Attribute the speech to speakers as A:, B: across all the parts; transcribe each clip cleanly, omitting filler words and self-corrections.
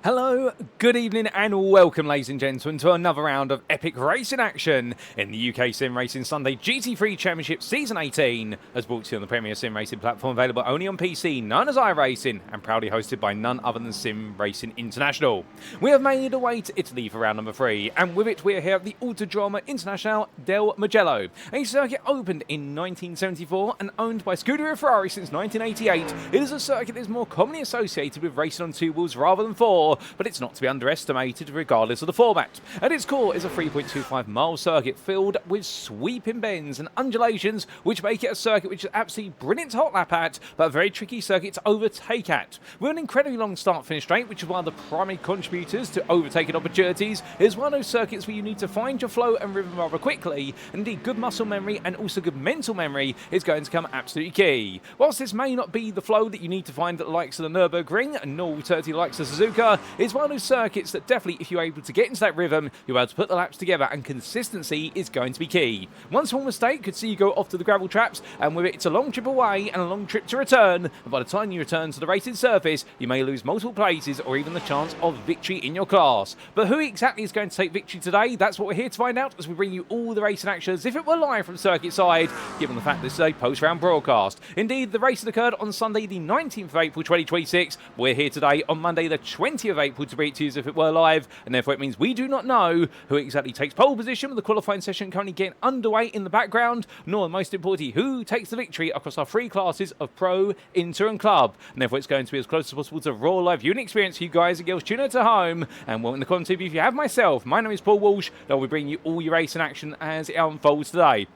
A: Hello, good evening and welcome ladies and gentlemen to another round of epic racing action in the UK Sim Racing Sunday GT3 Championship Season 18 as brought to you on the premier sim racing platform available only on PC known as iRacing and proudly hosted by none other than SimRacing International. We have made our way to Italy for round number 3 and with it we are here at the Autodromo Internazionale del Mugello, a circuit opened in 1974 and owned by Scuderia Ferrari since 1988. It is a circuit that is more commonly associated with racing on 2 wheels rather than 4, but it's not to be underestimated regardless of the format. At its core is a 3.25 mile circuit filled with sweeping bends and undulations which make it a circuit which is absolutely brilliant to hot lap at, but a very tricky circuit to overtake at. With an incredibly long start-finish straight, which is one of the primary contributors to overtaking opportunities, it is one of those circuits where you need to find your flow and rhythm rather quickly. Indeed, good muscle memory and also good mental memory is going to come absolutely key. Whilst this may not be the flow that you need to find at the likes of the Nürburgring, nor alternatively likes of Suzuka, it's one of those circuits that definitely, if you're able to get into that rhythm, you're able to put the laps together, and consistency is going to be key. One small mistake could see you go off to the gravel traps, and with it, it's a long trip away and a long trip to return. And by the time you return to the racing surface, you may lose multiple places or even the chance of victory in your class. But who exactly is going to take victory today? That's what we're here to find out as we bring you all the racing action as if it were live from circuit side, given the fact this is a post-round broadcast. Indeed, the race had occurred on Sunday the 19th of April 2026. We're here today on Monday the 20th of April to bring it to you as if it were live, and therefore it means we do not know who exactly takes pole position, with the qualifying session currently getting underway in the background, nor most importantly who takes the victory across our 3 classes of Pro, Inter and Club. And therefore it's going to be as close as possible to raw live viewing experience for you guys and girls tuning at home. And well, in the comment if you have myself, my name is Paul Walsh, and I'll be bringing you all your racing action as it unfolds today.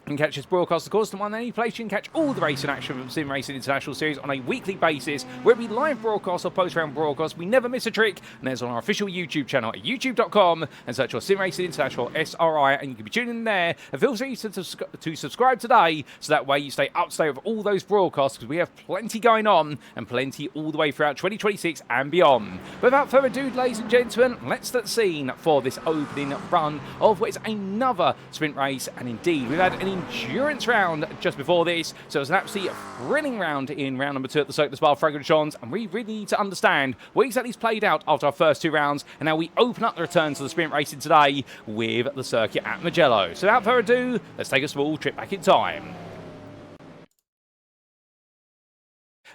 A: You can catch this broadcast, of course, on any place. You can catch all the racing action from SimRacing International Series on a weekly basis, where we live broadcast or post-round broadcast. We never miss a trick, and there's on our official YouTube channel at youtube.com, and search for SimRacing International SRI, and you can be tuning in there. And feel free to subscribe today, so that way you stay up to date with all those broadcasts, because we have plenty going on, and plenty all the way throughout 2026 and beyond. But without further ado, ladies and gentlemen, let's set the scene for this opening run of what is another sprint race, and indeed, we've had an endurance round just before this, so it's an absolutely thrilling round in round number 2 at the circuit of Spa-Francorchamps, and we really need to understand what exactly has played out after our first 2 rounds, and now we open up the return to the sprint racing today with the circuit at Mugello. So without further ado, let's take a small trip back in time.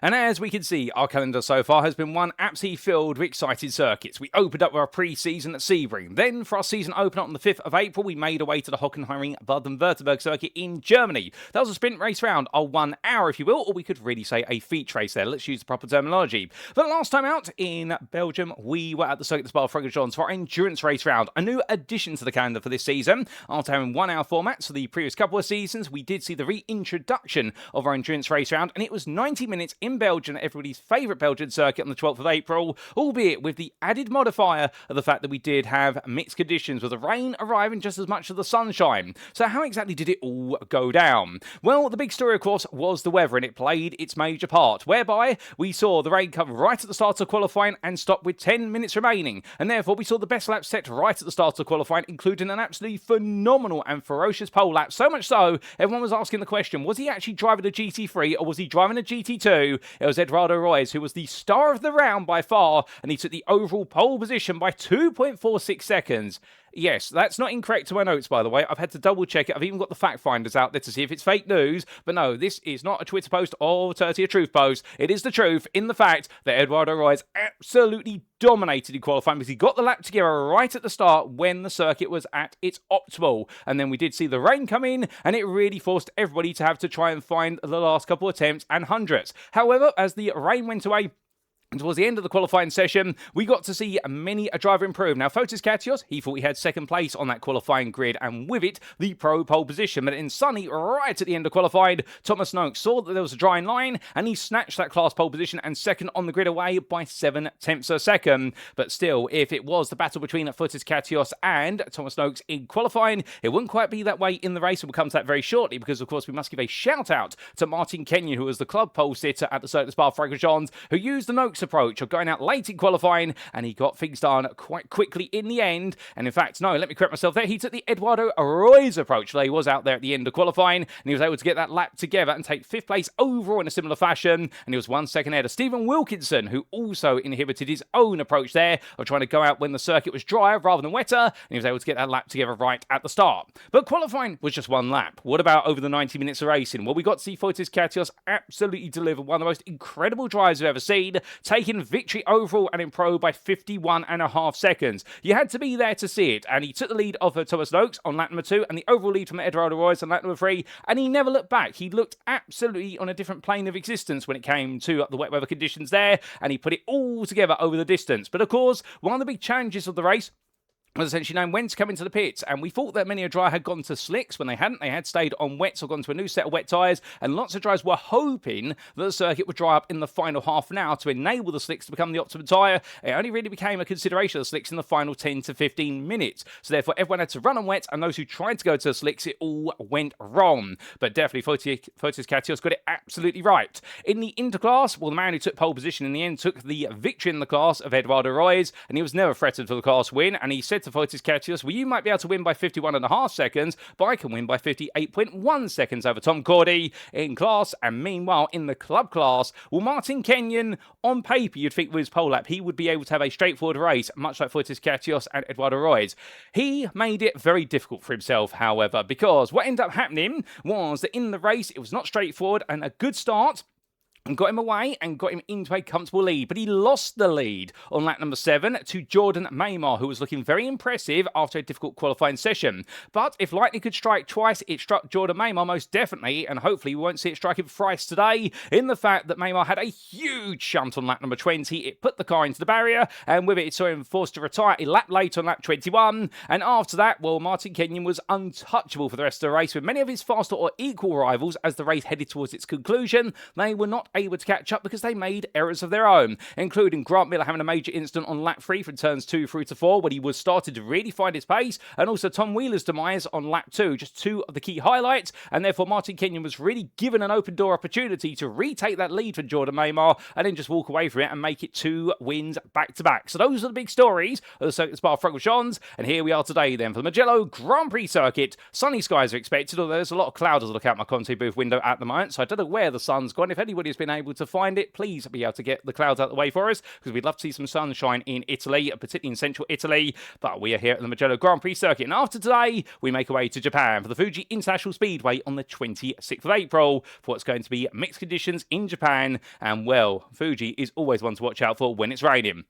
A: And as we can see, our calendar so far has been one absolutely filled with exciting circuits. We opened up with our pre-season at Sebring. Then, for our season opener on the 5th of April, we made our way to the Hockenheimring Baden-Württemberg circuit in Germany. That was a sprint race round, our 1 hour, if you will, or we could really say a feature race there. Let's use the proper terminology. But last time out in Belgium, we were at the circuit of Spa-Francorchamps for our endurance race round, a new addition to the calendar for this season. After having 1 hour formats for the previous couple of seasons, we did see the reintroduction of our endurance race round, and it was 90 minutes in Belgium, everybody's favourite Belgian circuit, on the 12th of April, albeit with the added modifier of the fact that we did have mixed conditions, with the rain arriving just as much as the sunshine. So how exactly did it all go down? Well, the big story, of course, was the weather, and it played its major part, whereby we saw the rain come right at the start of qualifying and stop with 10 minutes remaining, and therefore we saw the best lap set right at the start of qualifying, including an absolutely phenomenal and ferocious pole lap, so much so, everyone was asking the question, was he actually driving a GT3 or was he driving a GT2? It was Eduardo Royes who was the star of the round by far, and he took the overall pole position by 2.46 seconds. Yes, that's not incorrect to my notes, by the way. I've had to double check it. I've even got the fact finders out there to see if it's fake news. But no, this is not a Twitter post or a truth post. It is the truth in the fact that Eduardo Royes absolutely dominated in qualifying, because he got the lap together right at the start when the circuit was at its optimal. And then we did see the rain come in, and it really forced everybody to have to try and find the last couple of attempts and hundredths. However, as the rain went away, and towards the end of the qualifying session, we got to see many a driver improve. Now, Fotis Katechos, he thought he had second place on that qualifying grid, and with it, the pro pole position. But in Sunny, right at the end of qualifying, Thomas Noakes saw that there was a drying line, and he snatched that class pole position and second on the grid away by 7 tenths a second. But still, if it was the battle between Fotis Katechos and Thomas Noakes in qualifying, it wouldn't quite be that way in the race. We'll come to that very shortly, because, of course, we must give a shout-out to Martin Kenyon, who was the club pole sitter at the circuit of Spa-Francorchamps, who used the Noakes Noakes approach of going out late in qualifying, and he got things done quite quickly in the end. And in fact, no, let me correct myself there. He took the Eduardo Arroyo's approach. He was out there at the end of qualifying, and he was able to get that lap together and take 5th place overall in a similar fashion. And he was 1 second ahead of Stephen Wilkinson, who also inhibited his own approach there of trying to go out when the circuit was drier rather than wetter, and he was able to get that lap together right at the start. But qualifying was just 1 lap. What about over the 90 minutes of racing? Well, we got to see Fotis Katechos absolutely deliver one of the most incredible drives I've ever seen, taking victory overall and in pro by 51.5 seconds. You had to be there to see it, and he took the lead off of Thomas Noakes on lap number 2 and the overall lead from Eduardo Arroyo on lap number 3, and he never looked back. He looked absolutely on a different plane of existence when it came to the wet weather conditions there, and he put it all together over the distance. But of course, one of the big challenges of the race was essentially knowing when to come into the pits, and we thought that many a driver had gone to slicks when they hadn't. They had stayed on wets or gone to a new set of wet tyres, and lots of drivers were hoping that the circuit would dry up in the final half an hour to enable the slicks to become the optimum tyre. It only really became a consideration of the slicks in the final 10 to 15 minutes, so therefore everyone had to run on wet, and those who tried to go to the slicks, it all went wrong. But definitely Fotis Katechos got it absolutely right. In the interclass, well, the man who took pole position in the end took the victory in the class of Eduardo Arroyo, and he was never threatened for the class win, and he said to Fotis Katechos, well, you might be able to win by 51.5 seconds, but I can win by 58.1 seconds over Tom Cordy in class. And meanwhile, in the club class, well, Martin Kenyon, on paper, you'd think with his pole lap, he would be able to have a straightforward race, much like Fotis Katechos and Eduardo Arroyo. He made it very difficult for himself, however, because what ended up happening was that in the race, it was not straightforward, and a good start and got him away and got him into a comfortable lead. But he lost the lead on lap number 7 to Jordan Maymar, who was looking very impressive after a difficult qualifying session. But if lightning could strike twice, it struck Jordan Maymar most definitely, and hopefully we won't see it strike him thrice today, in the fact that Maymar had a huge shunt on lap number 20. It put the car into the barrier, and with it saw him forced to retire a lap later on lap 21. And after that, well, Martin Kenyon was untouchable for the rest of the race, with many of his faster or equal rivals as the race headed towards its conclusion. They were not able to catch up because they made errors of their own, including Grant Miller having a major incident on lap 3 from turns 2 through to 4 when he was started to really find his pace, and also Tom Wheeler's demise on lap 2, just 2 of the key highlights, and therefore Martin Kenyon was really given an open door opportunity to retake that lead for Jordan Maymar and then just walk away from it and make it 2 wins back to back. So those are the big stories of the circuit Spa-Francorchamps, and here we are today then for the Mugello Grand Prix circuit. Sunny skies are expected, although there's a lot of clouds as I look out my Conte booth window at the moment, so I don't know where the sun's gone. If anybody's been able to find it, please be able to get the clouds out of the way for us, because we'd love to see some sunshine in Italy, particularly in central Italy. But we are here at the Mugello Grand Prix circuit, and after today we make our way to Japan for the Fuji International Speedway on the 26th of April for what's going to be mixed conditions in Japan. And well, Fuji is always one to watch out for when it's raining.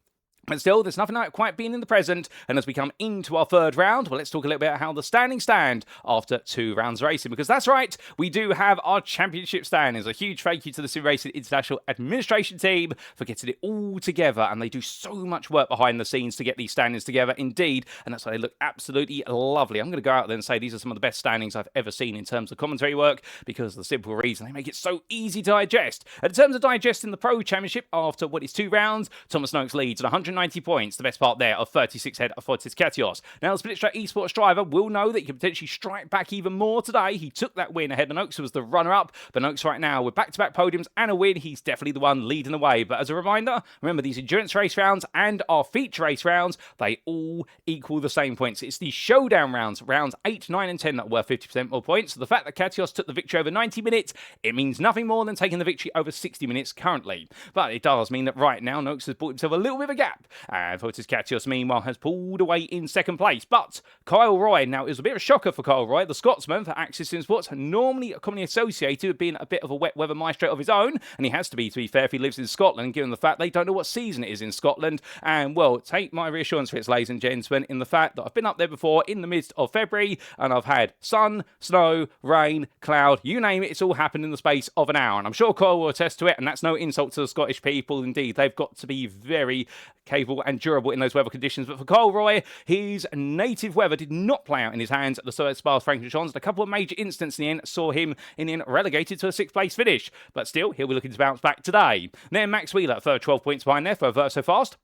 A: But still, there's nothing like quite being in the present. And as we come into our 3rd round, well, let's talk a little bit about how the standings stand after 2 rounds of racing. Because that's right, we do have our championship standings. A huge thank you to the SimRacing International administration team for getting it all together. And they do so much work behind the scenes to get these standings together, indeed. And that's why they look absolutely lovely. I'm going to go out there and say these are some of the best standings I've ever seen in terms of commentary work, because of the simple reason they make it so easy to digest. And in terms of digesting the Pro Championship, after what is 2 rounds, Thomas Noakes leads at 190 points, the best part there of 36 head of Fotis Katechos. Now, the Split Track Esports driver will know that he can potentially strike back even more today. He took that win ahead of Noakes, who was the runner-up, but Noakes right now, with back-to-back podiums and a win, he's definitely the one leading the way. But as a reminder, remember these endurance race rounds and our feature race rounds, they all equal the same points. It's the showdown rounds, rounds 8, 9 and 10 that are worth 50% more points. So the fact that Katechos took the victory over 90 minutes, it means nothing more than taking the victory over 60 minutes currently. But it does mean that right now, Noakes has bought himself a little bit of a gap. And Fotis Katechos, meanwhile, has pulled away in 2nd place. But Kyle Roy, now it was a bit of a shocker for Kyle Roy, the Scotsman for Axis Sim Sports, normally commonly associated with being a bit of a wet weather maestro of his own, and he has to be fair, if he lives in Scotland, given the fact they don't know what season it is in Scotland. And well, take my reassurance for it, ladies and gentlemen, in the fact that I've been up there before in the midst of February, and I've had sun, snow, rain, cloud, you name it, it's all happened in the space of an hour. And I'm sure Kyle will attest to it, and that's no insult to the Scottish people. Indeed, they've got to be very capable and durable in those weather conditions. But for Kyle Roy, his native weather did not play out in his hands at the Spa-Francorchamps. A couple of major incidents in the end saw him in the end relegated to a 6th place finish. But still, he'll be looking to bounce back today. Then Max Wheeler, 12 points behind there for Verso Fast.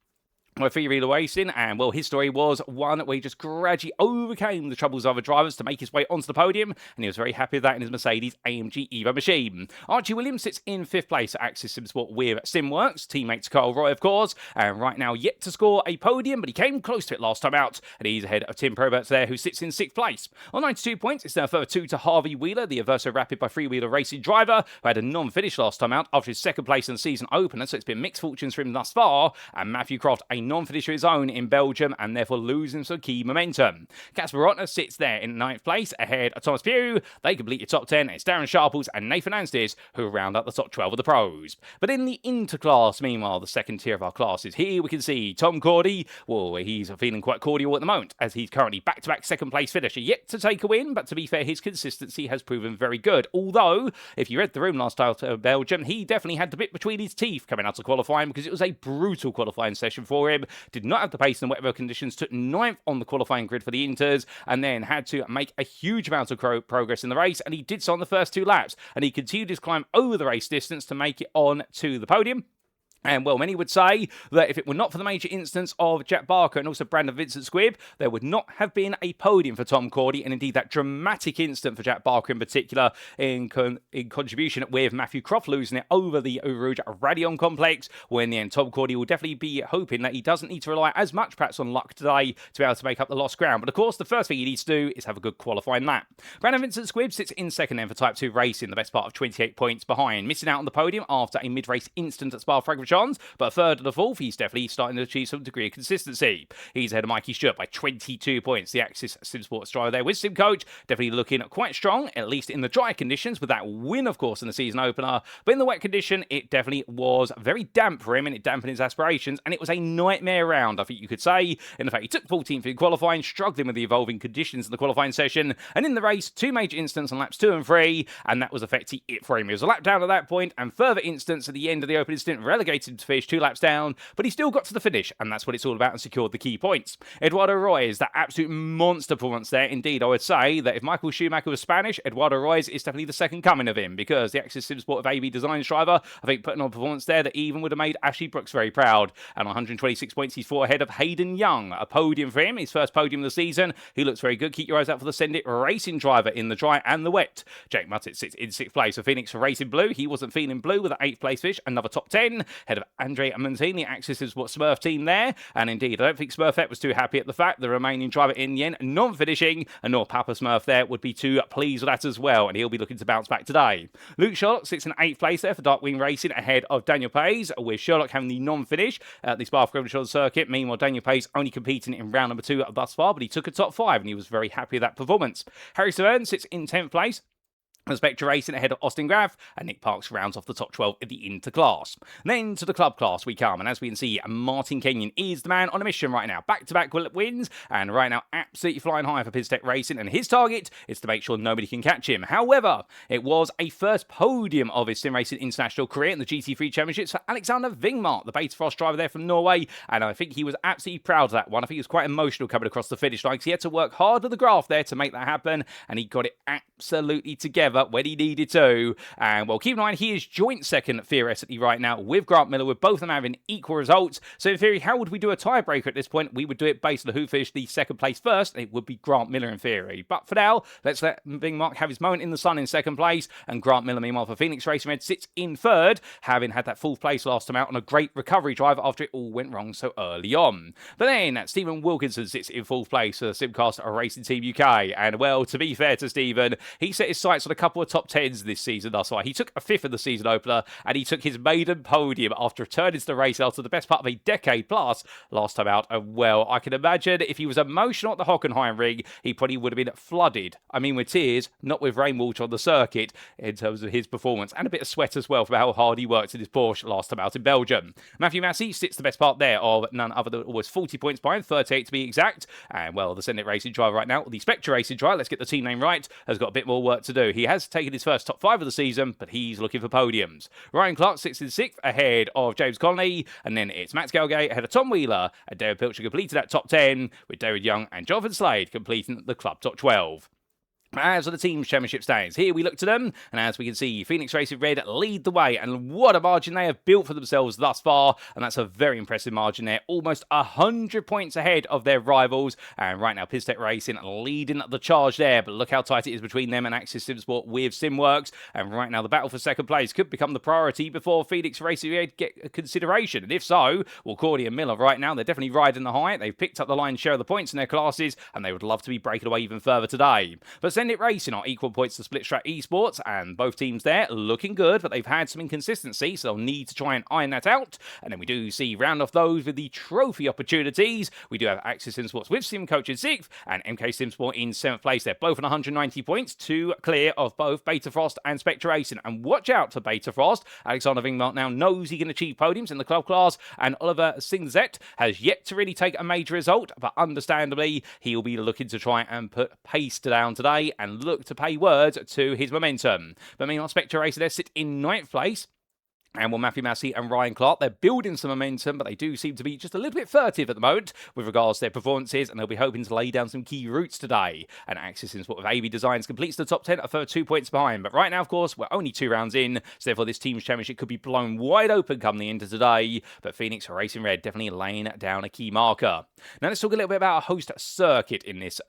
A: With three-wheeler racing, and well, his story was one where he just gradually overcame the troubles of other drivers to make his way onto the podium, and he was very happy with that in his Mercedes AMG Evo machine. Archie Williams sits in 5th place at Axis SimSport with SimWorks, teammates Carl Roy, of course, and right now yet to score a podium, but he came close to it last time out, and he's ahead of Tim Proberts there, who sits in 6th place. On 92 points, it's now further 2 to Harvey Wheeler, the Averso Rapid by three-wheeler racing driver, who had a non-finish last time out after his 2nd place in the season opener, so it's been mixed fortunes for him thus far, and Matthew Croft, a non-finisher of his own in Belgium, and therefore losing some key momentum. Casper Rotner sits there in 9th place ahead of Thomas Pugh. They complete the top 10. It's Darren Sharples and Nathan Anstis who round out the top 12 of the pros. But in the interclass, meanwhile, the second tier of our classes, here we can see Tom Cordy. Well, he's feeling quite cordial at the moment, as he's currently back-to-back 2nd place finisher, yet to take a win, but to be fair, his consistency has proven very good. Although, if you read the room last time to Belgium, he definitely had the bit between his teeth coming out of qualifying, because it was a brutal qualifying session for him. Did not have the pace and wet weather conditions, took 9th on the qualifying grid for the Inters, and then had to make a huge amount of progress in the race, and he did so on the first 2 laps, and he continued his climb over the race distance to make it on to the podium. And, well, many would say that if it were not for the major instance of Jack Barker and also Brandon Vincent Squibb, there would not have been a podium for Tom Cordy, and indeed that dramatic instant for Jack Barker in particular in contribution with Matthew Croft losing it over the Eau Rouge Radion complex, where in the end Tom Cordy will definitely be hoping that he doesn't need to rely as much perhaps on luck today to be able to make up the lost ground. But of course, the first thing he needs to do is have a good qualifying lap. Brandon Vincent Squibb sits in 2nd then for Type 2 racing, the best part of 28 points behind, missing out on the podium after a mid-race instant at Spa-Francorchamps, but 3rd and 4th, he's definitely starting to achieve some degree of consistency. He's ahead of Mikey Stewart by 22 points. The Axis SimSports driver there with SimCoach, definitely looking quite strong, at least in the dry conditions, with that win, of course, in the season opener. But in the wet condition, it definitely was very damp for him, and it dampened his aspirations, and it was a nightmare round, I think you could say. In fact, he took 14th in qualifying, struggling with the evolving conditions in the qualifying session, and in the race, 2 major incidents on laps 2 and 3, and that was effectively it for him. He was a lap down at that point, and further incidents at the end of the opening stint relegated him to finish 2 laps down, but he still got to the finish, and that's what it's all about, and secured the key points. Eduardo Royes, that absolute monster performance there. Indeed, I would say that if Michael Schumacher was Spanish, Eduardo Royes is definitely the second coming of him, because the Axis SimSport of AB Design driver, I think, putting on a performance there that even would have made Ashley Brooks very proud. And 126 points, he's 4 ahead of Hayden Young. A podium for him, his first podium of the season. He looks very good. Keep your eyes out for the Send It racing driver in the dry and the wet. Jake Muttett sits in 6th place for Phoenix for Racing Blue. He wasn't feeling blue with an 8th place finish, another top 10. Ahead of Andre Montini, the Axis SimSport Smurf team there. And indeed, I don't think Smurfette was too happy at the fact the remaining driver in the end non-finishing, and nor Papa Smurf there would be too pleased with that as well, and he'll be looking to bounce back today. Luke Sherlock sits in 8th place there for Darkwing Racing ahead of Daniel Pays, with Sherlock having the non-finish at the Spa-Francorchamps circuit. Meanwhile, Daniel Pays only competing in round number 2 thus far, but he took a top 5 and he was very happy with that performance. Harry Severn sits in 10th place. Spectre Racing ahead of Austin Graf, and Nick Parks rounds off the top 12 in the interclass. Then to the club class we come, and as we can see, Martin Kenyon is the man on a mission right now. Back-to-back wins, and right now absolutely flying high for Piztech Racing, and his target is to make sure nobody can catch him. However, it was a first podium of his SimRacing International career in the GT3 Championships for Alexander Vingmark, the Beta Frost driver there from Norway, and I think he was absolutely proud of that one. I think he was quite emotional coming across the finish line, because he had to work hard with the graph there to make that happen, and he got it absolutely together when he needed to. And well, keep in mind, he is joint second theoretically right now with Grant Miller, with both of them having equal results. So in theory, how would we do a tiebreaker at this point? We would do it based on who finished the second place first, and it would be Grant Miller in theory. But for now, let's let Vingmark have his moment in the sun in second place, and Grant Miller, meanwhile, for Phoenix Racing Red, sits in third, having had that fourth place last time out on a great recovery drive after it all went wrong so early on. But then Stephen Wilkinson sits in fourth place for Simcast Racing Team UK, and well, to be fair to Stephen, he set his sights on a couple of top 10s this season thus far. He took a 5th in the season opener, and he took his maiden podium after returning to the race after the best part of a decade plus last time out. And well, I can imagine if he was emotional at the Hockenheim ring, he probably would have been flooded. I mean, with tears, not with rainwater on the circuit, in terms of his performance, and a bit of sweat as well for how hard he worked in his Porsche last time out in Belgium. Matthew Massey sits the best part there of none other than almost 40 points behind, 38 to be exact. And well, the Senate Racing driver right now, the Spectre Racing driver, let's get the team name right, has got a bit more work to do. He has taken his first top 5 of the season, but he's looking for podiums. Ryan Clark sits in 6th ahead of James Connolly, and then it's Matt Skelgate ahead of Tom Wheeler, and David Pilcher completed that top 10, with David Young and Jonathan Slade completing the club top 12. As for the Teams Championship standings, here we look to them, and as we can see, Phoenix Racing Red lead the way, and what a margin they have built for themselves thus far, and that's a very impressive margin there, almost 100 points ahead of their rivals, and right now Pistech Racing leading the charge there, but look how tight it is between them and Axis SimSport with SimWorks, and right now the battle for second place could become the priority before Phoenix Racing Red get consideration, and if so, well, Cordy and Miller right now, they're definitely riding the high, they've picked up the lion's share of the points in their classes, and they would love to be breaking away even further today. But Send It Racing are equal points to Split Strat Esports, and both teams there looking good, but they've had some inconsistency, so they'll need to try and iron that out. And then we do see round off those with the trophy opportunities. We do have Axis SimSports with Sim Coach in 6th, and MK SimSport in 7th place. They're both on 190 points, 2 clear of both Beta Frost and Spectre Racing. And watch out for Beta Frost. Alexander Vingmart now knows he can achieve podiums in the club class, and Oliver Singzet has yet to really take a major result, but understandably, he'll be looking to try and put pace down today and look to pay word to his momentum. But meanwhile, Spectre Racer there sit in 9th place. And well, Matthew Massey and Ryan Clark, they're building some momentum, but they do seem to be just a little bit furtive at the moment with regards to their performances, and they'll be hoping to lay down some key routes today. And Axis SimSport with AB Designs completes the top 10, a further 2 points behind. But right now, of course, we're only 2 rounds in, so therefore this team's championship could be blown wide open come the end of today. But Phoenix Racing Red definitely laying down a key marker. Now let's talk a little bit about our host circuit in this,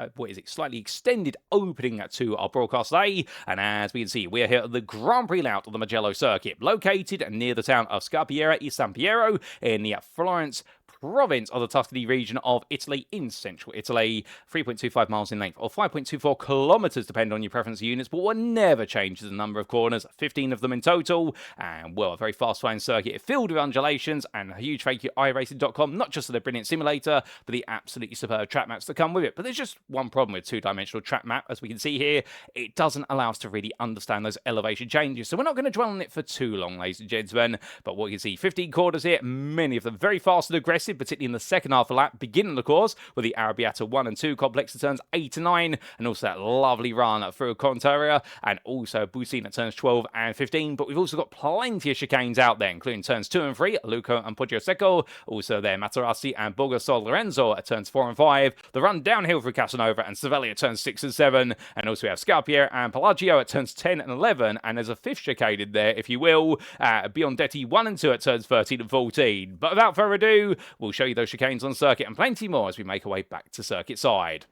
A: slightly extended opening to our broadcast today. And as we can see, we're here at the Grand Prix layout of the Mugello circuit, located near the town of Scapiera e San Piero in the Florence province of the Tuscany region of Italy in central Italy. 3.25 miles in length, or 5.24 kilometers, depending on your preference of units, but what never changes the number of corners, 15 of them in total, and well, a very fast-flying circuit filled with undulations, and a huge thank you iRacing.com, not just for their brilliant simulator, but the absolutely superb track maps that come with it. But there's just one problem with two-dimensional track map, as we can see here, it doesn't allow us to really understand those elevation changes, so we're not going to dwell on it for too long, ladies and gentlemen, but what you can see, 15 corners here, many of them very fast and aggressive, particularly in the second half of the lap, beginning the course with the Arrabbiata 1 and 2 complex at turns 8 and 9, and also that lovely run through Contaria, and also Bucine at turns 12 and 15, but we've also got plenty of chicanes out there, including turns 2 and 3, Luco and Poggio Secco, also there Materassi and Borgo Sol Lorenzo at turns 4 and 5, the run downhill through Casanova and Savelli at turns 6 and 7, and also we have Scarpier and Pelagio at turns 10 and 11, and there's a fifth chicane in there, if you will, Biondetti 1 and 2 at turns 13 and 14. But without further ado, we'll show you those chicanes on circuit and plenty more as we make our way back to circuit side.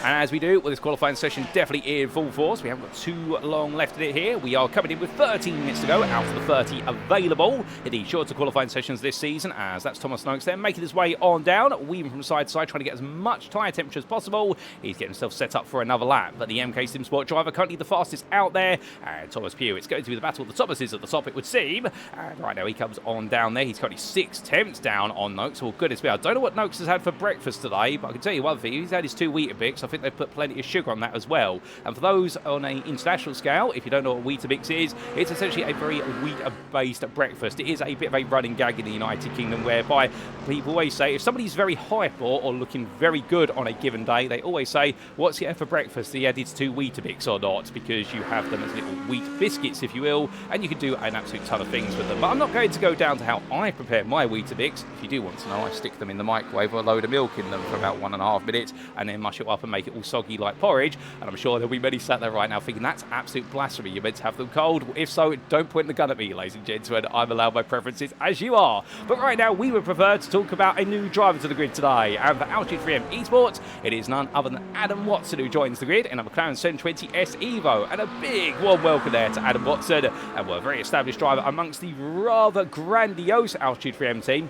A: And as we do, well, this qualifying session definitely in full force. We haven't got too long left in it here. We are coming in with 13 minutes to go out of the 30 available in the shorter qualifying sessions this season, as that's Thomas Noakes there making his way on down, weaving from side to side, trying to get as much tyre temperature as possible. He's getting himself set up for another lap. But the MK SimSport driver currently the fastest out there, and Thomas Pugh. It's going to be the battle of the Thomases at the top, it would seem. And right now he comes on down there. He's currently 6 tenths down on Noakes. Well, goodness me, I don't know what Noakes has had for breakfast today, but I can tell you one thing, he's had his 2 Weetabix. I think they've put plenty of sugar on that as well. And for those on an international scale, if you don't know what Weetabix is, it's essentially a very wheat-based breakfast. It is a bit of a running gag in the United Kingdom, whereby people always say, if somebody's very hyper or looking very good on a given day, they always say, what's he had for breakfast? He added 2 Weetabix or not, because you have them as little wheat biscuits, if you will, and you can do an absolute ton of things with them. But I'm not going to go down to how I prepare my Weetabix. If you do want to know, I stick them in the microwave with a load of milk in them for about 1.5 minutes, and then mush it up and make it all soggy like porridge, and I'm sure there'll be many sat there right now thinking that's absolute blasphemy, you're meant to have them cold. If so, don't point the gun at me, ladies and gentlemen, I'm allowed my preferences as you are. But right now we would prefer to talk about a new driver to the grid today, and for Altitude 3M Esports it is none other than Adam Watson who joins the grid in a McLaren 720S Evo, and a big warm welcome there to Adam Watson, and we're a very established driver amongst the rather grandiose Altitude 3M team.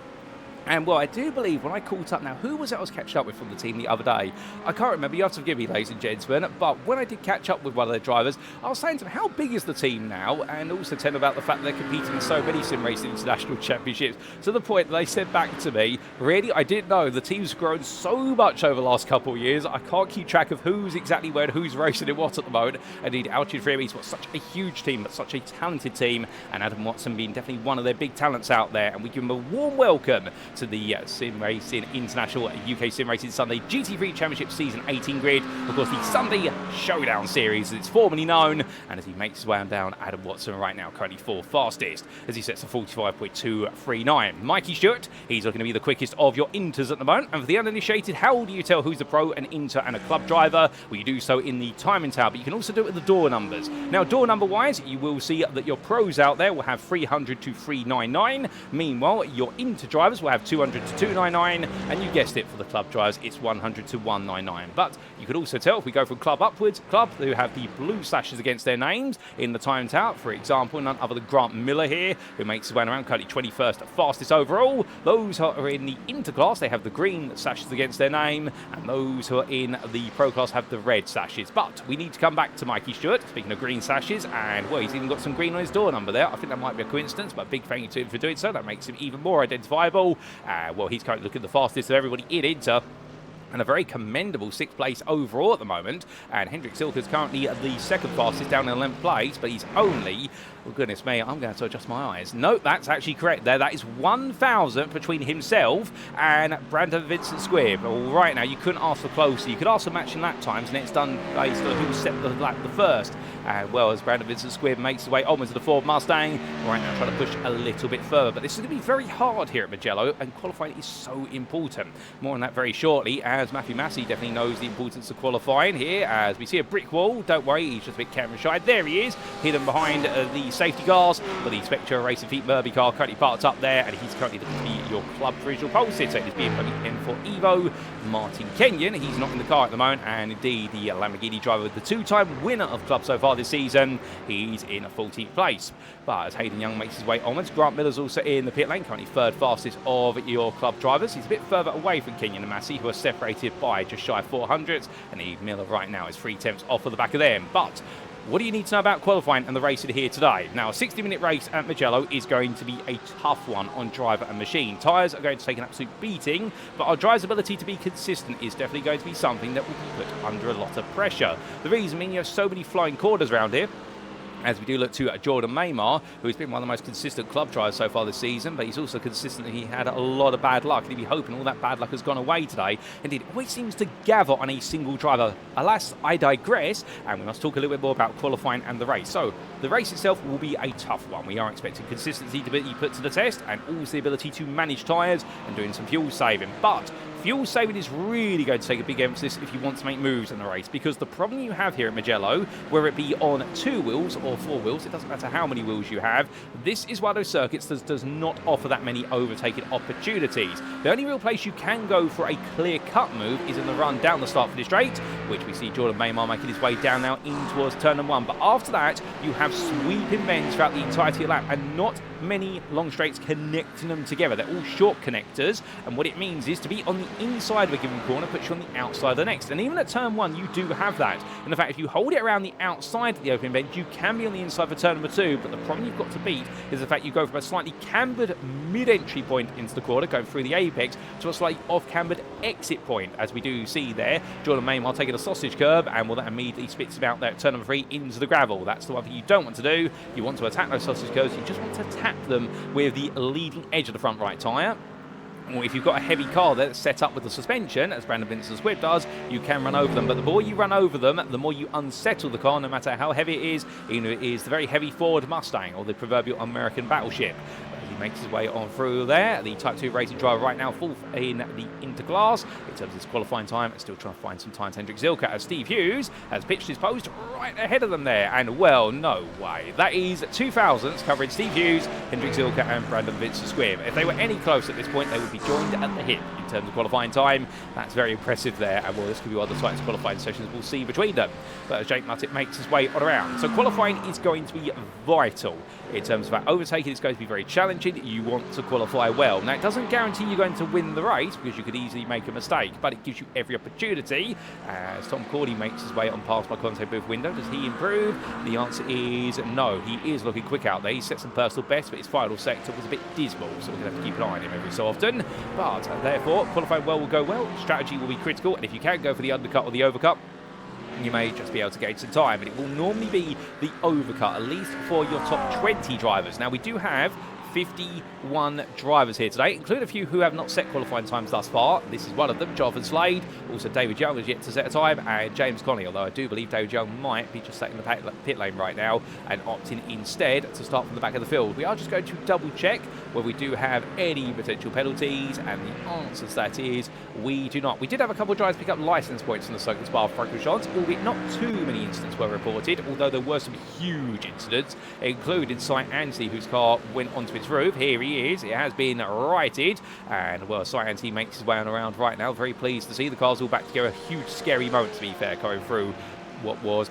A: And well, I do believe when I caught up now, who was it I was catching up with from the team the other day? I can't remember, you have to forgive me, ladies and gentlemen, but when I did catch up with one of their drivers, I was saying to them, how big is the team now? And also tell them about the fact that they're competing in so many SimRacing International Championships, to the point that they said back to me, really, I didn't know, the team's grown so much over the last couple of years, I can't keep track of who's exactly where and who's racing in what at the moment. Indeed, Altitude 3M Esports, such a huge team, but such a talented team, and Adam Watson being definitely one of their big talents out there, and we give him a warm welcome to the SimRacing International UKSimRacing Sunday GT3 Championship Season 18 grid. Of course, the Sunday Showdown Series, as it's formerly known. And as he makes his way on down, Adam Watson right now currently 4th fastest, as he sets a 45.239. Mikey Stewart, he's looking to be the quickest of your Inters at the moment. And for the uninitiated, how do you tell who's a pro, an Inter and a club driver? Well, you do so in the timing tower, but you can also do it with the door numbers. Now, door number wise, you will see that your pros out there will have 300 to 399. Meanwhile, your Inter drivers will have 200 to 299. And you guessed it, for the club drivers, it's 100 to 199. But you could also tell, if we go from club upwards, club who have the blue slashes against their names in the time tower. For example, none other than Grant Miller here, who makes his way around, currently 21st fastest overall. Those who are in the Inter class, they have the green slashes against their name, and those who are in the pro class have the red slashes. But we need to come back to Mikey Stewart, speaking of green slashes, and well, he's even got some green on his door number there. I think that might be a coincidence, but big thank you to him for doing so. That makes him even more identifiable. Well, he's currently looking the fastest of everybody in Inter, and a very commendable 6th place overall at the moment. And Hendrik Silke is currently the 2nd fastest, down in 11th place, but he's only, oh goodness me, I'm going to have to adjust my eyes. No, that's actually correct there. That is 1,000 between himself and Brandon Vincent Squibb. Well, right now, you couldn't ask for closer. You could ask for matching lap times, and it's done based on who set the lap the first. Well, as Brandon Vincent Squibb makes his way onwards to the Ford Mustang, right now trying to push a little bit further. But this is going to be very hard here at Mugello, and qualifying is so important. More on that very shortly, as Matthew Massey definitely knows the importance of qualifying here. As we see a brick wall, don't worry, he's just a bit camera shy. There he is, hidden behind the safety cars. But the Spectre Racing Feet Murby car currently parked up there, and he's currently looking to be your club provisional pole sitter. It is BMW M4 Evo. Martin Kenyon, he's not in the car at the moment, and indeed the Lamborghini driver, the 2-time winner of club so far this season, he's in a 14th place. But as Hayden Young makes his way onwards, Grant Miller's also in the pit lane, currently 3rd fastest of your club drivers. He's a bit further away from Kenyon and Massey, who are separated by just shy of 400s, and Miller right now is 3/10 off of the back of them. But what do you need to know about qualifying and the racing here today? Now, a 60-minute race at Mugello is going to be a tough one on driver and machine. Tyres are going to take an absolute beating, but our driver's ability to be consistent is definitely going to be something that will be put under a lot of pressure. The reason being, you have so many flying corners around here, as we do look to Jordan Maymar, who's been one of the most consistent club drivers so far this season, but he's also consistent. He had a lot of bad luck, and he'd be hoping all that bad luck has gone away today. Indeed, it always seems to gather on a single driver. Alas, I digress, and we must talk a little bit more about qualifying and the race. So, the race itself will be a tough one. We are expecting consistency to be put to the test, and also the ability to manage tyres and doing some fuel saving. But fuel saving is really going to take a big emphasis if you want to make moves in the race, because the problem you have here at Mugello, whether it be on 2 wheels or 4 wheels, it doesn't matter how many wheels you have, this is one of those circuits that does not offer that many overtaking opportunities. The only real place you can go for a clear-cut move is in the run down the start for the straight, which we see Jordan Maymar making his way down now in towards turn number 1. But after that, you have sweeping bends throughout the entirety of the lap, and not many long straights connecting them together. They're all short connectors, and what it means is to be on the inside of a given corner puts you on the outside of the next. And even at turn 1, you do have that. In fact, if you hold it around the outside of the opening bend, you can be on the inside for turn number 2, but the problem you've got to beat is the fact you go from a slightly cambered mid-entry point into the corner, going through the apex, to a slightly off-cambered exit point, as we do see there. Jordan Maymar taking a sausage curb, and well, that immediately spits him out there at turn number 3 into the gravel. That's the one thing you don't want to do. You want to attack those sausage curbs, you just want to tap them with the leading edge of the front right tyre. Or if you've got a heavy car that's set up with the suspension, as Brandon Vincent Squibb does, you can run over them. But the more you run over them, the more you unsettle the car, no matter how heavy it is, even if it is the very heavy Ford Mustang or the proverbial American battleship. He makes his way on through there. The Type 2 racing driver right now, 4th in the Interclass. In terms of his qualifying time, still trying to find some time to Hendrik Silke, as Steve Hughes has pitched his post right ahead of them there. And, well, no way. That is 2,000s covering Steve Hughes, Hendrik Silke and Brandon Vincent Squibb. If they were any closer at this point, they would be joined at the hip in terms of qualifying time. That's very impressive there. And, well, this could be one of the tightest qualifying sessions we'll see between them. But as Jake Muttett makes his way on around. So qualifying is going to be vital. In terms of that overtaking, it's going to be very challenging. You want to qualify well. Now, it doesn't guarantee you're going to win the race, because you could easily make a mistake, but it gives you every opportunity. As Tom Cordy makes his way on past my Conte booth window, does he improve? The answer is no. He is looking quick out there. He set some personal bests, but his final sector was a bit dismal, so we're going to have to keep an eye on him every so often. But therefore, qualifying well will go well. Strategy will be critical, and if you can go for the undercut or the overcut, you may just be able to gain some time, and it will normally be the overcut, at least for your top 20 drivers. Now, we do have 51 drivers here today, including a few who have not set qualifying times thus far. This is one of them, Jonathan Slade. Also, David Young has yet to set a time, and James Connolly, although I do believe David Young might be just sat in the pit lane right now and opting instead to start from the back of the field. We are just going to double check whether we do have any potential penalties, and the answer to that is we do not. We did have a couple of drivers pick up licence points from the circuit Spa-Francorchamps, albeit not too many incidents were reported, although there were some huge incidents, including Cy Anstey, whose car went onto its roof. Here he is. It has been righted, and well, Cy Anstey makes his way on around right now. Very pleased to see the cars all back together. A huge scary moment, to be fair, going through what was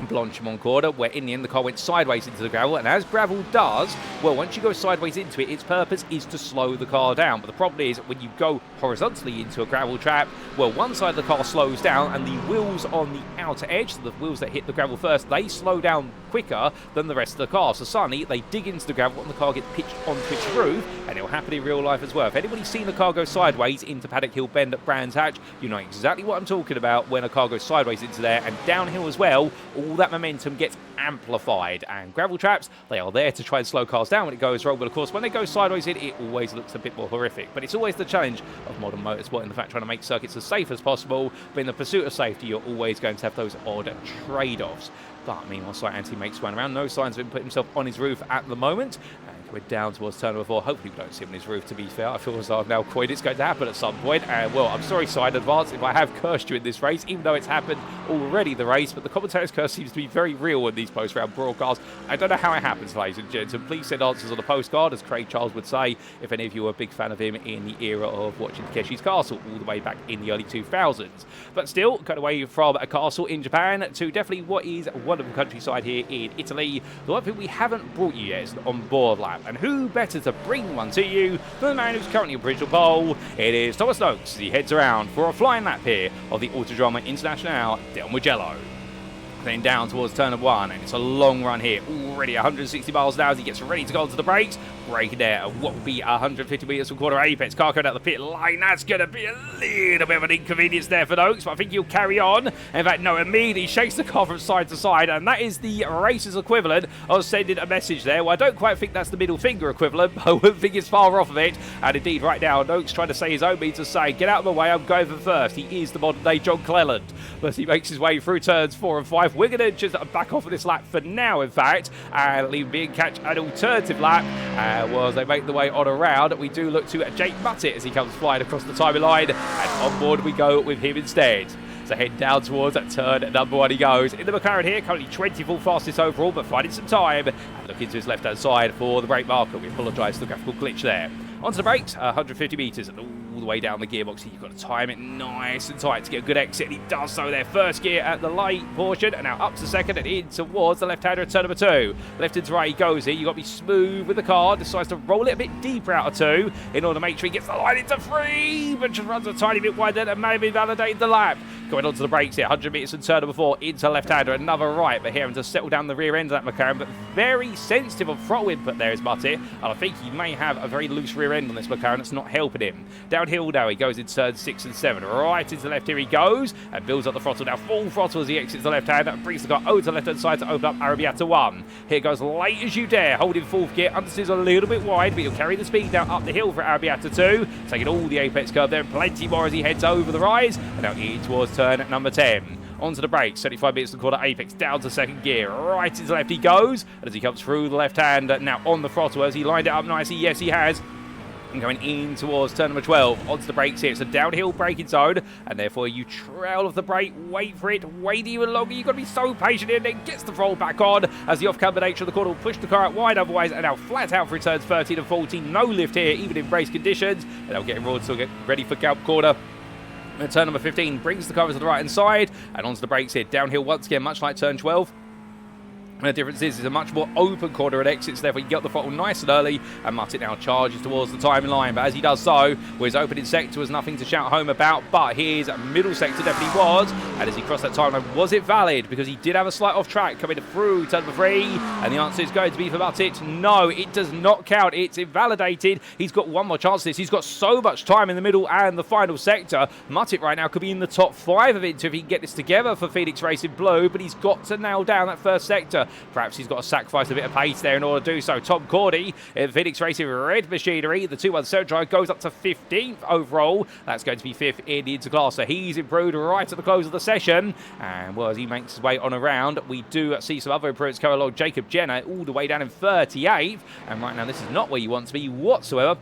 A: Blanchimont corner, where in the end the car went sideways into the gravel, and as gravel does, well, once you go sideways into it, its purpose is to slow the car down. But the problem is, when you go horizontally into a gravel trap, well, one side of the car slows down, and the wheels on the outer edge, so the wheels that hit the gravel first, they slow down quicker than the rest of the car. So suddenly they dig into the gravel and the car gets pitched onto its roof, and it'll happen in real life as well. If anybody's seen a car go sideways into Paddock Hill Bend at Brands Hatch, you know exactly what I'm talking about when a car goes sideways into there, and downhill as well. All that momentum gets amplified, and gravel traps, they are there to try and slow cars down when it goes wrong, but of course when they go sideways in, it always looks a bit more horrific. But it's always the challenge of modern motorsport, in the fact trying to make circuits as safe as possible, but in the pursuit of safety you're always going to have those odd trade-offs. But meanwhile, Cy Anstey makes one around. No signs of him putting himself on his roof at the moment. And we're down towards turn number 4. Hopefully we don't see him on his roof, to be fair. I feel as though I've now coined it's going to happen at some point. And well, I'm sorry, Cy, in advance if I have cursed you in this race, even though it's happened already, the race. But the commentator's curse seems to be very real in these post-round broadcasts. I don't know how it happens, ladies and gentlemen. Please send answers on the postcard, as Craig Charles would say, if any of you are a big fan of him in the era of watching Takeshi's Castle all the way back in the early 2000s. But still, got away from a castle in Japan to definitely what is a wonderful countryside here in Italy. The one thing we haven't brought you yet is an on-board lap, and who better to bring one to you than the man who's currently on provisional pole? It is Thomas Noakes as he heads around for a flying lap here of the Autodromo Internazionale del Mugello. Then down towards turn of 1, and it's a long run here. Already 160 miles an hour as he gets ready to go onto the brakes. Braking there at what will be 150 metres from quarter apex. Car going out the pit line. That's going to be a little bit of an inconvenience there for Noakes, but I think he'll carry on. In fact, no, immediately shakes the car from side to side, and that is the racer's equivalent of sending a message there. Well, I don't quite think that's the middle finger equivalent, but I wouldn't think it's far off of it. And indeed, right now, Noakes trying to say his own means to say, get out of the way, I'm going for first. He is the modern-day John Cleland. But he makes his way through turns 4 and 5. We're going to just back off of this lap for now, in fact, and leave me and catch an alternative lap. Well, as they make the way on around, we do look to Jake Muttett as he comes flying across the timing line, and on board we go with him instead. So head down towards that turn number 1 he goes. In the McLaren here, currently 24th fastest overall, but finding some time. And looking to his left-hand side for the brake marker. We apologise for the graphical glitch there. Onto the brakes, 150 metres, and all the way down the gearbox. You've got to time it nice and tight to get a good exit, and he does so there. First gear at the light portion, and now up to second and in towards the left-hander at turn number 2. Left into right he goes here. You've got to be smooth with the car. Decides to roll it a bit deeper out of 2 in order to make sure he gets the line into 3, but just runs a tiny bit wider and may have invalidated the lap. Going onto the brakes here, 100 metres from turn number 4 into left-hander, another right, but here having to settle down the rear end of that McLaren, but very sensitive on throttle input there is Muttett, and I think he may have a very loose rear end on this McLaren. It's not helping him. Downhill now he goes in turns 6 and 7. Right into the left here he goes and builds up the throttle. Now full throttle as he exits the left hand and brings the car over to the left hand side to open up Arrabbiata 1. Here goes late as you dare, holding 4th gear. Understeers a little bit wide, but he'll carry the speed down up the hill for Arrabbiata 2. Taking all the apex curve there and plenty more as he heads over the rise. And now in towards turn number 10. Onto the brakes, 75 metres to the quarter apex, down to 2nd gear, right into left he goes. And as he comes through the left hand, now on the throttle, as he lined it up nicely, yes he has. And going in towards turn number 12, onto the brakes here. It's a downhill braking zone, and therefore you trail off the brake, wait for it, wait even longer. You've got to be so patient here, and then gets the throttle back on as the off-camber nature of the corner will push the car out wide otherwise, and now flat out for turns 13 and 14. No lift here, even in race conditions. And they'll get roared to get ready for Galp corner. And turn number 15 brings the car to the right-hand side, and onto the brakes here. Downhill once again, much like turn 12. And the difference is it's a much more open corner at exits, therefore you get the throttle nice and early, and Muttett now charges towards the timing line. But as he does so, well, his opening sector was nothing to shout home about, but his middle sector definitely was. And as he crossed that timeline, was it valid? Because he did have a slight off track coming through turn number 3, and the answer is going to be for Muttett. No, it does not count. It's invalidated. He's got one more chance at this. He's got so much time in the middle and the final sector. Muttett right now could be in the top 5 of it if he can get this together for Phoenix Racing Blue, but he's got to nail down that first sector. Perhaps he's got to sacrifice a bit of pace there in order to do so. Tom Cordy in Phoenix Racing Red Machinery, the 2-1 drive goes up to 15th overall. That's going to be 5th in the Interclass, so he's improved right at the close of the session. And well, as he makes his way on around, we do see some other improvements go along. Jacob Jenner all the way down in 38th, and right now this is not where you want to be whatsoever,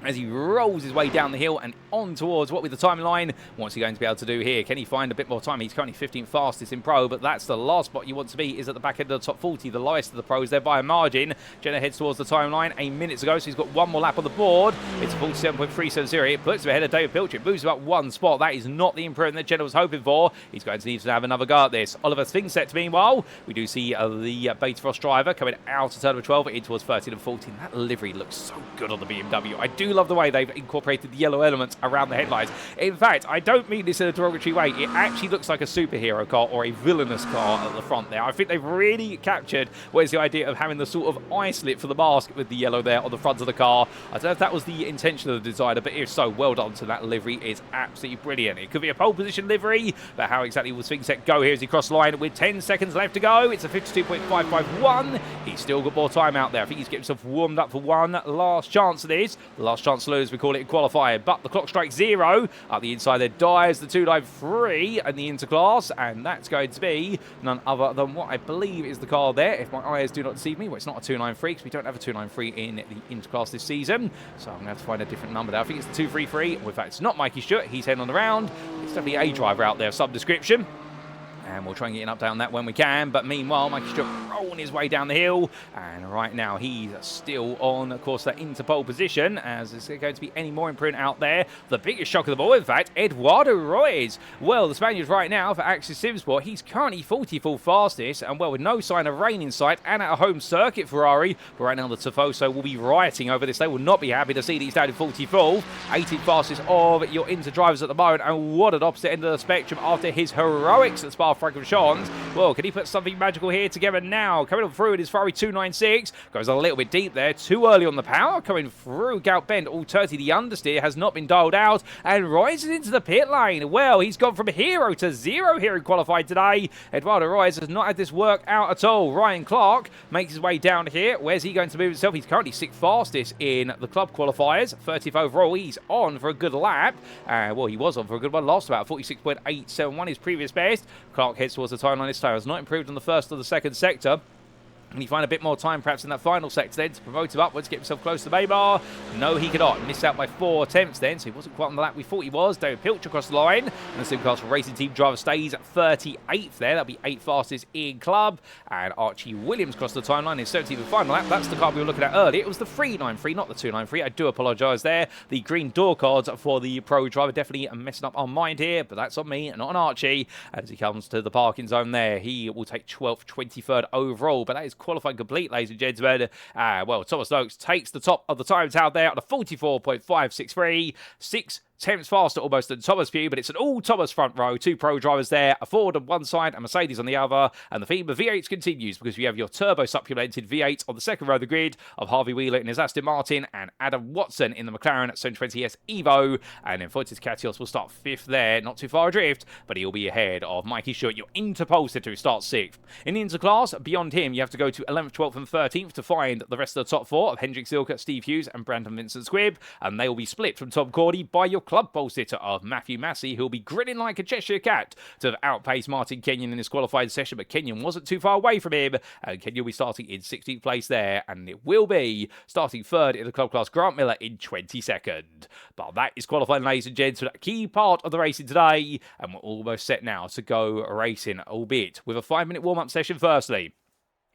A: as he rolls his way down the hill and on towards what with the timeline. What's he going to be able to do here? Can he find a bit more time? He's currently 15th fastest in Pro, but that's the last spot you want to be, is at the back end of the top 40, the lowest of the pros there by a margin. Jenner heads towards the timeline a minute to go, so he's got one more lap on the board. It's 47.370. It puts him ahead of David Pilcher. It moves about one spot. That is not the improvement that Jenner was hoping for. He's going to need to have another go at this. Oliver Thingset, meanwhile, we do see the Beta Frost driver coming out of turn number 12 in towards 13 and 14. That livery looks so good on the BMW. I do love the way they've incorporated the yellow elements around the headlights. In fact, I don't mean this in a derogatory way. It actually looks like a superhero car or a villainous car at the front there. I think they've really captured what is the idea of having the sort of eye slit for the mask with the yellow there on the front of the car. I don't know if that was the intention of the designer, but if so, well done to that livery. It's absolutely brilliant. It could be a pole position livery, but how exactly will Sphinxet go here as he crosses the line with 10 seconds left to go? It's a 52.551. He's still got more time out there. I think he's getting himself warmed up for one last chance of this. The last chance to lose, we call it in qualifying, but the clock strikes 0. Up the inside there dives the 293 in the Interclass, and that's going to be none other than what I believe is the car there, if my eyes do not deceive me. Well, it's not a 293 because we don't have a 293 in the Interclass this season, so I'm going to have to find a different number there. I think it's the 233. Well, in fact, it's not Mikey Stewart. He's heading on the round. It's definitely a driver out there of some description. And we'll try and get an update on that when we can. But meanwhile, Mikey Stewart rolling his way down the hill. And right now, he's still on, of course, that into pole position. As there's going to be any more improvement out there. The biggest shock of them all, in fact, Eduardo Royes. Well, the Spaniard right now for Axis Simsport, he's currently 44th fastest. And well, with no sign of rain in sight and at a home circuit Ferrari. But right now, the Tifoso will be rioting over this. They will not be happy to see these down in 44th. 18th fastest of your Inter drivers at the moment. And what an opposite end of the spectrum after his heroics at Spa-Francorchamps. Well, can he put something magical here together now? Coming on through, it is Ferrari 296. Goes a little bit deep there. Too early on the power. Coming through Gout Bend. All 30. The understeer has not been dialed out. And rises into the pit lane. Well, he's gone from hero to zero here in qualified today. Eduardo Royes has not had this work out at all. Ryan Clark makes his way down here. Where's he going to move himself? He's currently 6th fastest in the club qualifiers. 30th overall. He's on for a good lap. Well, he was on for a good one. Lost about 46.871, his previous best. Clark heads towards the timeline this time. Has not improved on the first or the second sector. Can he find a bit more time perhaps in that final sector then to promote him upwards, get himself close to the Baybar? No, he cannot. Missed out by 4 attempts then, so he wasn't quite on the lap we thought he was. David Pilcher across the line. And the SimCastle Racing Team driver stays at 38th there. That'll be 8th fastest in club. And Archie Williams across the timeline in 17th and final lap. That's the car we were looking at earlier. It was the 393, not the 293. I do apologise there. The green door cards for the pro driver definitely messing up our mind here, but that's on me and not on Archie. As he comes to the parking zone there, he will take 12th, 23rd overall, but that is qualifying complete, ladies and gentlemen. Well, Thomas Noakes takes the top of the times out there on a 44.563. 6/10 faster almost than Thomas Pugh, but it's an all-Thomas front row. 2 pro drivers there, a Ford on one side and Mercedes on the other. And the theme of V8s continues because we have your turbo-supplemented V8 on the second row of the grid of Harvey Wheeler in his Aston Martin and Adam Watson in the McLaren 720S Evo. And then Fotis Katechos will start 5th there, not too far adrift, but he'll be ahead of Mikey Stewart, your Interpol sitter, who starts 6th. In the Interclass, beyond him, you have to go to 11th, 12th and 13th to find the rest of the top 4 of Hendrik Zilka, Steve Hughes and Brandon Vincent Squibb. And they will be split from Tom Cordy by your club pole sitter of Matthew Massey, who'll be grinning like a Cheshire cat to have outpaced Martin Kenyon in his qualified session, but Kenyon wasn't too far away from him, and Kenyon will be starting in 16th place there, and it will be starting 3rd in the club class, Grant Miller in 22nd. But that is qualifying, ladies and gents, for that key part of the racing today, and we're almost set now to go racing, albeit with a 5-minute warm-up session firstly.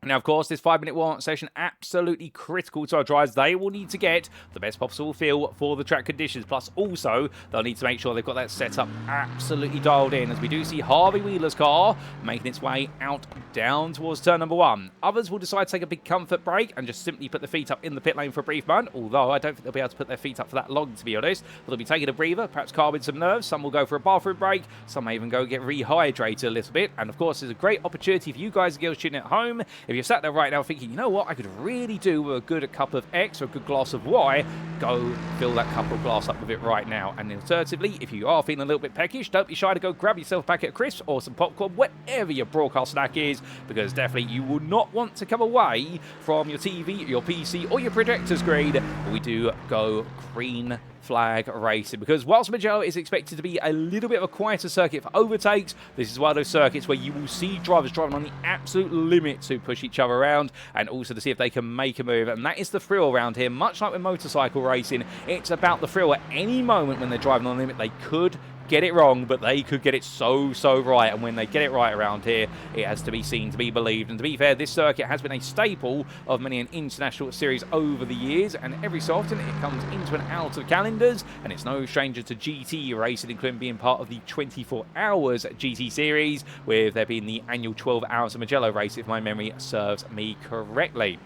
A: Now, of course, this 5-minute warm-up session absolutely critical to our drivers. They will need to get the best possible feel for the track conditions. Plus, also, they'll need to make sure they've got that setup absolutely dialed in, as we do see Harvey Wheeler's car making its way out down towards turn number 1. Others will decide to take a big comfort break and just simply put their feet up in the pit lane for a brief moment, although I don't think they'll be able to put their feet up for that long, to be honest. But they'll be taking a breather, perhaps calming some nerves. Some will go for a bathroom break. Some may even go get rehydrated a little bit. And, of course, there's a great opportunity for you guys and girls tuning at home. If you're sat there right now thinking, you know what, I could really do with a good cup of X or a good glass of Y, go fill that cup of glass up with it right now. And alternatively, if you are feeling a little bit peckish, don't be shy to go grab yourself a packet of crisps or some popcorn, whatever your broadcast snack is, because definitely you will not want to come away from your TV, your PC, or your projector screen. We do go green flag racing, because whilst Mugello is expected to be a little bit of a quieter circuit for overtakes, this is one of those circuits where you will see drivers driving on the absolute limit to push each other around and also to see if they can make a move. And that is the thrill around here. Much like with motorcycle racing, it's about the thrill. At any moment when they're driving on the limit, they could get it wrong, but they could get it so right. And when they get it right around here, it has to be seen to be believed. And to be fair, this circuit has been a staple of many an international series over the years, and every so often it comes into and out of calendars, and it's no stranger to GT racing, including being part of the 24 hours GT series, with there being the annual 12 hours of Mugello race, if my memory serves me correctly.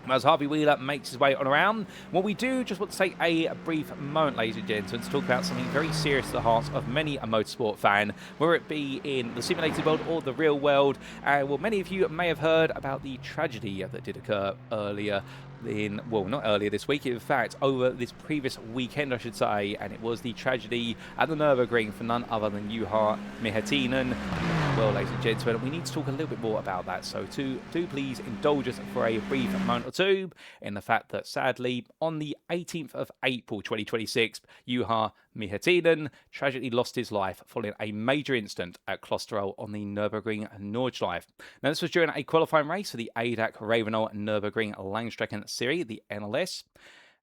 A: As Harvey Wheeler makes his way on around, well, we do just want to take a brief moment, ladies and gentlemen, to talk about something very serious to the heart of many a motorsport fan, whether it be in the simulated world or the real world. Well, many of you may have heard about the tragedy that did occur earlier well, not earlier this week, in fact, over this previous weekend, I should say, and it was the tragedy at the Nürburgring for none other than Juha Miehittinen. Well, ladies and gentlemen, we need to talk a little bit more about that, so do please indulge us for a brief moment or two in the fact that, sadly, on the 18th of April 2026, Juha Miehittinen tragically lost his life following a major incident at Klosterol on the Nürburgring Nordschleife. Now, this was during a qualifying race for the ADAC Ravenel Nürburgring Langstrecken Serie, the NLS.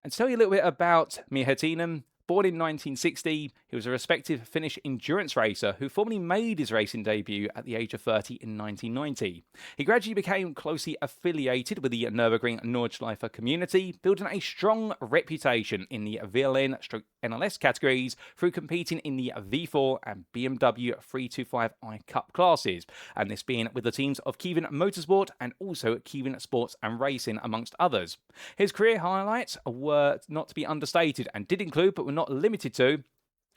A: And to tell you a little bit about Miehittinen, born in 1960, he was a respected Finnish endurance racer who formally made his racing debut at the age of 30 in 1990. He gradually became closely affiliated with the Nürburgring Nordschleife community, building a strong reputation in the VLN/NLS categories through competing in the V4 and BMW 325i Cup classes, and this being with the teams of Kevin Motorsport and also Kevin Sports and Racing, amongst others. His career highlights were not to be understated and did include, but were not limited to,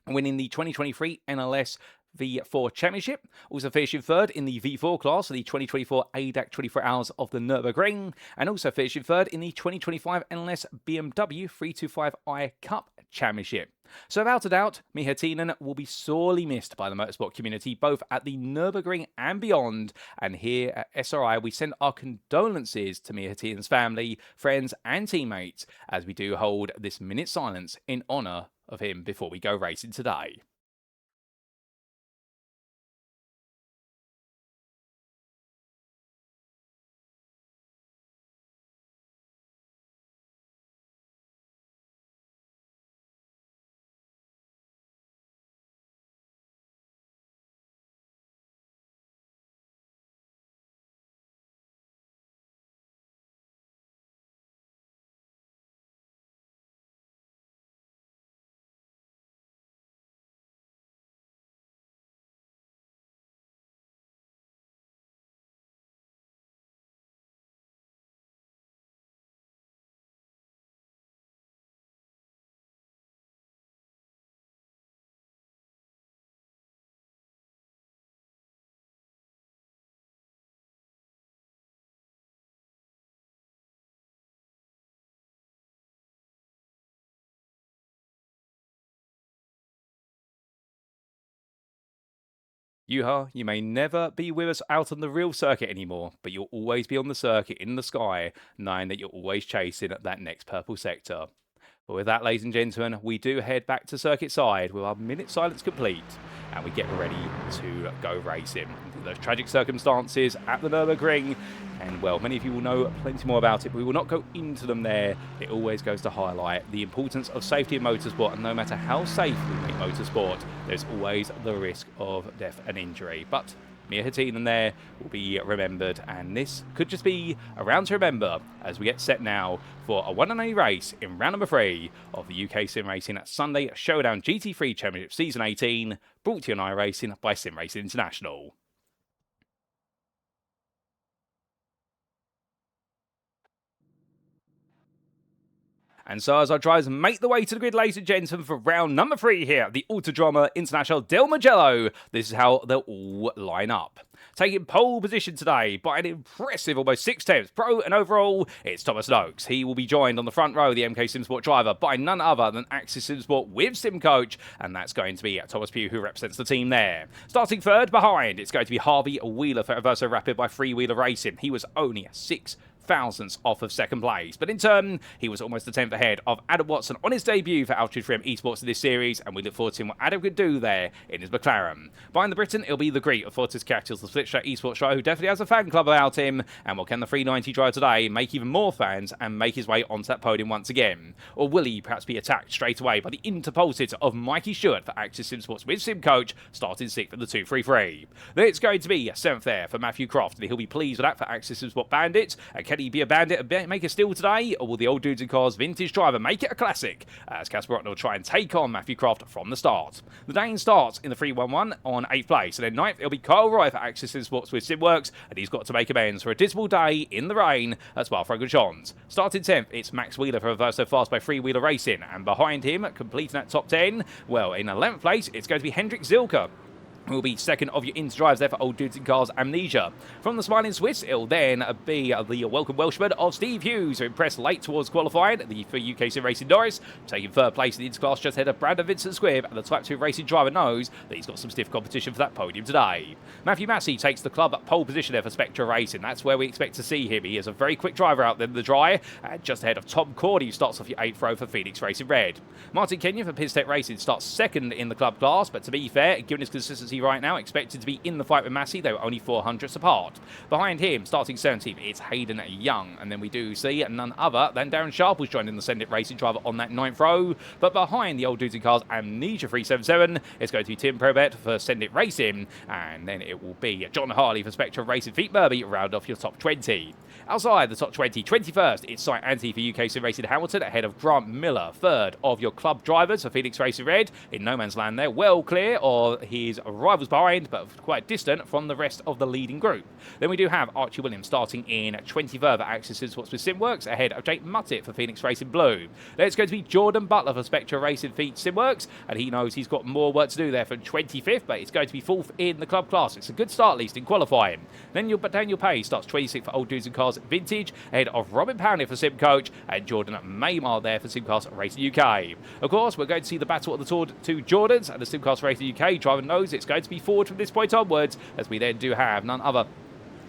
A: winning the 2023 NLS V4 Championship, also finishing third in the V4 class of the 2024 ADAC 24 Hours of the Nürburgring, and also finishing third in the 2025 NLS BMW 325i Cup Championship. So without a doubt, Miehittinen will be sorely missed by the motorsport community, both at the Nürburgring and beyond. And here at SRI, we send our condolences to Miehittinen's family, friends and teammates, as we do hold this minute's silence in honour of him before we go racing today. Juha, you may never be with us out on the real circuit anymore, but you'll always be on the circuit in the sky, knowing that you're always chasing that next purple sector. But with that, ladies and gentlemen, we do head back to circuit side with our minute silence complete, and we get ready to go racing. Those tragic circumstances at the Nürburgring, and well, many of you will know plenty more about it, but we will not go into them there. It always goes to highlight the importance of safety in motorsport, and no matter how safe we make motorsport, there's always the risk of death and injury. But Miehittinen there will be remembered, and this could just be a round to remember as we get set now for a one and only race in round number 3 of the UKSimRacing Sunday Showdown GT3 Championship Season 18, brought to you on iRacing by SimRacing International. And so as our drivers make the way to the grid, ladies and gentlemen, for round number 3 here at the Autodromo Internazionale del Mugello, this is how they'll all line up. taking pole position today by an impressive almost 6/10 pro and overall, it's Thomas Noakes. He will be joined on the front row, the MK Sim Sport driver, by none other than Axis Sim Sport with Sim Coach, and that's going to be Thomas Pugh, who represents the team there. Starting third behind, it's going to be Harvey Wheeler for Verso Rapid by Freewheeler Racing. He was only 6 thousandths off of second place, but in turn he was almost a tenth ahead of Adam Watson on his debut for Altitude Frame Esports in this series, and we look forward to seeing what Adam could do there in his McLaren. Behind the Briton, it'll be the Greek of Fotis Katechos, the split straight esports driver who definitely has a fan club about him, and what can the 390 drive today make even more fans and make his way onto that podium once again? Or will he perhaps be attacked straight away by the interpulsed of Mikey Stewart for Axis Sim Sports with Sim Coach, starting 6th at the 233. Then it's going to be 7th there for Matthew Croft, and he'll be pleased with that for Axis Sim Sport Bandit. Can he be a bandit, make a steal today, or will the old dudes and cars vintage driver make it a classic, as Casper Otten will try and take on Matthew Croft from the start? The Dane starts in the 311 on 8th place, and then 9th it'll be Kyle Roy for Axis Sim Sports with SimWorks, and he's got to make amends for a dismal day in the rain at Spa-Francorchamps. Starting 10th, it's Max Wheeler for Verso Fast by Freewheeler Racing, and behind him, completing that top 10, well, in 11th place, it's going to be Hendrik Zilka, who will be second of your inter-drives there for Old Dudes and Cars Amnesia. From the Smiling Swiss, it'll then be the welcome Welshman of Steve Hughes, who impressed late towards qualifying for UKSimRacing Norris, taking third place in the interclass just ahead of Brandon Vincent Squibb, and the Type 2 racing driver knows that he's got some stiff competition for that podium today. Matthew Massey takes the club at pole position there for Spectra Racing. That's where we expect to see him. He is a very quick driver out there in the dry, and just ahead of Tom Cordy, who starts off your 8th row for Phoenix Racing Red. Martin Kenyon for Piztech Racing starts second in the club class, but to be fair, given his consistency right now, expected to be in the fight with Massey. They were only 400ths apart. Behind him, starting 17th, it's Hayden Young, and then we do see none other than Darren Sharp, who's joined in the Sendit Racing driver on that 9th row. But behind the Old Dudes and Cars Amnesia 377, it's going to be Tim Probert for Sendit Racing, and then it will be John Harley for Spectra Racing Feet Murby, round off your top 20. Outside the top 20, 21st, it's Cy Anthony for UKSimRacing Hamilton, ahead of Grant Miller, third of your club drivers for Phoenix Racing Red, in no man's land there, well clear of his rivals behind, but quite distant from the rest of the leading group. Then we do have Archie Williams starting in 23rd at Axis Sim Sports with SimWorks, ahead of Jake Muttett for Phoenix Racing Blue. Then it's going to be Jordan Butler for Spectra Racing Feet SimWorks, and he knows he's got more work to do there for 25th, but it's going to be 4th in the club class. It's a good start, at least, in qualifying. Then Daniel Pay starts 26th for Old Dudes and Cars Vintage, ahead of Robin Powney for Sim Coach, and Jordan Maymar there for Simcast Racing UK. Of course, we're going to see the battle of the two Jordans, and the Simcast Racing UK driver knows it's going to be forward from this point onwards, as we then do have none other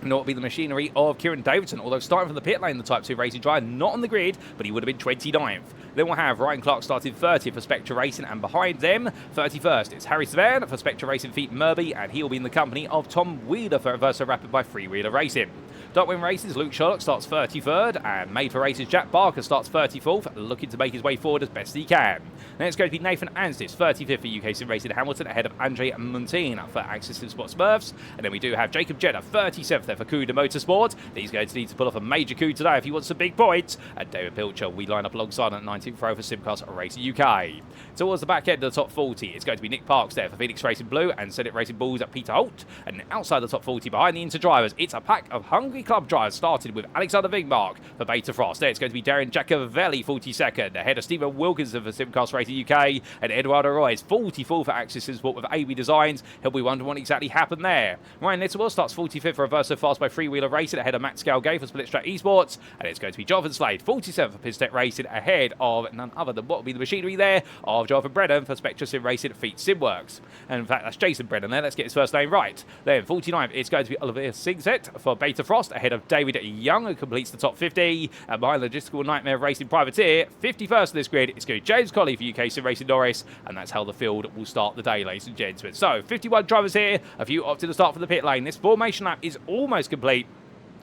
A: nor be the machinery of Kieran Davidson, although starting from the pit lane, the Type 2 racing driver, not on the grid, but he would have been 29th. Then we'll have Ryan Clark starting 30th for Spectra Racing, and behind them, 31st, it's Harry Savan for Spectra Racing Feet Murby, and he'll be in the company of Tom Wheeler for Verso Rapid by Freewheeler Racing. Darkwing Races, Luke Sherlock starts 33rd, and Made for Races, Jack Barker starts 34th, looking to make his way forward as best he can. Then it's going to be Nathan Anstis, 35th for UKSimRacing Hamilton, ahead of Andre Montine for Axis Sim Sport Smurfs, and then we do have Jacob Jeddah, 37th there for Cuda Motorsport. He's going to need to pull off a major coup today if he wants some big points, and David Pilcher we line up alongside on 19th row for Simcast Racing UK. Towards the back end of the top 40, it's going to be Nick Parks there for Phoenix Racing Blue, and Senate Racing Bulls at Peter Holt, and outside the top 40 behind the inter-drivers, it's a pack of hungry club drivers, started with Alexander Wingmark for Beta Frost. There it's going to be Darren Giacovelli, 42nd, ahead of Stephen Wilkinson for Simcast Racing UK, and Eduardo Royce, 44 for Axis Sim Sport with AB Designs. He'll be wondering what exactly happened there. Ryan Littlewell starts 45th for Verso Fast by Freewheeler Racing, ahead of Matt Scalgay for Split Strat Esports, and it's going to be Jonathan Slade, 47th for Piztech Racing, ahead of none other than what will be the machinery there of Jonathan Brennan for Spectra Sim Racing Feet Simworks. And in fact, that's Jason Brennan there. Let's get his first name right. Then 49th, it's going to be Oliver Singset for Beta Frost, ahead of David Young, who completes the top 50. And behind Logistical Nightmare Racing Privateer, 51st in this grid, it's going to be James Colley for UKSimRacing Norris, and that's how the field will start the day, ladies and gentlemen. So 51 drivers here, a few opted to start from the pit lane. This formation lap is almost complete,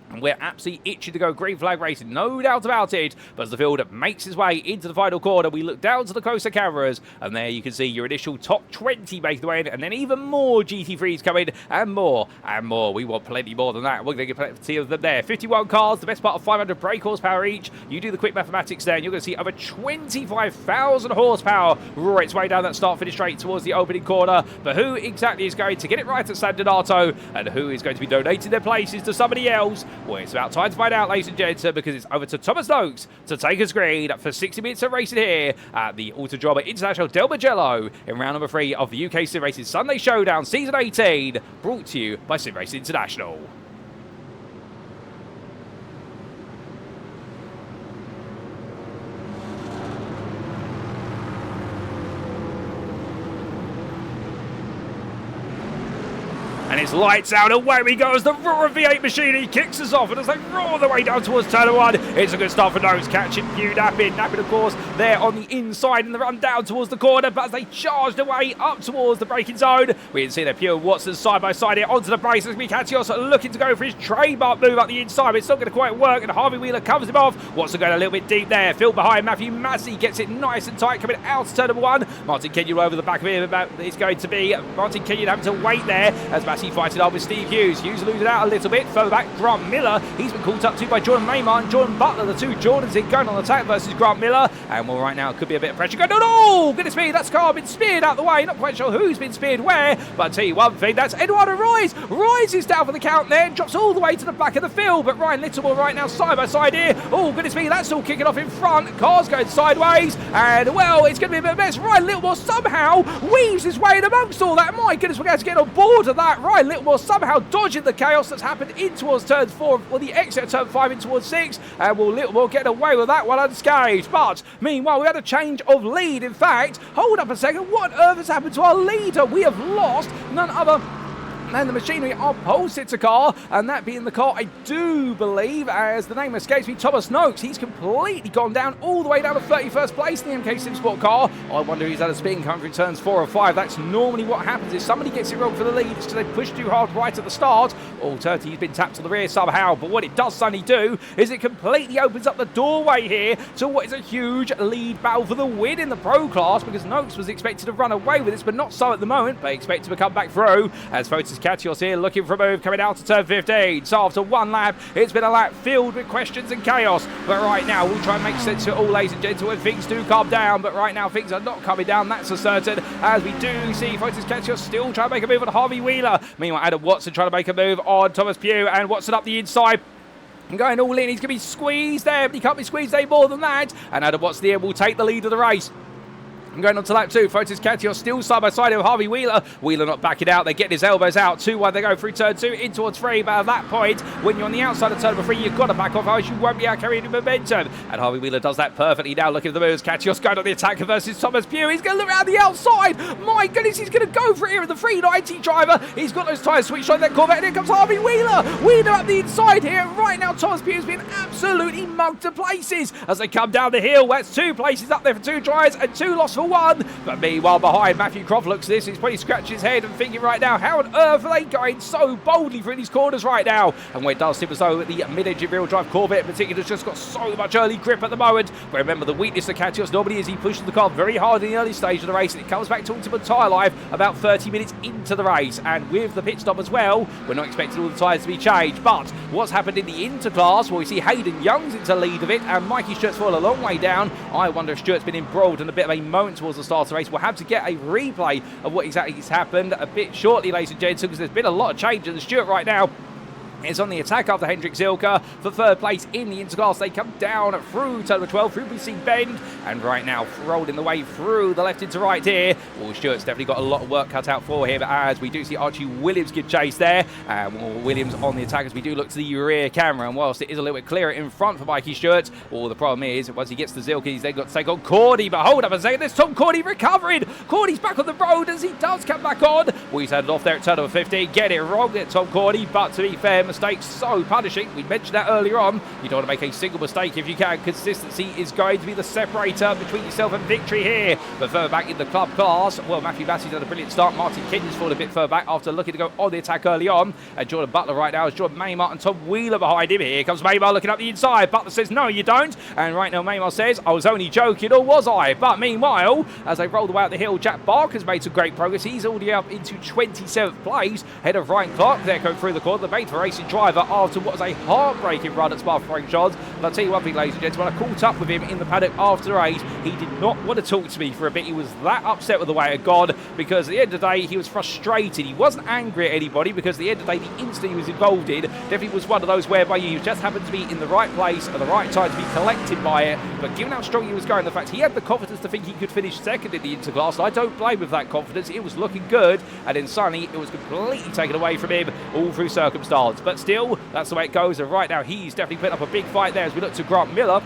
A: and we're absolutely itching to go green flag racing, no doubt about it. But as the field makes its way into the final corner, we look down to the closer cameras, and there you can see your initial top 20 making the way in, and then even more GT3s coming, and more, and more. We want plenty more than that. We're going to get plenty of them there. 51 cars, the best part of 500 brake horsepower each. You do the quick mathematics there, and you're going to see over 25,000 horsepower roar its way down that start-finish straight towards the opening corner. But who exactly is going to get it right at San Donato, and who is going to be donating their places to somebody else? Well, it's about time to find out, ladies and gents, because it's over to Thomas Noakes to take us green for 60 minutes of racing here at the Autodromo Internazionale del Mugello in round number 3 of the UKSimRacing Sunday Showdown Season 18, brought to you by SimRacing International. And it's lights out, away we go as the roar of V8 machinery kicks us off, and as they roar their way down towards turn 1, it's a good start for Noakes, catching Pew Nappin, of course, there on the inside in the run down towards the corner, but as they charged away up towards the braking zone, we can see that Pew and Watson side by side here onto the brakes, as Katechos looking to go for his trademark move up the inside, but it's not going to quite work, and Harvey Wheeler covers him off. Watson going a little bit deep there, Phil behind, Matthew Massey gets it nice and tight, coming out to turn 1, Martin Kenyon over the back of him, it's going to be Martin Kenyon having to wait there, as Massey fights it up with Steve Hughes. Hughes loses out a little bit. Further back, Grant Miller. He's been caught up to by Jordan Maymar and Jordan Butler. The two Jordans in going on attack versus Grant Miller. And well, right now, it could be a bit of pressure going on. Oh, goodness me, that's car been speared out the way. Not quite sure who's been speared where, but I'll tell you one thing, that's Eduardo Royce. Royce is down for the count there and drops all the way to the back of the field. But Ryan Littlemore right now side by side here. Oh, goodness me, that's all kicking off in front. Car's going sideways. And well, it's going to be a bit of a mess. Ryan Littlemore somehow weaves his way in amongst all that. My goodness, we're going to get on board of that. Ryan Littlemore somehow dodging the chaos that's happened in towards turn 4, well, the exit of turn 5 in towards 6, and will Littlemore get away with that one unscathed. But meanwhile, we had a change of lead. In fact, hold up a second, what on earth has happened to our leader? We have lost none other and the machinery opposite a car, and that being the car, I do believe, as the name escapes me, Thomas Noakes. He's completely gone down all the way down to 31st place in the MK Sim Sport car. I wonder if he's had a spin coming through turns 4 or 5. That's normally what happens. If somebody gets it wrong for the lead, it's because they pushed too hard right at the start. Alternatively, he's been tapped to the rear somehow, but what it does suddenly do is it completely opens up the doorway here to what is a huge lead battle for the win in the pro class, because Noakes was expected to run away with this, but not so at the moment. They expect to come back through, as Fotis Katechos here looking for a move coming out to turn 15. So after one lap, it's been a lap filled with questions and chaos. But right now, we'll try and make sense of it all, ladies and gentlemen. Things do calm down, but right now, things are not coming down, that's for certain. As we do see Fotis Katechos still trying to make a move on Harvey Wheeler. Meanwhile, Adam Watson trying to make a move on Thomas Pugh, and Watson up the inside. And going all in, he's going to be squeezed there, but he can't be squeezed any more than that. And Adam Watson here will take the lead of the race. And going on to lap 2, Fotis Katechos still side by side with Harvey Wheeler. Wheeler not backing out, they're getting his elbows out. 2-1, they go through turn 2, in towards 3. But at that point, when you're on the outside of turn number 3, you've got to back off, otherwise you won't be able to carry any momentum. And Harvey Wheeler does that perfectly now, looking at the moves. Katechos going on the attack versus Thomas Pugh. He's going to look around the outside. My goodness, he's going to go for it here in the 390 driver. He's got those tyres switched on that Corvette, and here comes Harvey Wheeler. Wheeler up the inside here. Right now, Thomas Pugh's been absolutely mugged to places as they come down the hill. That's 2 places up there for 2 tries and 2 lost for 1. But meanwhile, behind, Matthew Croft looks at this. He's probably scratching his head and thinking right now, how on earth are they going so boldly through these corners right now? And when it does seem as though the mid-engine rear drive Corvette in particular has just got so much early grip at the moment. But remember, the weakness of Katechos normally is he pushes the car very hard in the early stage of the race, and it comes back to ultimate tyre life about 30 minutes into the race. And with the pit stop as well, we're not expecting all the tyres to be changed. But what's happened in the interclass, well, we see Hayden Young's into lead of it, and Mikey Stewart's fallen a long way down. I wonder if Stewart's been embroiled in a bit of a moment towards the start of the race. We'll have to get a replay of what exactly has happened a bit shortly, ladies and gents, because there's been a lot of change, and Stewart right now is on the attack after Hendrik Zilka for 3rd place in the interclass. They come down through turn 12, through BC Bend, and right now rolling the way through the left into right here. Well, Stewart's definitely got a lot of work cut out for him, as we do see Archie Williams give chase there. Williams on the attack as we do look to the rear camera, and whilst it is a little bit clearer in front for Mikey Stewart, well, the problem is once he gets to Zilka, he's then got to take on Cordy. But hold up a second, there's Tom Cordy recovering. Cordy's back on the road as he does come back on. Well, he's headed off there at turn number 15. Get it wrong at Tom Cordy, but to be fair, mistakes so punishing. We mentioned that earlier on. You don't want to make a single mistake if you can. Consistency is going to be the separator between yourself and victory here. But further back in the club class, well, Matthew Massey's had a brilliant start. Martin Kenyon's fallen a bit further back after looking to go on the attack early on. And Jordan Butler right now is Jordan Maymar and Tom Wheeler behind him. Here comes Maymar looking up the inside. Butler says, no, you don't. And right now Maymar says, I was only joking, or was I? But meanwhile, as they roll the way out the hill, Jack Barker's made some great progress. He's already up into 27th place, ahead of Ryan Clark. They're going through the corner. The mate for racing Racing driver after what was a heartbreaking run at Spa-Francorchamps. But I'll tell you one thing, ladies and gentlemen, I caught up with him in the paddock after the race. He did not want to talk to me for a bit. He was that upset with the way it had gone, because at the end of the day, he was frustrated. He wasn't angry at anybody, because at the end of the day, the incident he was involved in definitely was one of those whereby you just happened to be in the right place at the right time to be collected by it. But given how strong he was going, the fact he had the confidence to think he could finish second in the interclass, I don't blame him with that confidence. It was looking good, and then suddenly it was completely taken away from him all through circumstance. But still, that's the way it goes, and right now he's definitely putting up a big fight there as we look to Grant Miller.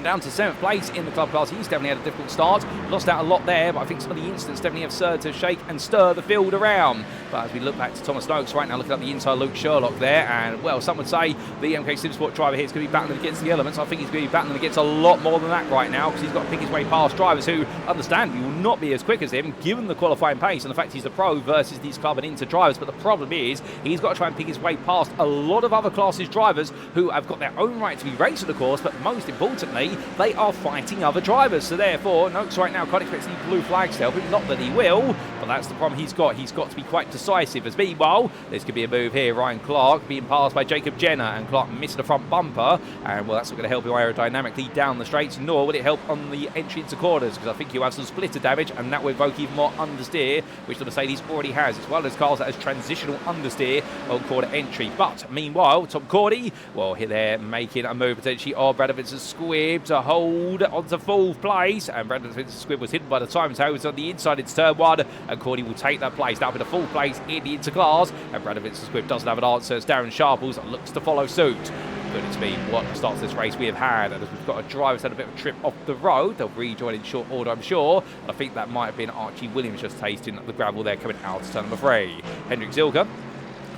A: Down to 7th place in the club class. He's definitely had a difficult start. Lost out a lot there, but I think some of the incidents definitely have served to shake and stir the field around. But as we look back to Thomas Noakes right now, looking up the inside Luke Sherlock there, and well, some would say the MK Sim Sport driver here is going to be battling against the elements. I think he's going to be battling against a lot more than that right now, because he's got to pick his way past drivers who, understandably, will not be as quick as him, given the qualifying pace and the fact he's a pro versus these club and inter drivers. But the problem is, he's got to try and pick his way past a lot of other classes drivers who have got their own right to be racing the course, but most importantly, they are fighting other drivers. So therefore, Noakes right now can't expect any blue flags to help him. Not that he will, but that's the problem he's got. He's got to be quite decisive. As meanwhile, this could be a move here. Ryan Clark being passed by Jacob Jenner, and Clark missing the front bumper. And well, that's not going to help him aerodynamically down the straights, nor will it help on the entry into corners, because I think he'll have some splitter damage, and that will evoke even more understeer, which the Mercedes already has. It's one of those cars that has transitional understeer on corner entry. But meanwhile, Tom Cordy, well, here they're making a move potentially. Oh, Brad Vincent Squibb to hold onto 4th place, and Brandon Vincent Squibb was hidden by the time tower. It's on the inside, it's turn 1, and Cordy will take that place. That'll be the 4th place in the interclass, and Brandon Vincent Squibb doesn't have an answer as Darren Sharples looks to follow suit. But it's been what starts this race we have had, and as we've got a driver who's had a bit of a trip off the road, they'll rejoin in short order, I'm sure. And I think that might have been Archie Williams just tasting the gravel there coming out of turn number 3. Hendrik Zilka,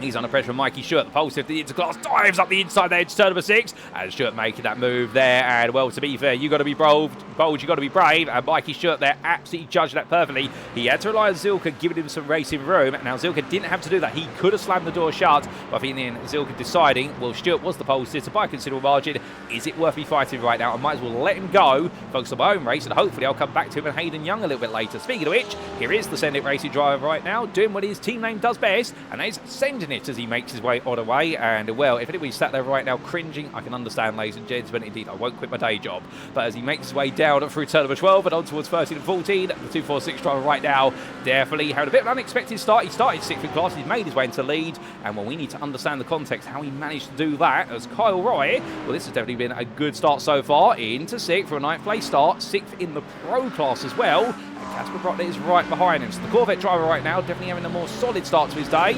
A: he's under pressure from Mikey Stewart. The pole shift, the interclass dives up the inside there to turn number 6. And Stewart making that move there. And well, to be fair, you've got to be bold, you've got to be brave. And Mikey Stewart there absolutely judged that perfectly. He had to rely on Zilka giving him some racing room. Now, Zilka didn't have to do that. He could have slammed the door shut. But I think in the end, Zilka deciding, well, Stewart was the pole sitter by a considerable margin. Is it worth me fighting right now? I might as well let him go, focus on my own race, and hopefully I'll come back to him and Hayden Young a little bit later. Speaking of which, here is the Send It Racing driver right now, doing what his team name does best, and that is sending it as he makes his way on the way. And well, if anybody's sat there right now cringing, I can understand, ladies and gentlemen. Indeed, I won't quit my day job. But as he makes his way down through turn number 12 and on towards 13 and 14, the 246 driver right now definitely had a bit of an unexpected start. He started 6th in class, he's made his way into lead, and well, we need to understand the context, how he managed to do that. As Kyle Roy, well, this has definitely been a good start so far, into 6th for a 9th place start, 6th in the pro class as well. And Casper Brotner is right behind him. So the Corvette driver right now definitely having a more solid start to his day.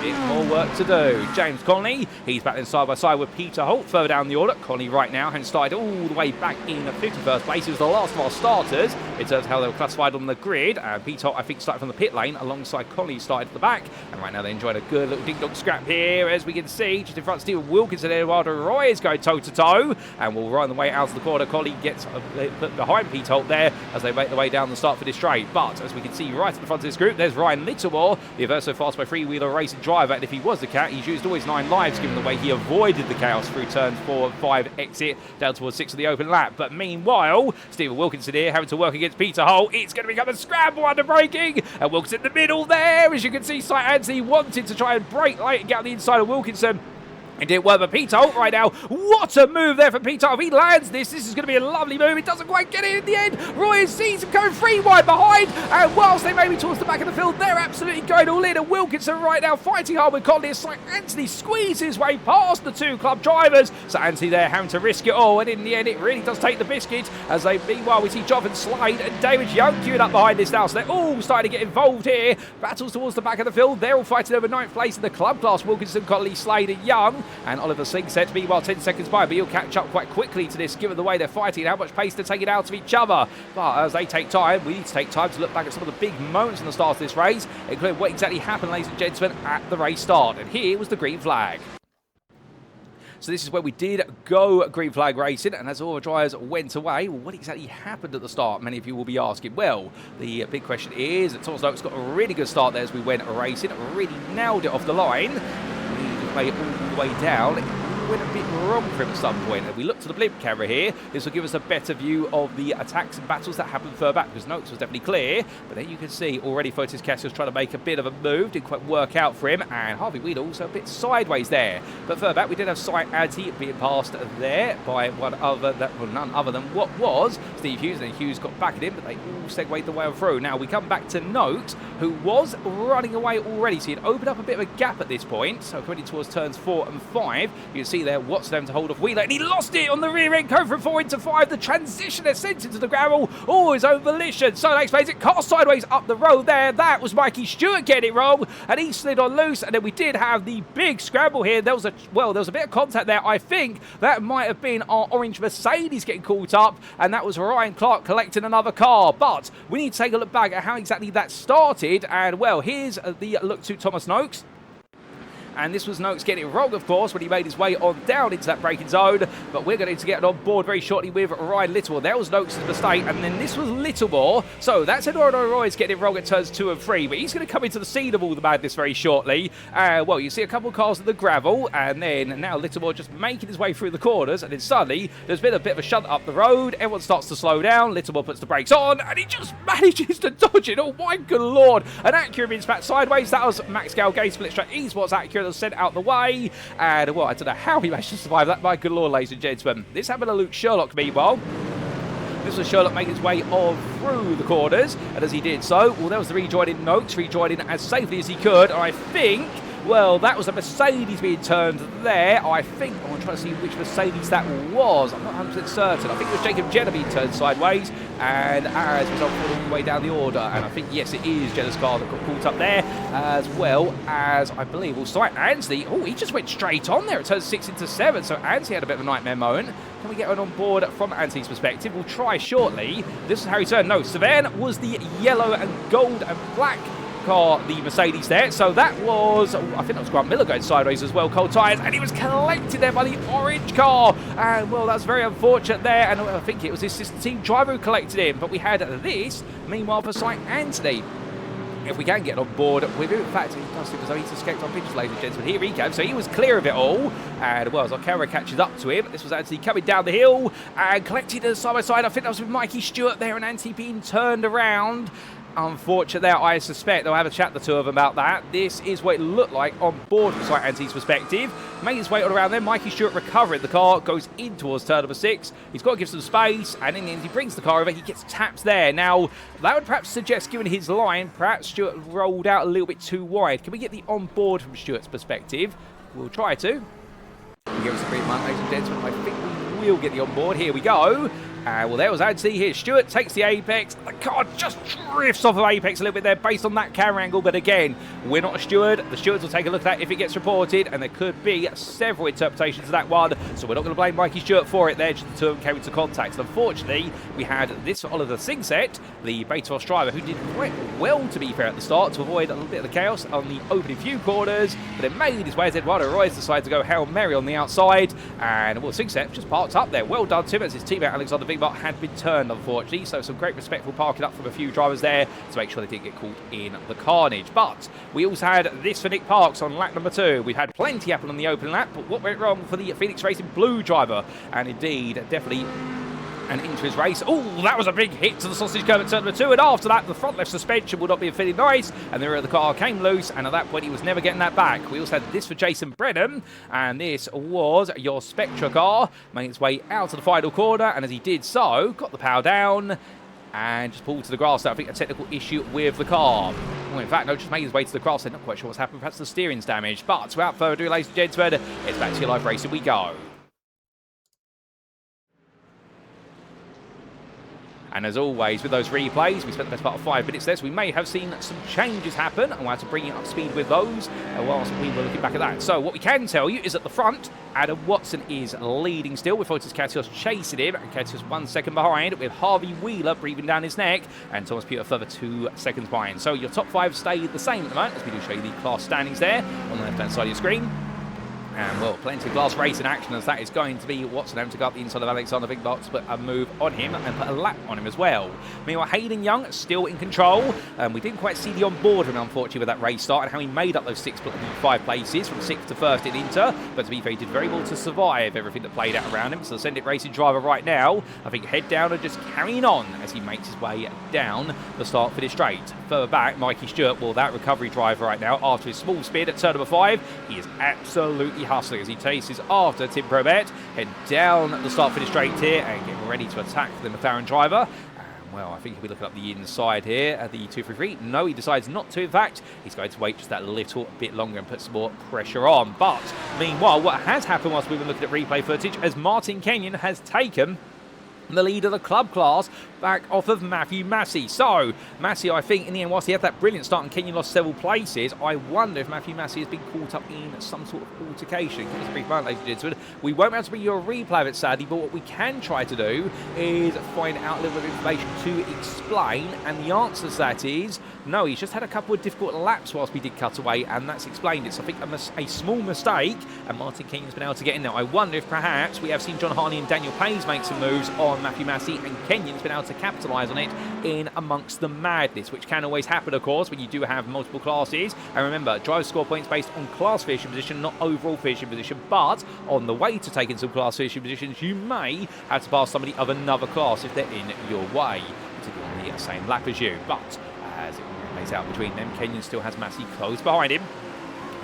A: Bit more work to do. James Conley, he's battling side by side with Peter Holt further down the order. Conley right now has started all the way back in the 51st place. He was the last of our starters in terms of how they were classified on the grid. Peter Holt, I think, started from the pit lane alongside Conley, started at the back. And right now they're enjoying a good little ding-dong scrap here, as we can see, just in front of Stephen Wilkinson there, while Roy is going toe-to-toe. And we'll run the way out of the corner. Conley gets put behind Peter Holt there as they make their way down the start for this straight. But as we can see right at the front of this group, there's Ryan Littlemore, the Averso Fast by Freewheeler Racing driver. And if he was the cat, he's used all his 9 lives, given the way he avoided the chaos through turns 4 and 5 exit down towards 6 of the open lap. But meanwhile, Stephen Wilkinson here having to work against Peter Holt. It's going to become a scramble under braking, and Wilkinson in the middle there. As you can see, Sight Anthony wanted to try and brake late and get on the inside of Wilkinson. It didn't work, but Peter Holt right now, what a move there from Peter Holt. If he lands this is going to be a lovely move. It doesn't quite get it in the end. Roy sees him coming 3 wide behind, and whilst they may be towards the back of the field, they're absolutely going all in. And Wilkinson right now fighting hard with Conley. It's like Anthony squeezes his way past the 2 club drivers. So Anthony there having to risk it all, and in the end it really does take the biscuit. As they, meanwhile, we see Jovan Slade and David Young queuing up behind this now. So they're all starting to get involved here. Battles towards the back of the field. They're all fighting over 9th place in the club class. Wilkinson, Conley, Slade and Young, and Oliver Singh set to be while 10 seconds by, but he'll catch up quite quickly to this given the way they're fighting, how much pace they're taking out of each other. But as they take time, we need to take time to look back at some of the big moments in the start of this race, including what exactly happened, ladies and gentlemen, at the race start. And here was the green flag. So this is where we did go green flag racing, and as all the drivers went away, well, what exactly happened at the start? Many of you will be asking. Well, the big question is that Thomas Noakes got a really good start there as we went racing, really nailed it off the line. We made it all the way down. went a bit wrong for him at some point. If we look to the blimp camera here, this will give us a better view of the attacks and battles that happened further back, because Noakes was definitely clear. But then you can see already Fotis Katechos trying to make a bit of a move. Didn't quite work out for him. And Harvey Wheeler also a bit sideways there. But further back, we did have slight anti being passed there by none other than what was Steve Hughes. And then Hughes got back at him, but they all segued the way through. Now we come back to Noakes, who was running away already. So he'd opened up a bit of a gap at this point. So coming towards turns 4 and 5, you can see there what's them to hold off Wheeler. And he lost it on the rear end, going from 4 into 5. The transition has sent into the gravel. All his own volition. So that explains it. Car sideways up the road there. That was Mikey Stewart getting it wrong. And he slid on loose. And then we did have the big scramble here. There was a bit of contact there. I think that might have been our orange Mercedes getting caught up. And that was Ryan Clark collecting another car. But we need to take a look back at how exactly that started. And well, here's the look to Thomas Noakes. And this was Noakes getting it wrong, of course, when he made his way on down into that braking zone. But we're going to get on board very shortly with Ryan Littlemore. There was Noakes' mistake, and then this was Littlemore. So that's Eduardo Roy's getting it wrong at turns 2 and 3. But he's going to come into the scene of all the madness very shortly. Well, you see a couple of cars in the gravel, and then now Littlemore just making his way through the corners. And then suddenly, there's been a bit of a shunt up the road. Everyone starts to slow down. Littlemore puts the brakes on, and he just manages to dodge it. Oh, my good lord. An Acura being spat sideways. That was Max Galgay Split Track Esports Acura that was sent out the way. And, well, I don't know how he managed to survive that. My good lord, ladies and gentlemen. This happened to Luke Sherlock, meanwhile. This was Sherlock making his way through the corners. And as he did so, well, there was the rejoining Noakes, rejoining as safely as he could. And I think, well, that was a Mercedes being turned there. I think, I'm trying to see which Mercedes that was. I'm not 100% certain. I think it was Jacob Jenner being turned sideways. And as a result, all the way down the order. And I think, yes, it is Jenner's car that got caught up there, as well as, I believe, we'll start Ansley. Oh, he just went straight on there. It turns 6 into 7. So Ansley had a bit of a nightmare moment. Can we get one on board from Ansley's perspective? We'll try shortly. This is how he turned. No, Savan was the yellow and gold and black car, the Mercedes there. So that was, I think that was Grant Miller going sideways as well, cold tyres, and he was collected there by the orange car. And, well, that's very unfortunate there. And I think it was his sister team driver who collected him. But we had this, meanwhile, for St. Anthony. If we can get on board with him. In fact, he does look as though he's escaped on pitches, ladies and gentlemen. Here he goes. So he was clear of it all. And, well, as our camera catches up to him, this was Anthony coming down the hill and collected side by side. I think that was with Mikey Stewart there, and Anthony being turned around. Unfortunate there, I suspect. They'll have a chat, the two of them, about that. This is what it looked like on board from St. Anthony's perspective. Made his way all around there. Mikey Stewart recovering the car, goes in towards turn number 6. He's got to give some space, and in the end, he brings the car over. He gets tapped there. Now, that would perhaps suggest, given his line, perhaps Stewart rolled out a little bit too wide. Can we get the on board from Stewart's perspective? We'll try to. Give us a brief moment, ladies and gentlemen. I think we will get the on board. Here we go. Well, there was Anthony here. Stewart takes the apex. The car just drifts off of apex a little bit there based on that camera angle. But again, we're not a steward. The stewards will take a look at that if it gets reported. And there could be several interpretations of that one. So we're not going to blame Mikey Stewart for it there. Just the two of them came into contact. And unfortunately, we had this for Oliver Singset, the Beta driver, who did quite well, to be fair, at the start to avoid a little bit of the chaos on the opening few corners. But it made his way as Eduardo Royce decided to go Hail Mary on the outside. And, well, Singset just parked up there. Well done to him, as his teammate Alexander Vigbart had been turned, unfortunately. So some great respectful parking up from a few drivers there to make sure they didn't get caught in the carnage. But we also had this for Nick Parks on lap number 2. We've had plenty happen on the open lap, but what went wrong for the Phoenix Racing Blue driver? And indeed, definitely and into his race. Oh, that was a big hit to the sausage curb at turn number 2. And after that, the front left suspension would not be feeling nice. And the rear of the car came loose. And at that point, he was never getting that back. We also had this for Jason Brennan. And this was your Spectra car making its way out to the final corner. And as he did so, got the power down and just pulled to the grass. I think a technical issue with the car. Well, in fact, no, just made his way to the grass. I'm not quite sure what's happened. Perhaps the steering's damaged. But without further ado, ladies and gentlemen, it's back to your live racing we go. And as always, with those replays, we spent the best part of 5 minutes there, so we may have seen some changes happen, and we'll have to bring you up to speed with those whilst we were looking back at that. So what we can tell you is at the front, Adam Watson is leading still, with Fotis Katechos chasing him, and Katechos 1 second behind, with Harvey Wheeler breathing down his neck, and Thomas Pewter further 2 seconds behind. So your top 5 stay the same at the moment, as we do show you the class standings there on the left-hand side of your screen. And, well, plenty of glass racing action, as that is going to be Watson having to go up the inside of Alexander Vingegaard to put a move on him and put a lap on him as well. Meanwhile, Hayden Young still in control. We didn't quite see the on-board him, unfortunately, with that race start and how he made up those 5 places from 6th to 1st in Inter. But to be fair, he did very well to survive everything that played out around him. So the Send It Racing driver right now, I think head down and just carrying on as he makes his way down the start-finish straight. Further back, Mikey Stewart, well, that recovery driver right now, after his small spin at turn number 5, he is absolutely hustling as he chases after Tim Probert, head down the start-finish straight here and get ready to attack the McLaren driver. Well, I think he'll be looking up the inside here at the 233. No, he decides not to. In fact, he's going to wait just that little bit longer and put some more pressure on. But meanwhile, what has happened whilst we've been looking at replay footage, as Martin Kenyon has taken the lead of the club class back off of Matthew Massey. So, Massey, I think, in the end, whilst he had that brilliant start and Kenyon lost several places, I wonder if Matthew Massey has been caught up in some sort of altercation. Give us a brief moment, ladies and gentlemen. We won't be able to bring you a replay of it, sadly, but what we can try to do is find out a little bit of information to explain, and the answer to that is, no, he's just had a couple of difficult laps whilst we did cut away, and that's explained it. So I think a small mistake, and Martin Kenyon's been able to get in there. I wonder if perhaps we have seen John Harney and Daniel Paynes make some moves on Matthew Massey, and Kenyon's been able to capitalise on it in amongst the madness, which can always happen, of course, when you do have multiple classes. And remember, drivers score points based on class finishing position, not overall finishing position. But on the way to taking some class finishing positions, you may have to pass somebody of another class if they're in your way, particularly on the same lap as you. But as it plays out between them, Kenyon still has Massey close behind him.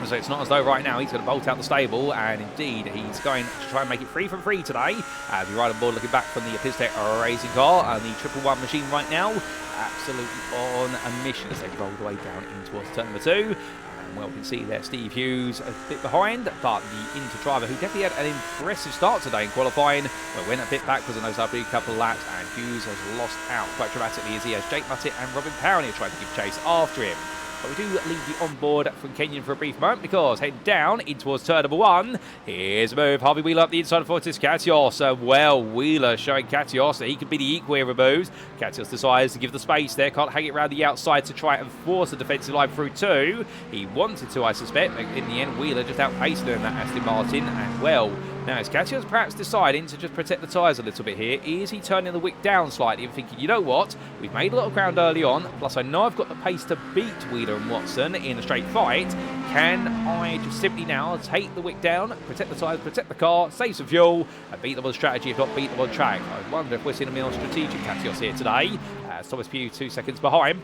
A: So it's not as though right now he's going to bolt out the stable, and indeed he's going to try and make it 3 from 3 today. As we ride on board looking back from the Pistec racing car, and the 111 machine right now, absolutely on a mission as they roll the way down in towards turn number 2. And well, we can see there Steve Hughes a bit behind, but the Inter driver, who definitely had an impressive start today in qualifying, well, went a bit backwards on those after a couple of laps, and Hughes has lost out quite dramatically as he has Jake Muttett and Robin Powney trying to give chase after him. But we do leave the onboard from Kenyon for a brief moment, because heading down in towards turn number 1, here's a move. Harvey Wheeler up the inside of Fotis Katechos. Well, Wheeler showing Katechos that he could be the equal here removes. Katechos decides to give the space there, can't hang it around the outside to try and force a defensive line through 2. He wanted to, I suspect, but in the end, Wheeler just outpaced him in that Aston Martin, and well, now is Katechos perhaps deciding to just protect the tyres a little bit here. Is he turning the wick down slightly and thinking, you know what, we've made a lot of ground early on, plus I know I've got the pace to beat Wheeler and Watson in a straight fight. Can I just simply now take the wick down, protect the tyres, protect the car, save some fuel, and beat them on strategy, if not beat them on track? I wonder if we're seeing a more strategic Katechos here today. Thomas Pugh 2 seconds behind.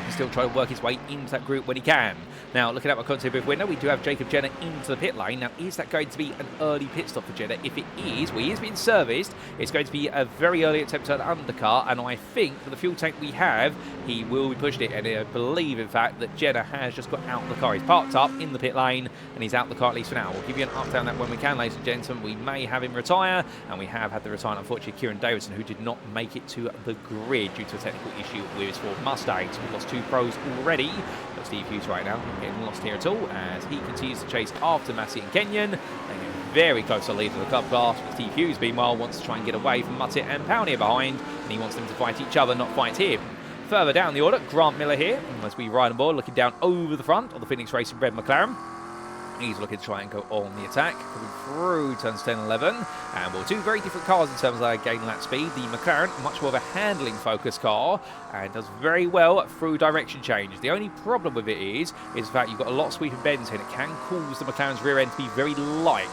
A: He's still trying to work his way into that group when he can. Now, looking at my content booth window, we do have Jacob Jenner into the pit lane. Now, is that going to be an early pit stop for Jenner? If it is, well, he is being serviced. It's going to be a very early attempt at an undercar, and I think with the fuel tank we have, he will be pushing it. And I believe, in fact, that Jenner has just got out of the car. He's parked up in the pit lane, and he's out the car at least for now. We'll give you an update on that when we can, ladies and gentlemen. We may have him retire, and we have had the retirement, unfortunately, Kieran Davidson, who did not make it to the grid due to a technical issue with his Ford Mustangs. We've lost 2 pros already. But Steve Hughes right now not getting lost here at all, as he continues to chase after Massey and Kenyon. They get very close to the lead of the club class, but Steve Hughes, meanwhile, wants to try and get away from Muttett and Powney behind, and he wants them to fight each other, not fight him. Further down the order, Grant Miller here, as we ride on board, looking down over the front of the Phoenix Racing Red McLaren. He's looking to try and go on the attack, coming through turns 10 and 11. And well, 2 very different cars in terms of their gain lap speed. The McLaren, much more of a handling focused car, and does very well through direction change. The only problem with it is that you've got a lot of sweep and bends here, and it can cause the McLaren's rear end to be very light.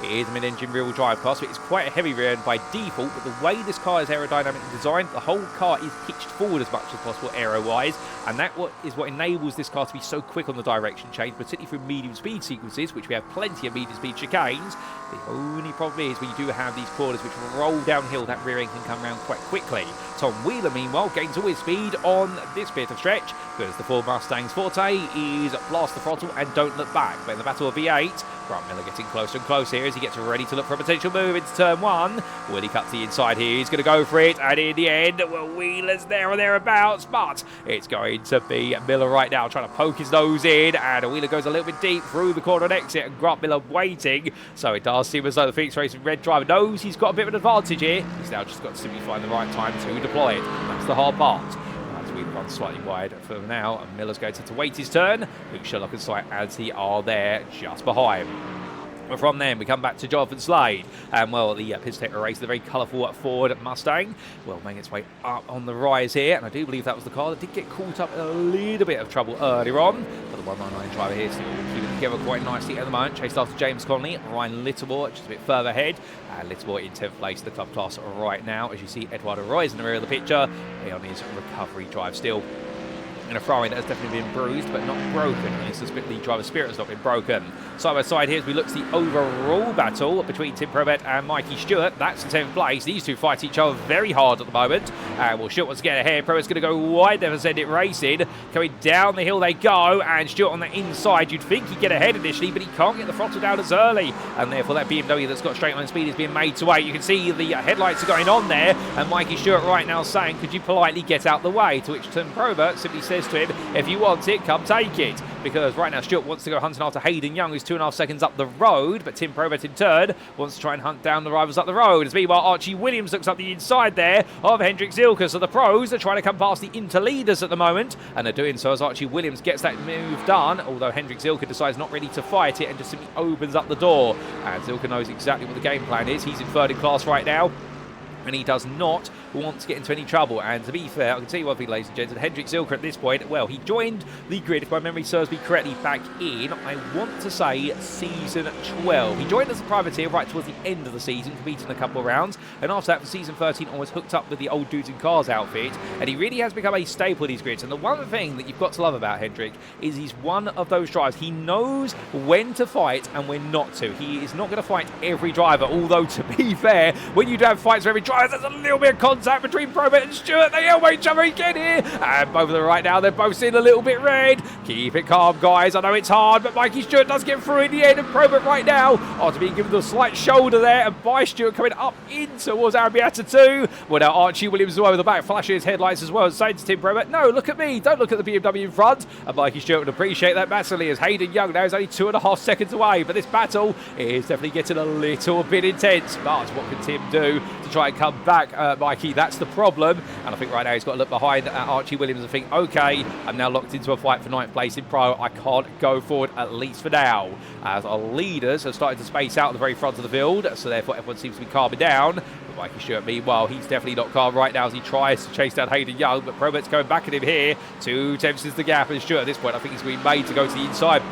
A: It is a mid-engine rear-wheel drive car, so it's quite a heavy rear end by default, but the way this car is aerodynamically designed, the whole car is pitched forward as much as possible aero-wise, and that is what enables this car to be so quick on the direction change, particularly through medium speed sequences, which we have plenty of medium speed chicanes. The only problem is when you do have these corners which roll downhill, that rear end can come around quite quickly. Tom Wheeler, meanwhile, gains all his speed on this bit of stretch, because the Ford Mustang's forte is blast the throttle and don't look back. But in the battle of V8, Grant Miller getting closer and closer here as he gets ready to look for a potential move into turn 1. Will he cut to the inside here? He's going to go for it, and in the end, well, Wheeler's there or thereabouts, but it's going to be Miller right now trying to poke his nose in, and Wheeler goes a little bit deep through the corner and exit, and Grant Miller waiting. So it does seem as though the Phoenix Racing Red driver knows he's got a bit of an advantage here. He's now just got to simply find the right time to deploy it. That's the hard part. We've run slightly wide for now, and Miller's going to wait his turn. Luke Sherlock and Sight as he are there just behind. But from then, we come back to Jonathan Slade. And, well, the Pistech race, the very colourful Ford Mustang, well, making its way up on the rise here. And I do believe that was the car that did get caught up in a little bit of trouble earlier on. But the 199 driver here still keeping it together quite nicely at the moment. Chased after James Connolly, Ryan Littlebore, just a bit further ahead. And Littlebore in 10th place in the club class right now. As you see, Eduardo Roy's in the rear of the picture. He on his recovery drive still. In a throwing that has definitely been bruised but not broken. At least the driver's spirit has not been broken. Side by side here as we look to the overall battle between Tim Probert and Mikey Stewart. That's in 10th place. These two fight each other very hard at the moment. And well, Stewart wants to get ahead. Probert's going to go wide there for Send It Racing. Coming down the hill they go. And Stewart on the inside. You'd think he'd get ahead initially, but he can't get the throttle down as early. And therefore that BMW that's got straight line speed is being made to wait. You can see the headlights are going on there. And Mikey Stewart right now saying, could you politely get out the way? To which Tim Probert simply says to him, if you want it, come take it. Because right now Stewart wants to go hunting after Hayden Young, who's 2.5 seconds up the road, but Tim Probert in turn wants to try and hunt down the rivals up the road. As meanwhile, Archie Williams looks up the inside there of Hendrik Zilka. So the pros are trying to come past the interleaders at the moment, and they're doing so as Archie Williams gets that move done, although Hendrik Zilka decides not really to fight it and just simply opens up the door. And Zilka knows exactly what the game plan is. He's in third in class right now, and he does not want to get into any trouble. And to be fair, I can tell you one thing, ladies and gents, Hendrik Zilka at this point, well, he joined the grid, if my memory serves me correctly, back in, I want to say, season 12. He joined as a privateer right towards the end of the season, competing a couple of rounds, and after that, for season 13, almost hooked up with the old Dudes in Cars outfit, and he really has become a staple of these grids. And the one thing that you've got to love about Hendrik is he's one of those drivers. He knows when to fight and when not to. He is not going to fight every driver, although, to be fair, when you do have fights for every driver, there's a little bit of contact between Probert and Stewart. They elbow each other again here. And both of them right now, they're both seeing a little bit red. Keep it calm, guys. I know it's hard, but Mikey Stewart does get through in the end. And Probert right now, after being given the slight shoulder there, and by Stewart coming up in towards Arabiata 2. Well, now Archie Williams away with the back, flashing his headlights as well, saying to Tim Probert, no, look at me. Don't look at the BMW in front. And Mikey Stewart would appreciate that massively, as Hayden Young now is only 2.5 seconds away. But this battle is definitely getting a little bit intense. But what can Tim do to try and come back, Mikey? That's the problem. And I think right now he's got to look behind Archie Williams and think, okay, I'm now locked into a fight for 9th place in Pro. I can't go forward, at least for now. As our leaders have started to space out at the very front of the field, so therefore everyone seems to be calming down. But Mikey Stewart, meanwhile, he's definitely not calm right now as he tries to chase down Hayden Young, but Probert's going back at him here. 2 tenths is the gap, and Stewart at this point, I think he's been made to go to the inside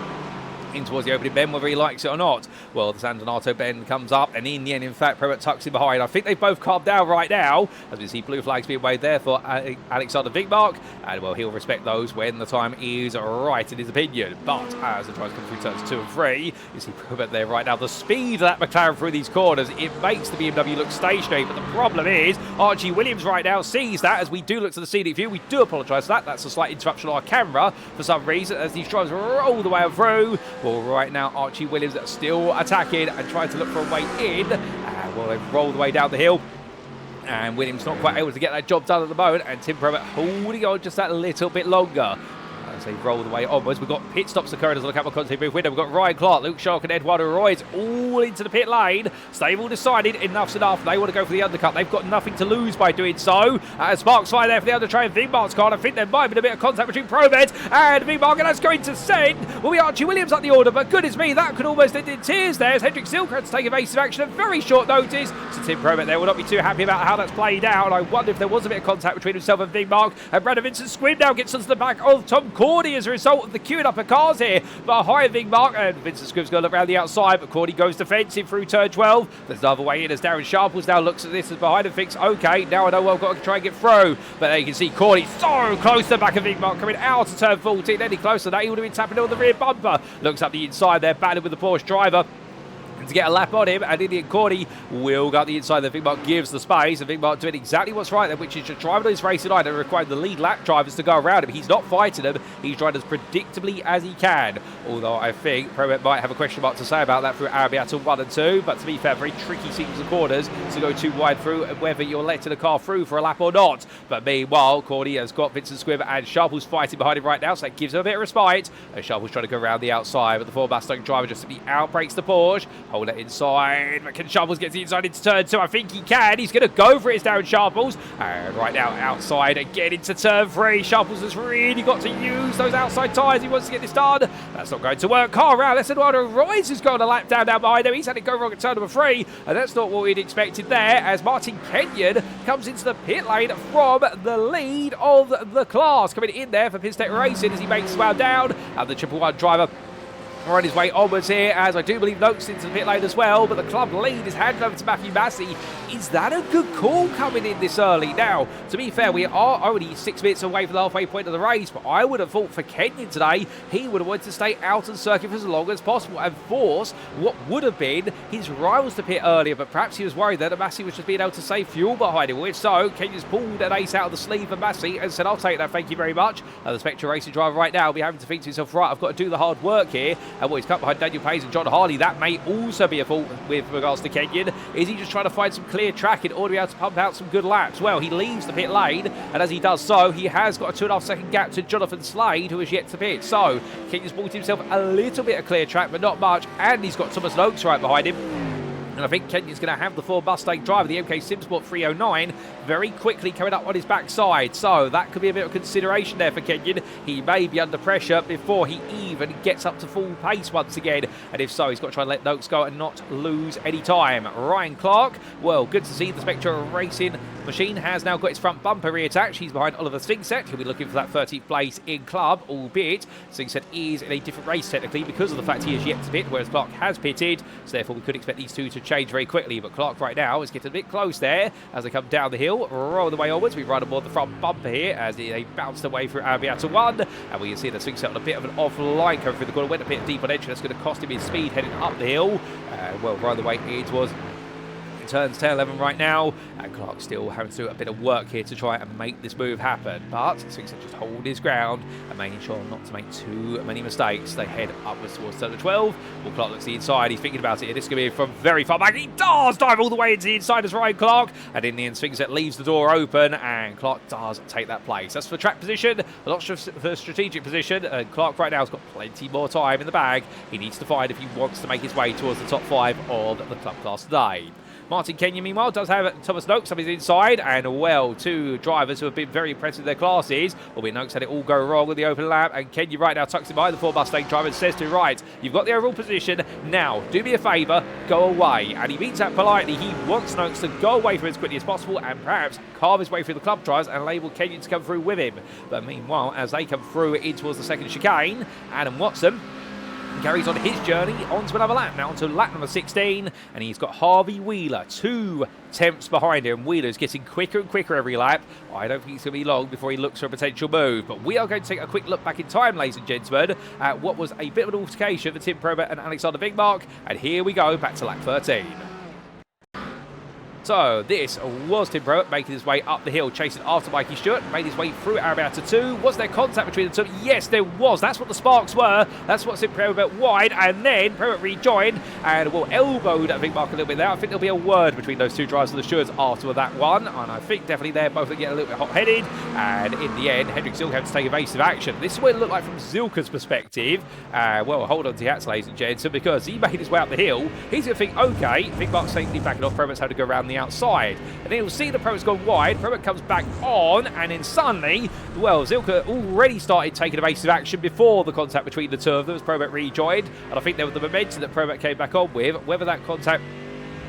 A: in towards the opening bend, whether he likes it or not. Well, the San Donato bend comes up, and in the end, in fact, Probert tucks him behind. I think they've both calmed down right now, as we see blue flags being waved there for Alexander Wigmark, and well, he'll respect those when the time is right, in his opinion. But as the tries come through turns 2 and 3, you see Probert there right now. The speed of that McLaren through these corners, it makes the BMW look stationary, but the problem is Archie Williams right now sees that. As we do look to the scenic view, we do apologise for that. That's a slight interruption on our camera for some reason, as these drivers roll the way through. Well, right now, Archie Williams still attacking and trying to look for a way in. And well, they've rolled the way down the hill. And Williams not quite able to get that job done at the moment. And Tim Probert holding on just that little bit longer. As they roll the way onwards, we've got pit stops occurring as I look out my content booth window. We've got Ryan Clark, Luke Shark and Eduardo Roy's all into the pit lane. So they've all decided enough's enough. They want to go for the undercut. They've got nothing to lose by doing so. Sparks fly there for the undertrain. Wigmark's car. I think there might have been a bit of contact between Probert and Wigmark, and that's going to send. Will be Archie Williams up the order, but goodness me, that could almost end in tears there as Hendrik Zilka had to take evasive action at very short notice. So Tim Probert there will not be too happy about how that's played out. I wonder if there was a bit of contact between himself and Wigmark. And Brandon Vincent Squib now gets onto the back of Tom Cordy as a result of the queuing up of cars here behind Wigmark, and Vincent Squibb's going to look around the outside, but Cordy goes defensive through turn 12. There's another way in as Darren Sharples now looks at this as behind and thinks, okay, now I know what I've got to try and get through. But there you can see Cordy so close to the back of Wigmark coming out of turn 14. Any closer to that, he would have been tapping on the rear bumper. Looks up the inside there, battling with the Porsche driver to get a lap on him, and Indian Cordy will go up the inside. The Wigmark gives the space, and Wigmark doing exactly what's right there, which is just driving on his racing line and requiring the lead lap drivers to go around him. He's not fighting them, he's driving as predictably as he can. Although I think Probert might have a question mark to say about that through Arabiata 1 and 2, but to be fair, very tricky sequence of corners to go too wide through, whether you're letting a car through for a lap or not. But meanwhile, Cordy has got Vincent Squibb and Sharples fighting behind him right now, so that gives him a bit of respite. And Sharples trying to go around the outside, but the Ford Mustang driver just simply outbrakes the Porsche, Hold it inside. But can Sharples get the inside into turn 2? I think he can. He's going to go for it, down Sharples. And right now, outside again into turn 3. Sharples has really got to use those outside tyres. He wants to get this done. That's not going to work. Car around. Let's Eduardo Royce has got a lap down behind him. He's had it go wrong at turn number 3. And that's not what we'd expected there, as Martin Kenyon comes into the pit lane from the lead of the class. Coming in there for Pistech Racing as he makes his way down. And the 111 driver on his way onwards here, as I do believe Noakes into the pit lane as well, but the club lead is handed over to Matthew Massey. Is that a good call coming in this early? Now, to be fair, we are only 6 minutes away from the halfway point of the race, but I would have thought for Kenyon today, he would have wanted to stay out of the circuit for as long as possible and force what would have been his rivals to pit earlier, but perhaps he was worried that Massey was just being able to save fuel behind him. Well, if so, Kenyon's pulled an ace out of the sleeve of Massey and said, I'll take that, thank you very much. The Spectre Racing driver right now will be having to think to himself, right, I've got to do the hard work here, and he's cut behind Daniel Payne and John Harley. That may also be a fault with regards to Kenyon. Is he just trying to find some clear track in order to be able to pump out some good laps? Well, he leaves the pit lane, and as he does so, he has got a 2.5 second gap to Jonathan Slade, who has yet to pit. So, Kenyon's bought himself a little bit of clear track, but not much, and he's got Thomas Noakes right behind him. And I think Kenyon's going to have the Ford Mustang driver, the MK Simsport 309, very quickly coming up on his backside. So that could be a bit of consideration there for Kenyon. He may be under pressure before he even gets up to full pace once again. And if so, he's got to try and let Noakes go and not lose any time. Ryan Clark, well, good to see the Spectre Racing machine has now got its front bumper reattached. He's behind Oliver Stingset. He'll be looking for that 13th place in club, albeit Stingset is in a different race technically because of the fact he is yet to pit, whereas Clark has pitted. So therefore, we could expect these two to change very quickly. But Clark right now is getting a bit close there as they come down the hill, roll the way onwards. We ride aboard the front bumper here as they bounced away through Albiata 1. And we can see the Stingset on a bit of an offline coming through the corner. Went a bit deep on edge. That's going to cost him his speed heading up the hill. Well, right the way it was. Turns 10 11 right now, and Clark still having to do a bit of work here to try and make this move happen, but Stingset just hold his ground and making sure not to make too many mistakes. They head upwards towards turn 12. Well, Clark looks to the inside, he's thinking about it. This is going to be from very far back. He does dive all the way into the inside as Ryan Clark, and in the end Stingset leaves the door open and Clark does take that place. That's for track position, not for strategic position, and Clark right now has got plenty more time in the bag. He needs to find if he wants to make his way towards the top 5 of the club class today. Martin Kenyon, meanwhile, does have Thomas Noakes on his inside, and well, two drivers who have been very impressive in their classes. Albeit Noakes had it all go wrong with the open lap, and Kenyon right now tucks him behind the Ford Mustang driver and says to him, right, you've got the overall position, now do me a favour, go away. And he means that politely. He wants Noakes to go away from it as quickly as possible and perhaps carve his way through the club drivers and enable Kenyon to come through with him. But meanwhile, as they come through in towards the second chicane, Adam Watson carries on his journey onto another lap, now onto lap number 16, and he's got Harvey Wheeler 2 tenths behind him. Wheeler's getting quicker and quicker every lap. I don't think it's going to be long before he looks for a potential move, but we are going to take a quick look back in time, ladies and gentlemen, at what was a bit of an altercation for Tim Probert and Alexander Bigmark, and here we go back to lap 13. So this was Tim Probert making his way up the hill, chasing after Mikey Stewart, made his way through Arabata 2. Was there contact between the two? Yes, there was. That's what the sparks were. That's what sent Probert wide, and then Probert rejoined and well elbowed Big Mark a little bit there. I think there'll be a word between those two drivers and the stewards after that one, and I think definitely they're both getting a little bit hot-headed, and in the end, Hendrik Zilka had to take evasive action. This is what it looked like from Zilka's perspective. Well, hold on to your hats, ladies and gentlemen, because he made his way up the hill. He's going to think, okay, Big Mark's safely backing off. Probert's had to go around the outside, and then you'll see the Probert's gone wide. Probert comes back on, and then suddenly, well, Zilka already started taking evasive action before the contact between the two of them as Probert rejoined, and I think there was the momentum that Probert came back on with. Whether that contact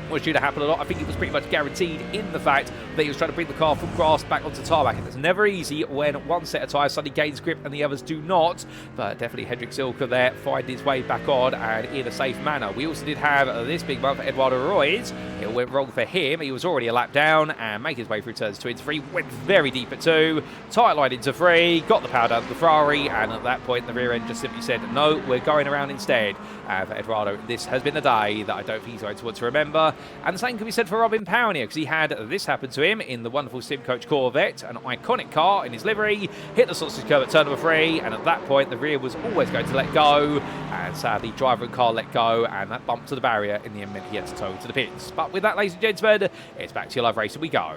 A: was due to happen a lot, I think it was pretty much guaranteed in the fact that he was trying to bring the car from grass back onto tarmac, and it's never easy when one set of tyres suddenly gains grip and the others do not, but definitely Hendrik Zilka there finding his way back on and in a safe manner. We also did have this big one for Eduardo Royce. It went wrong for him. He was already a lap down and making his way through turns 2 into 3, went very deep at 2, tight line into 3, got the power down to the Ferrari, and at that point the rear end just simply said, no, we're going around instead. And for Eduardo, this has been a day that I don't think he's going to want to remember. And the same can be said for Robin Pownier, because he had this happen to him in the wonderful Sim Coach Corvette, an iconic car in his livery, hit the sausage curve at turn number 3, and at that point the rear was always going to let go, and sadly driver and car let go, and that bump to the barrier in the end meant he had to tow to the pits. But with that, ladies and gentlemen, it's back to your live racing we go.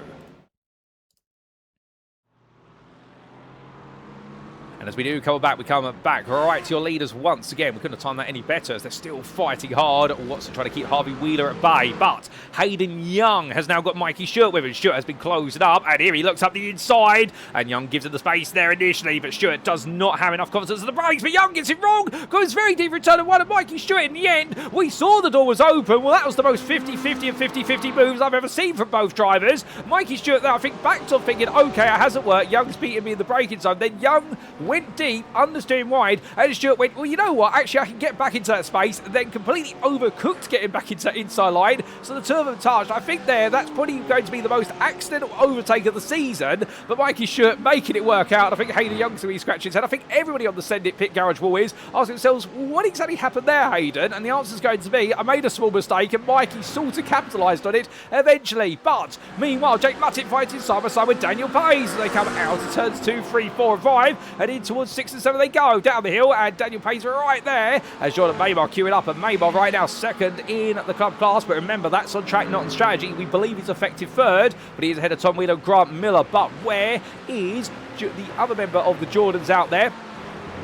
A: And as we do come back right to your leaders once again. We couldn't have timed that any better as they're still fighting hard. Watson trying to keep Harvey Wheeler at bay, but Hayden Young has now got Mikey Stewart with him. Stewart has been closed up, and here he looks up the inside, and Young gives it the space there initially, but Stewart does not have enough confidence in the brakes, but Young gets it wrong, goes very deep return of one of Mikey Stewart. In the end, we saw the door was open. Well, that was the most 50-50 and 50-50 moves I've ever seen from both drivers. Mikey Stewart there, I think, backed off thinking, okay, it hasn't worked. Young's beating me in the braking zone. Then Young went deep, understeering wide, and Stewart went, well, you know what? Actually, I can get back into that space, and then completely overcooked getting back into that inside line. So the two of them touched. I think that's probably going to be the most accidental overtake of the season, but Mikey Stewart making it work out. I think Hayden Young's going to be scratching his head. I think everybody on the Send It Pit Garage wall is asking themselves, what exactly happened there, Hayden? And the answer's going to be, I made a small mistake, and Mikey sort of capitalised on it eventually. But meanwhile, Jake Muttit fighting side by side with Daniel Pace as they come out of turns 2, 3, 4 and 5, and in towards 6 and 7 they go down the hill, and Daniel Pace right there as Jordan Maymar queuing up, and Maymar right now second in the club class, but remember that's on track, not on strategy. We believe he's effective third, but he is ahead of Tom Wheeler, Grant Miller. But where is the other member of the Jordans out there?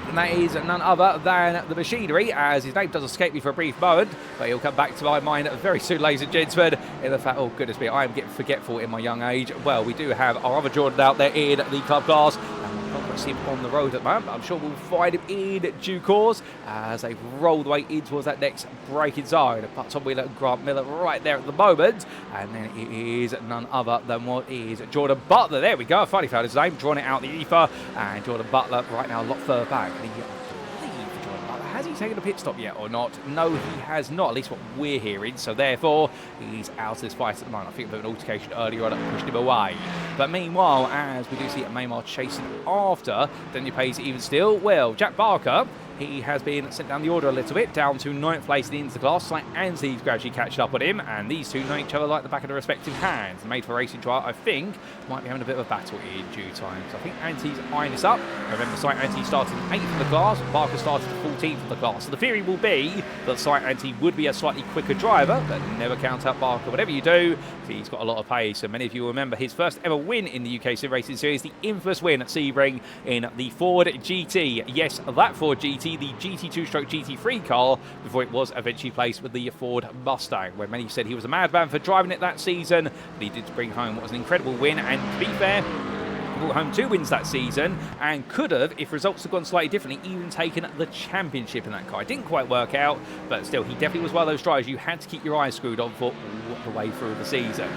A: And that is none other than the Machinery, as his name does escape me for a brief moment, but he'll come back to my mind very soon, ladies and gentlemen, in the fact, oh goodness me, I am getting forgetful in my young age. Well, we do have our other Jordan out there in the club class, and we've not see him on the road at the moment, but I'm sure we'll find him in due course as they roll the way in towards that next braking zone. But Tom Wheeler and Grant Miller right there at the moment, and then it is none other than what is Jordan Butler. There we go, I finally found his name, drawing it out the ether, and Jordan Butler right now a lot further back. And has he taken a pit stop yet or not? No, he has not, at least what we're hearing. So therefore, he's out of this fight at the moment. I think there was an altercation earlier on that pushed him away. But meanwhile, as we do see Maymar chasing after, Daniel Pace even still. Well, Jack Barker, he has been sent down the order a little bit, down to 9th place in the class. Slight Anti's gradually catching up on him, and these two know each other like the back of their respective hands. The Made for Racing trial, I think, might be having a bit of a battle in due time. So I think Anti's eyeing this up. Remember, Slight Anti started 8th in the class, Barker started 14th in the class. So the theory will be that Slight Anti would be a slightly quicker driver, but never count out Barker. Whatever you do, he's got a lot of pace. So many of you will remember his first ever win in the UKSimRacing Series, the infamous win at Sebring in the Ford GT. Yes, that Ford GT, the GT2/GT3 car, before it was eventually placed with the Ford Mustang, where many said he was a madman for driving it that season, but he did bring home what was an incredible win. And to be fair, he brought home 2 wins that season and could have, if results had gone slightly differently, even taken the championship in that car. It didn't quite work out, but still, he definitely was one of those drivers you had to keep your eyes screwed on for all the way through the season.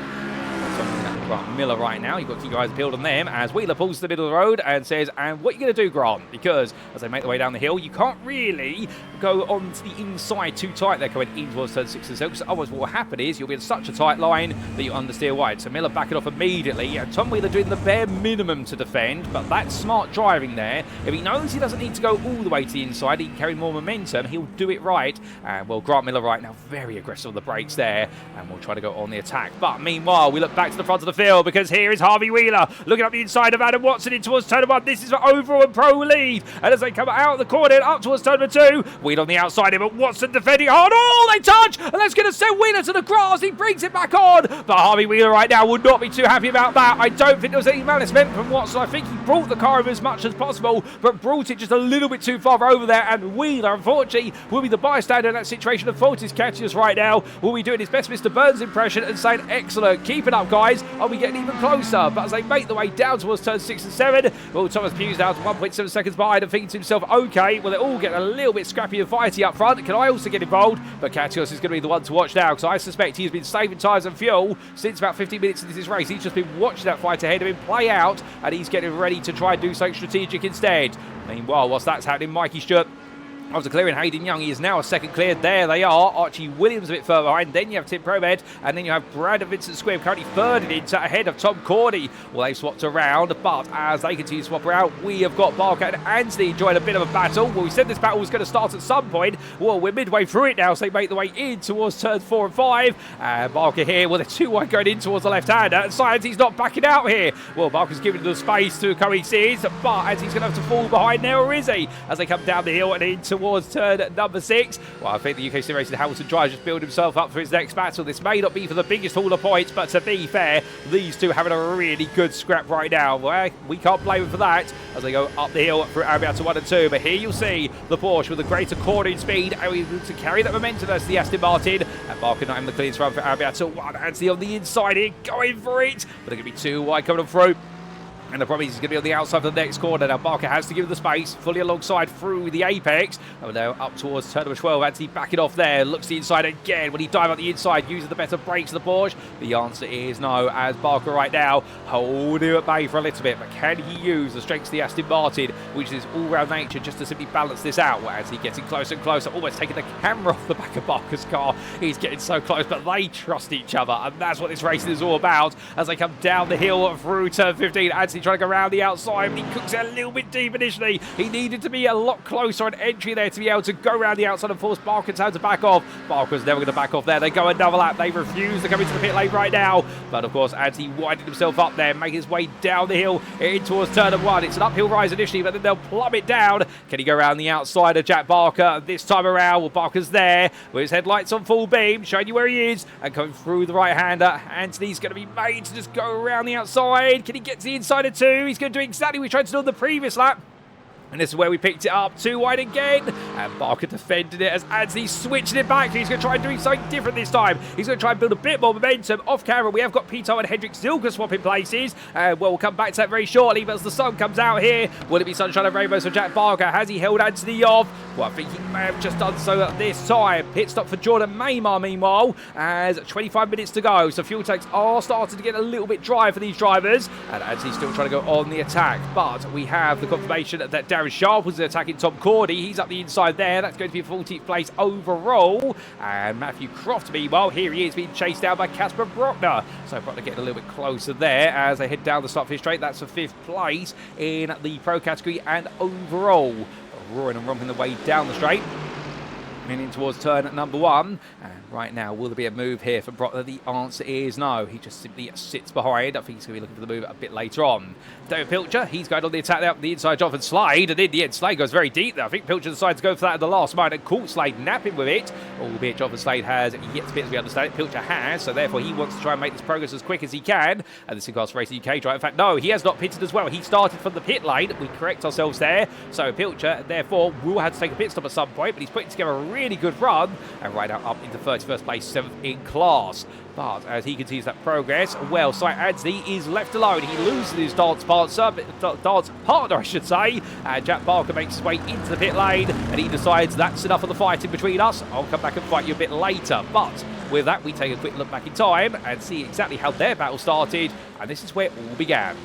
A: Grant Miller right now, you've got to keep your eyes peeled on them as Wheeler pulls to the middle of the road and says, and what are you going to do, Grant? Because as they make their way down the hill, you can't really go onto the inside too tight. They're coming in towards turn 6 and 7, because otherwise what will happen is you'll be in such a tight line that you understeer wide. So Miller backing off immediately, and Tom Wheeler doing the bare minimum to defend, but that's smart driving there. If he knows he doesn't need to go all the way to the inside, he can carry more momentum, he'll do it right. And well, Grant Miller right now very aggressive on the brakes there, and we'll try to go on the attack. But meanwhile, we look back to the front of the field, because here is Harvey Wheeler looking up the inside of Adam Watson in towards turn 1. This is for overall and pro lead, and as they come out of the corner up towards turn 2, Wheeler on the outside of it, Watson defending hard. Oh, they touch, and that's going to send Wheeler to the grass. He brings it back on, but Harvey Wheeler right now would not be too happy about that. I don't think there was any malice meant from Watson. I think he brought the car over as much as possible, but brought it just a little bit too far over there, and Wheeler unfortunately will be the bystander in that situation. Of Fotis Katechos right now will be doing his best Mr. Burns impression and saying, excellent, keep it up guys, are we getting even closer? But as they make the way down towards turn 6 and 7, well, Thomas Pugh's down to 1.7 seconds behind and thinking to himself, okay, well, they're all getting a little bit scrappy and fighty up front. Can I also get involved? But Katechos is going to be the one to watch now, because I suspect he's been saving tyres and fuel since about 15 minutes into this race. He's just been watching that fight ahead of him play out, and he's getting ready to try and do something strategic instead. Meanwhile, whilst that's happening, Mikey Stewart, after clearing Hayden Young, he is now a second cleared. There they are. Archie Williams a bit further behind. Then you have Tim Promed, and then you have Brandon Vincent Squibb currently third in into ahead of Tom Cordy. Well, they've swapped around, but as they continue to swap around, we have got Barker and Anthony enjoying a bit of a battle. Well, we said this battle was going to start at some point. Well, we're midway through it now, so they make the way in towards turns 4 and 5. And Barker here, well, they're 2-1 going in towards the left-hander, and Science's not backing out here. Well, Barker's giving the space to coexist, but Anthony's going to have to fall behind now, or is he? As they come down the hill and in towards towards turn number 6. Well, I think the UKSimRacing Hamilton driver just built himself up for his next battle. This may not be for the biggest haul of points, but to be fair, these two having a really good scrap right now. Well, we can't blame them for that as they go up the hill through Arabiata 1 and 2. But here you'll see the Porsche with a greater cornering speed able to carry that momentum versus the Aston Martin. And Barker not having the cleanest run for Arabiata 1. Anthony on the inside here, going for it. But they're going to be too wide coming on through. And the problem is he's going to be on the outside of the next corner. Now Barker has to give him the space, fully alongside through the apex. And now up towards turn number 12. Anthony backing off there. Looks the inside again. Will he dive up the inside using the better brakes of the Porsche? The answer is no, as Barker right now holding him at bay for a little bit. But can he use the strengths of the Aston Martin, which is all-round nature, just to simply balance this out? Well, as he gets in closer and closer, almost taking the camera off the back of Barker's car. He's getting so close, but they trust each other. And that's what this racing is all about. As they come down the hill through turn 15. Anthony trying to go around the outside. He cooks it a little bit deep initially. He needed to be a lot closer on entry there to be able to go around the outside and force Barker to back off. Barker's never going to back off there. They go another lap. They refuse to come into the pit lane right now. But of course, Anthony winding himself up there, making his way down the hill in towards turn number 1. It's an uphill rise initially, but then they'll plummet down. Can he go around the outside of Jack Barker this time around? Well, Barker's there with his headlights on full beam, showing you where he is, and coming through the right-hander. Anthony's going to be made to just go around the outside. Can he get to the inside of 2? He's going to do exactly what we tried to do on the previous lap. And this is where we picked it up, too wide again. And Barker defended it as Anthony switching it back. He's going to try and do something different this time. He's going to try and build a bit more momentum. Off camera, we have got Pito and Hendrik Zilka swapping places. Well, we'll come back to that very shortly. But as the sun comes out here, will it be sunshine and rainbows for Jack Barker? Has he held Anthony off? Well, I think he may have just done so at this time. Pit stop for Jordan Maymar, meanwhile, as 25 minutes to go. So fuel tanks are starting to get a little bit dry for these drivers. And Anthony's still trying to go on the attack. But we have the confirmation that Darren Sharp was attacking Tom Cordy. He's up the inside there. That's going to be a 14th place overall. And Matthew Croft, meanwhile, here he is being chased down by Casper Brockner. So Brockner getting a little bit closer there as they head down the start finish straight. That's for 5th place in the pro category and overall. Roaring and romping the way down the straight. Heading towards turn number 1. And right now, will there be a move here for Brockner? The answer is no. He just simply sits behind. I think he's going to be looking for the move a bit later on. David Pilcher, he's going on the attack there, the inside off and Slade. And in the end, Slade goes very deep there. I think Pilcher decides to go for that at the last moment and caught Slade napping with it. Albeit Jonathan Slade has yet to be, as we understand it. Pilcher has, so therefore he wants to try and make this progress as quick as he can. And the Simcast Racing UK driver, in fact, no, he has not pitted as well. He started from the pit lane. We correct ourselves there. So Pilcher, therefore, will have to take a pit stop at some point, but he's putting together a really good run. And right now up into 31st place, 7th in class. But as he continues that progress, well, Sight Anthony is left alone. He loses his dance partner, I should say. And Jack Barker makes his way into the pit lane, and he decides that's enough of the fighting between us. I'll come back and fight you a bit later. But with that, we take a quick look back in time and see exactly how their battle started. And this is where it all began.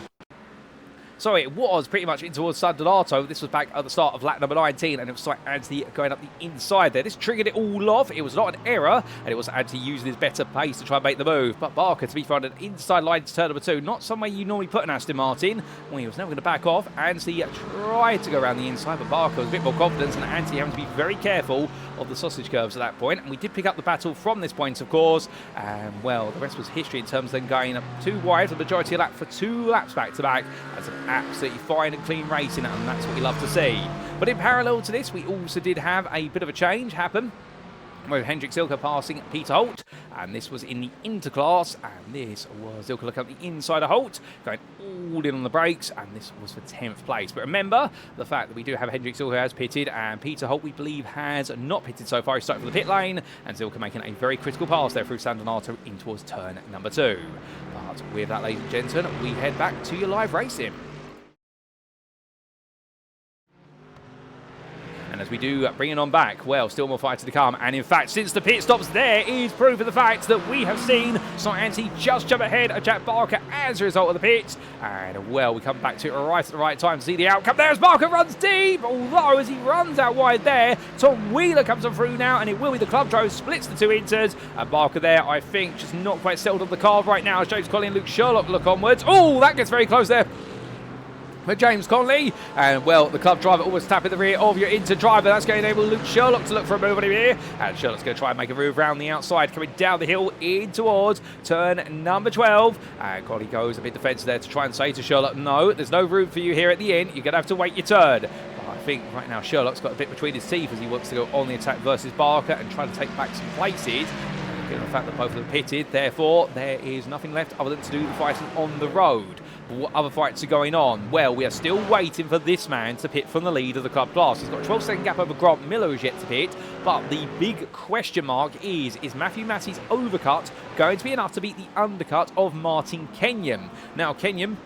A: So it was pretty much in towards San Donato. This was back at the start of lap number 19, and it was like Anthony going up the inside there. This triggered it all off. It was not an error, and it was Anthony using his better pace to try and make the move. But Barker, to be found an inside line to turn number 2, not somewhere you normally put an Aston Martin. Well, he was never going to back off. Anthony tried to go around the inside, but Barker was a bit more confident, and Anthony having to be very careful of the sausage curves at that point. And we did pick up the battle from this point, of course. And, well, the rest was history in terms of them going up too wide for the majority of lap for 2 laps back-to-back. That's an absolutely fine and clean racing, and that's what we love to see. But in parallel to this, we also did have a bit of a change happen with Hendrik Zilka passing Peter Holt, and this was in the interclass, and this was Zilka looking up the inside of Holt, going all in on the brakes, and this was for 10th place. But remember the fact that we do have Hendrik Zilka has pitted, and Peter Holt, we believe, has not pitted so far. He's starting from the pit lane, and Zilka making a very critical pass there through San Donato in towards turn number 2. But with that, ladies and gentlemen, we head back to your live racing. And as we do bring it on back, well, still more fights to come. And in fact, since the pit stops, there is proof of the fact that we have seen Sight Anthony just jump ahead of Jack Barker as a result of the pits. And, well, we come back to it right at the right time to see the outcome there as Barker runs deep. Although, as he runs out wide there, Tom Wheeler comes on through now, and it will be the club driver splits the 2 inters. And Barker there, I think, just not quite settled on the card right now as James Colley and Luke Sherlock look onwards. Oh, that gets very close there for James Conley, and, well, the club driver always tapping the rear of your inter driver. That's going to enable Luke Sherlock to look for a move on him here, and Sherlock's going to try and make a move around the outside, coming down the hill in towards turn number 12, and Conley goes a bit defensive there to try and say to Sherlock, no, there's no room for you here at the end, you're going to have to wait your turn. I think right now Sherlock's got a bit between his teeth as he wants to go on the attack versus Barker and try to take back some places. Given the fact that both of them pitted, therefore there is nothing left other than to do the fighting on the road. But what other fights are going on? Well, we are still waiting for this man to pit from the lead of the club class. He's got a 12-second gap over Grant Miller, who's yet to pit. But the big question mark is Matthew Massey's overcut going to be enough to beat the undercut of Martin Kenyon? Now, Kenyon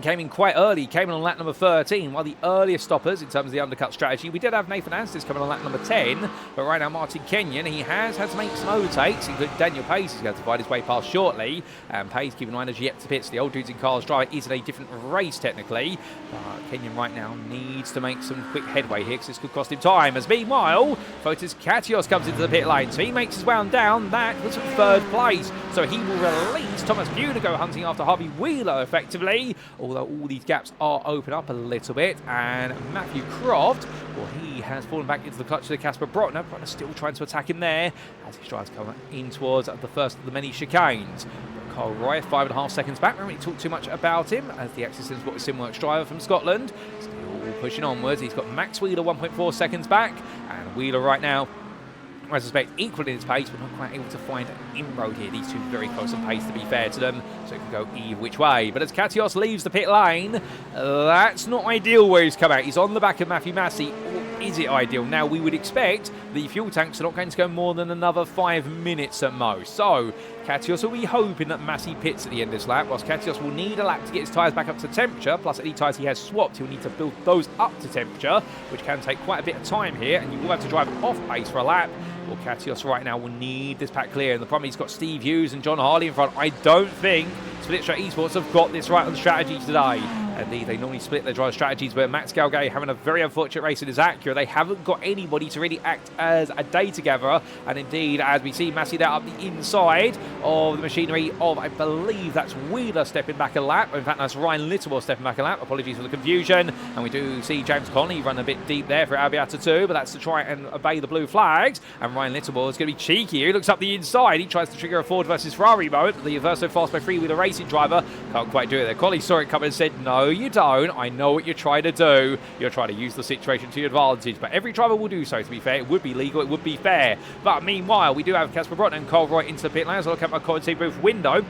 A: came in quite early, came in on lap number 13, while the earliest stoppers in terms of the undercut strategy, we did have Nathan Anstis coming on lap number 10, but right now Martin Kenyon, he has had to make some overtakes, including Daniel Pace, who's going to find his way past shortly, and Pace, keep in mind, as yet to pit, so the old dudes in cars driver is in a different race technically, but Kenyon right now needs to make some quick headway here, because this could cost him time, as meanwhile, Fotis Katechos comes into the pit lane, so he makes his way down, that was third place, so he will release Thomas Pugh to go hunting after Harvey Wheeler effectively, although all these gaps are open up a little bit, and Matthew Croft, well, he has fallen back into the clutch of Casper Brotner. Brotner still trying to attack him there as he tries to come in towards the first of the many chicanes. But Carl Roy, 5.5 seconds back. We haven't really talked too much about him as the Access Sports SimWorks driver from Scotland. Still pushing onwards. He's got Max Wheeler 1.4 seconds back, and Wheeler right now, I suspect, equal in its pace, but not quite able to find an inroad here. These two very close in pace, to be fair to them, so it can go either which way. But as Katechos leaves the pit lane, that's not ideal where he's come out. He's on the back of Matthew Massey. Or is it ideal? Now, we would expect the fuel tanks are not going to go more than another 5 minutes at most. So, Katechos will be hoping that Massey pits at the end of this lap, whilst Katechos will need a lap to get his tyres back up to temperature, plus any tyres he has swapped, he'll need to build those up to temperature, which can take quite a bit of time here, and you will have to drive off pace for a lap. Well, Katechos right now will need this pack clear, and the problem, he's got Steve Hughes and John Harley in front. I don't think Split Straight Esports have got this right on strategy today. Indeed, they normally split their driver strategies, where Max Galgay having a very unfortunate race in his Acura. They haven't got anybody to really act as a data gatherer, and indeed, as we see Massey there up the inside of the machinery of, I believe that's Wheeler stepping back a lap. In fact, that's Ryan Littlewell stepping back a lap. Apologies for the confusion. And we do see James Connolly run a bit deep there for Albiata 2, but that's to try and obey the blue flags. And Ryan Littlewell is going to be cheeky here. He looks up the inside. He tries to trigger a Ford versus Ferrari moment. The Verso Fast by Freewheeler Racing driver can't quite do it there. Collie saw it coming and said, no, you don't. I know what you're trying to do. You're trying to use the situation to your advantage. But every driver will do so, to be fair. It would be legal. It would be fair. But meanwhile, we do have Casper Brotner and Carl Roy into the pit lane. As I look at my commentating booth window,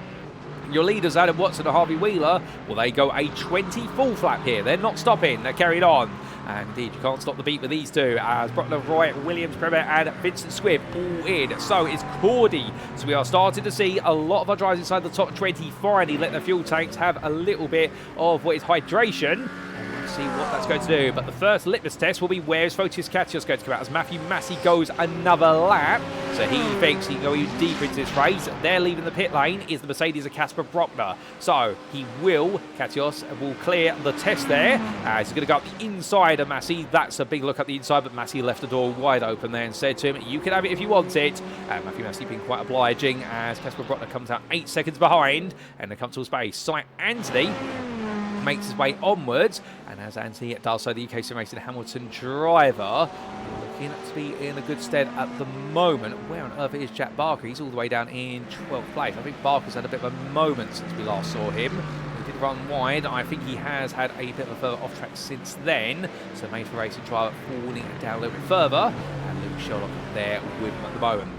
A: your leaders, Adam Watson and Harvey Wheeler, well, they go a 20 full flap here. They're not stopping. They're carried on. And indeed, you can't stop the beat with these two, as Brotner, Roy, Williams, Premier and Vincent Squibb all in. So is Cordy. So we are starting to see a lot of our drivers inside the top 20 finally let their fuel tanks have a little bit of what is hydration. And we'll see what that's going to do. But the first litmus test will be, where is Fotis Katechos going to come out, as Matthew Massey goes another lap. So he thinks he can go even deeper into this race. They're leaving the pit lane is the Mercedes of Casper Brotner. So he will, Katechos will clear the test there. He's going to go up the inside of Massey. That's a big look up the inside, but Massey left the door wide open there and said to him, you can have it if you want it. And Matthew Massey being quite obliging, as Casper Brotner comes out 8 seconds behind, and the comfortable space. Cy Anthony makes his way onwards, and as Anthony does so, the UKSimRacing Hamilton driver looking to be in a good stead at the moment. Where on earth is Jack Barker? He's all the way down in 12th place. I think Barker's had a bit of a moment since we last saw him. He did run wide. I think he has had a bit of a further off track since then. So Made for Racing driver falling down a little bit further, and Luke Sherlock there with him at the moment.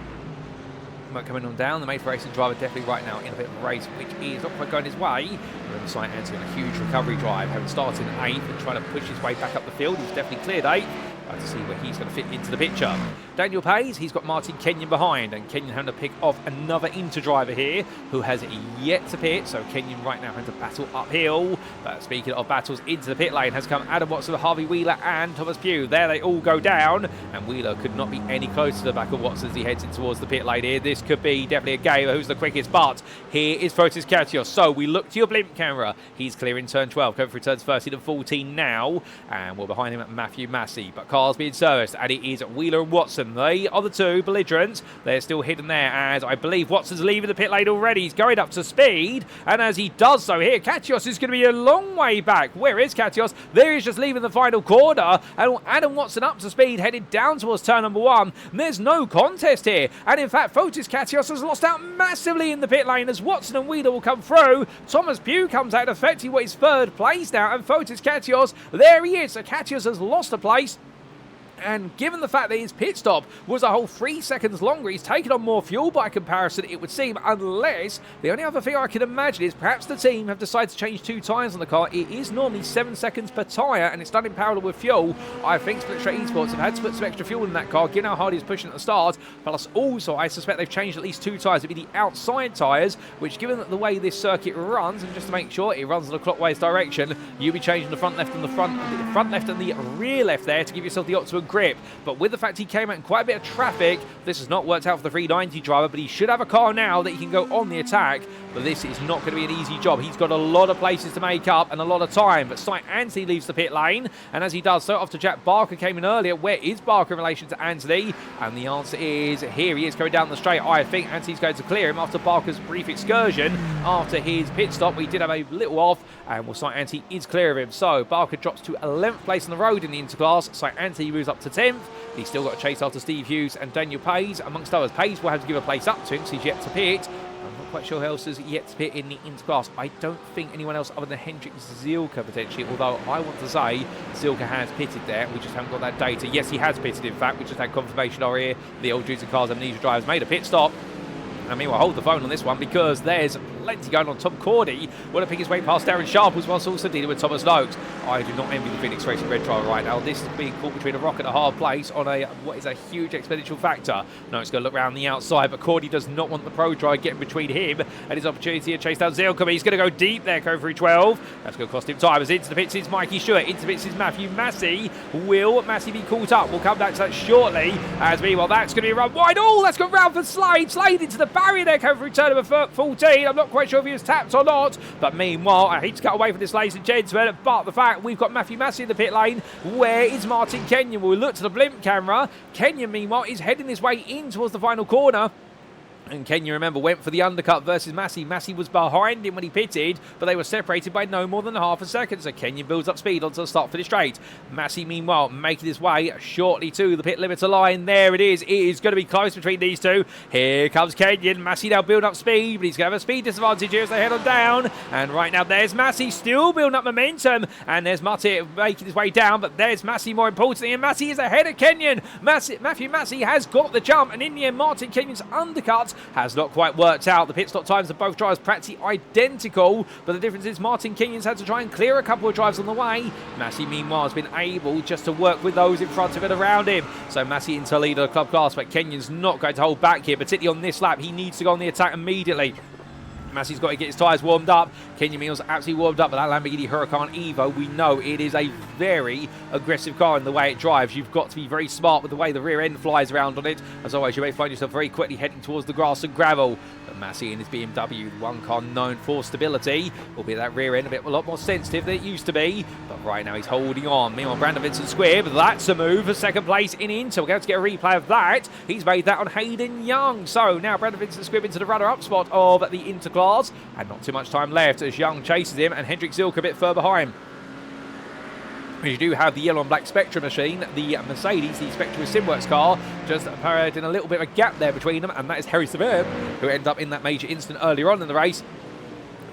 A: Coming on down, the Made for Racing driver definitely right now in a bit of a race, which is not quite going his way. Remember, Cy Anthony on a huge recovery drive, having started in 8th and trying to push his way back up the field. He's definitely cleared 8th. To see where he's going to fit into the picture. Daniel Pays, he's got Martin Kenyon behind, and Kenyon having to pick off another inter-driver here who has yet to pit, so Kenyon right now having to battle uphill. But speaking of battles, into the pit lane has come Adam Watson, Harvey Wheeler and Thomas Pugh. There they all go down, and Wheeler could not be any closer to the back of Watson as he heads in towards the pit lane here. This could be definitely a game of who's the quickest, but here is Fotis Katechos. So we look to your blimp camera. He's clearing turn 12, going through turns 13 and 14 now, and we're behind him at Matthew Massey. But Carl cars being serviced, and it is Wheeler and Watson. They are the two belligerents. They're still hidden there, as I believe Watson's leaving the pit lane already. He's going up to speed, and as he does so here, Katechos is going to be a long way back. Where is Katechos? There he's just leaving the final corner, and Adam Watson up to speed, headed down towards turn number 1. And there's no contest here, and in fact, Fotis Katechos has lost out massively in the pit lane as Watson and Wheeler will come through. Thomas Pugh comes out, affecting what is third place now, and Fotis Katechos, there he is. So Katechos has lost a place. And given the fact that his pit stop was a whole 3 seconds longer, he's taken on more fuel by comparison, it would seem, unless the only other thing I can imagine is perhaps the team have decided to change 2 tyres on the car. It is normally 7 seconds per tyre, and it's done in parallel with fuel. I think Split Straight Esports have had to put some extra fuel in that car, given how hard he's pushing at the start. Plus, also, I suspect they've changed at least 2 tyres. It'd be the outside tyres, which, given that the way this circuit runs, and just to make sure it runs in a clockwise direction, you'll be changing the front left and the front left and the rear left there to give yourself the optimum grip. But with the fact he came out in quite a bit of traffic, this has not worked out for the 390 driver, but he should have a car now that he can go on the attack. But this is not going to be an easy job. He's got a lot of places to make up and a lot of time. But Sight Anthony leaves the pit lane, and as he does so, after Jack Barker came in earlier, where is Barker in relation to Anthony? And the answer is, here he is coming down the straight. I think Anthony's going to clear him after Barker's brief excursion after his pit stop. We did have a little off, and well, Sight Anthony is clear of him. So Barker drops to 11th place on the road in the interclass. Sight Anthony moves up to 10th. He's still got a chase after Steve Hughes and Daniel Pays, amongst others. Pays will have to give a place up to him, so he's yet to pit. I'm not quite sure who else is yet to pit in the interclass. I don't think anyone else other than Hendrik Zilka potentially, although I want to say Zilka has pitted there. We just haven't got that data. Yes, he has pitted, in fact. We just had confirmation over here. The old Dudes and Cars Amnesia drivers made a pit stop. I mean, we'll hold the phone on this one because there's plenty going on. Tom Cordy will have picked his way past Darren Sharples whilst also dealing with Thomas Noakes. I do not envy the Phoenix Racing Red driver right now. This is being caught between a rock and a hard place on a what is a huge exponential factor. Noakes going to look around the outside, but Cordy does not want the pro driver getting between him and his opportunity to chase down Zilka. He's going to go deep there, going through 12. That's going to cost him time. As into the pits is Mikey Stewart. Into the pits is Matthew Massey. Will Massey be caught up? We'll come back to that shortly. As meanwhile, that's going to be a run wide. Oh, that's gone round for Slade. Slade into the barrier there, coming through turn number 14. I'm not quite sure if he was tapped or not, but meanwhile, I hate to cut away from this, ladies and gentlemen, but the fact we've got Matthew Massey in the pit lane. Where is Martin Kenyon? We'll look to the blimp camera. Kenyon, meanwhile, is heading his way in towards the final corner. And Kenyon, remember, went for the undercut versus Massey. Massey was behind him when he pitted, but they were separated by no more than half a second. So Kenyon builds up speed onto the start for the straight. Massey, meanwhile, making his way shortly to the pit limiter line. There it is. It is going to be close between these two. Here comes Kenyon. Massey now building up speed, but he's going to have a speed disadvantage here as they head on down. And right now, there's Massey still building up momentum. And there's Mutti making his way down, but there's Massey more importantly. And Massey is ahead of Kenyon. Matthew Massey has got the jump. And in the end, Martin Kenyon's undercut has not quite worked out. The pit stop times of both drivers practically identical, but the difference is Martin Kenyon's had to try and clear a couple of drives on the way. Massey, meanwhile, has been able just to work with those in front of it around him. So Massey into lead of the club class, but Kenyon's not going to hold back here, particularly on this lap. He needs to go on the attack immediately. Massey's got to get his tyres warmed up. Kenyon Mills absolutely warmed up, but that Lamborghini Huracan Evo, we know it is a very aggressive car in the way it drives. You've got to be very smart with the way the rear end flies around on it. As always, you may find yourself very quickly heading towards the grass and gravel. But Massey in his BMW, one car known for stability, albeit that rear end a lot more sensitive than it used to be. But right now he's holding on. Meanwhile, Brandon Vincent Squibb, that's a move for second place in Inter. We're going to get a replay of that. He's made that on Hayden Young. So now Brandon Vincent Squibb into the runner-up spot of the Interclass. And not too much time left as Young chases him and Hendrik Zilka a bit further behind. You do have the yellow and black Spectra machine, the Mercedes, the Spectra Simworks car, just in a little bit of a gap there between them, and that is Harry Severn, who ended up in that major incident earlier on in the race.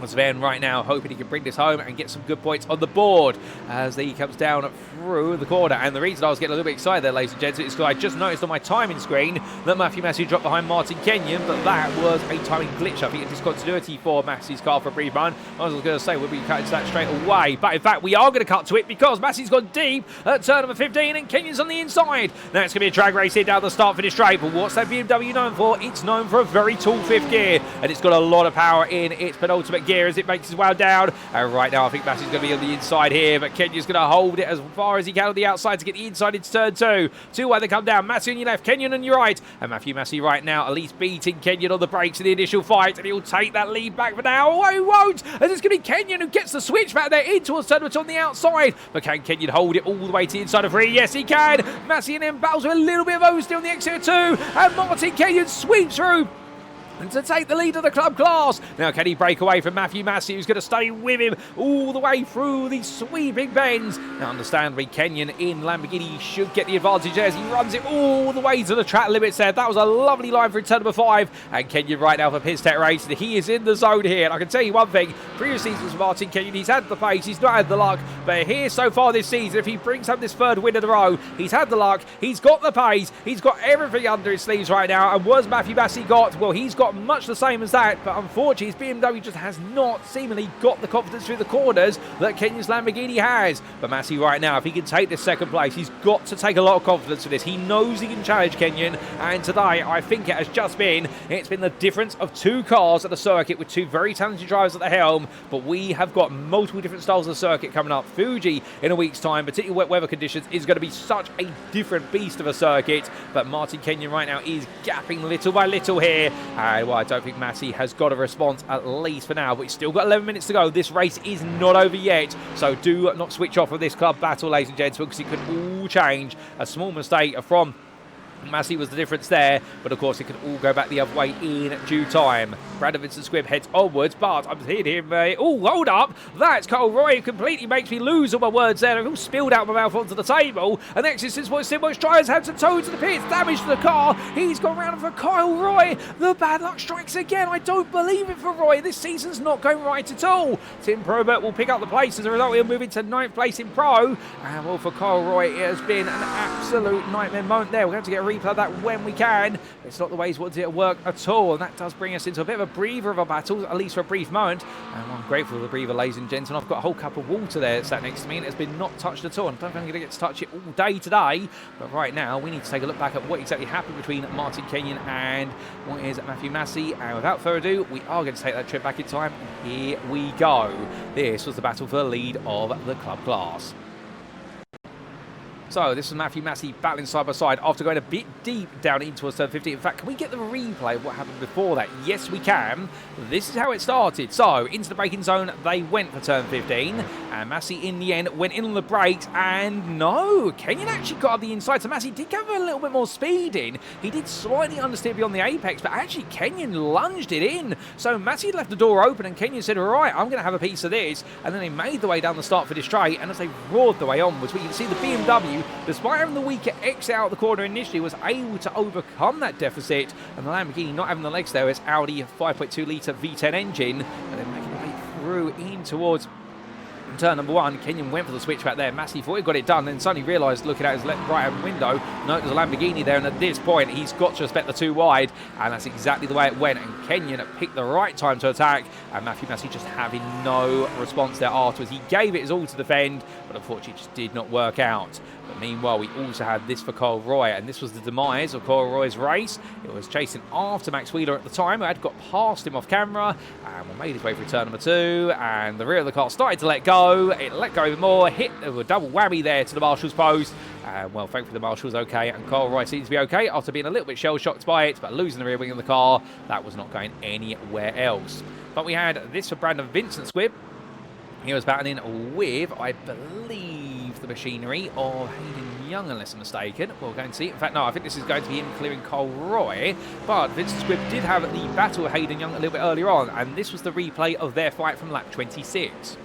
A: Sven right now hoping he can bring this home and get some good points on the board as he comes down through the corner. And the reason I was getting a little bit excited there, ladies and gents, is because I just noticed on my timing screen that Matthew Massey dropped behind Martin Kenyon, but that was a timing glitch. I think it's discontinuity for Massey's car for a brief run. I was going to say we'll be cutting to that straight away, but in fact we are going to cut to it because Massey's gone deep at turn number 15 and Kenyon's on the inside. Now it's going to be a drag race here down the start finish straight, but what's that BMW known for? It's known for a very tall fifth gear, and it's got a lot of power in its penultimate gear as it makes its way down. And right now, I think Massey's going to be on the inside here, but Kenya's going to hold it as far as he can on the outside to get the inside into turn 2. 2 wide they come down. Massey on your left, Kenyan on your right. And Matthew Massey right now, at least beating Kenyan on the brakes in the initial fight. And he'll take that lead back for now. Oh, he won't! As it's going to be Kenyan who gets the switch back there in towards turn 2 on the outside. But can Kenyan hold it all the way to the inside of 3? Yes, he can. Massey and then battles with a little bit of oversteer on the exit of 2. And Martin Kenyan sweeps through and to take the lead of the club class. Now, can he break away from Matthew Massey, who's going to stay with him all the way through these sweeping bends? Now, understandably, Kenyan in Lamborghini should get the advantage as he runs it all the way to the track limits there. That was a lovely line for turn number 5. And Kenyan right now for Piz Tech Racing. He is in the zone here. And I can tell you one thing, previous seasons for Martin Kenyan, he's had the pace, he's not had the luck. But here so far this season, if he brings home this 3rd win in a row, he's had the luck, he's got the pace, he's got everything under his sleeves right now. And what's Matthew Massey got? Well, he's got much the same as that, but unfortunately his BMW just has not seemingly got the confidence through the corners that Kenyan's Lamborghini has. But Massey right now, if he can take this 2nd place, he's got to take a lot of confidence with this. He knows he can challenge Kenyan, and today I think it's been the difference of 2 cars at the circuit with 2 very talented drivers at the helm. But we have got multiple different styles of the circuit coming up. Fuji in a week's time, particularly wet weather conditions, is going to be such a different beast of a circuit. But Martin Kenyan right now is gapping little by little here, and well, I don't think Massey has got a response, at least for now, but he's still got 11 minutes to go. This race is not over yet, so do not switch off of this club battle, ladies and gentlemen, because it could all change. A small mistake from Massey was the difference there, but of course it could all go back the other way in due time. Brandon Vincent Squibb heads onwards, but I'm hearing him. Oh, hold up! That's Kyle Roy, who completely makes me lose all my words there. I've all spilled out my mouth onto the table. And next is SimRacing tries had to tow to the pits, damage to the car. He's gone round for Kyle Roy. The bad luck strikes again. I don't believe it for Roy. This season's not going right at all. Tim Probert will pick up the place as a result. He'll move into 9th place in Pro. And well, for Kyle Roy, it has been an absolute nightmare moment there. We're going to get a replay of that when we can. It's not the way he's wanted it to work at all, and that does bring us into a bit of a breather of a battle, at least for a brief moment. And I'm grateful for the breather, ladies and gentlemen. I've got a whole cup of water there sat next to me, and it's been not touched at all. I don't think I'm going to get to touch it all day today, but right now we need to take a look back at what exactly happened between Martin Kenyan and what is Matthew Massey. And without further ado, we are going to take that trip back in time. Here we go. This was the battle for the lead of the club class. So this was Matthew Massey battling side by side after going a bit deep down into turn 15. In fact, can we get the replay of what happened before that? Yes, we can. This is how it started. So into the braking zone, they went for turn 15. And Massey, in the end, went in on the brakes. And no, Kenyan actually got up the inside. So Massey did have a little bit more speed in. He did slightly understeer beyond the apex, but actually Kenyan lunged it in. So Massey had left the door open, and Kenyan said, all right, I'm going to have a piece of this. And then they made the way down the start for this straight. And as they roared the way onwards, we can see the BMW, despite having the weaker exit out the corner initially, was able to overcome that deficit. And the Lamborghini not having the legs there, as Audi 5.2 litre V10 engine, and then making their way through in towards turn number 1. Kenyan went for the switch back there. Massey thought he got it done, then suddenly realised, looking out his right-hand window, no, there's a Lamborghini there, and at this point, he's got to respect the 2 wide, and that's exactly the way it went. And Kenyan picked the right time to attack, and Matthew Massey just having no response there afterwards. He gave it his all to defend, but unfortunately, it just did not work out. But meanwhile, we also had this for Kyle Roy, and this was the demise of Kyle Roy's race. It was chasing after Max Wheeler at the time, who had got past him off camera, and made his way through turn number 2, and the rear of the car started to let go. It let go even more, hit a double whammy there to the marshal's post. Well, thankfully the marshal's okay, and Kyle Roy seems to be okay after being a little bit shell-shocked by it, but losing the rear wing of the car, that was not going anywhere else. But we had this for Brandon Vincent Squibb. He was battling with, I believe, the machinery of Hayden Young, unless I'm mistaken. We'll go and see. In fact, no, I think this is going to be him clearing Kyle Roy. But Vincent Squibb did have the battle with Hayden Young a little bit earlier on, and this was the replay of their fight from lap 26.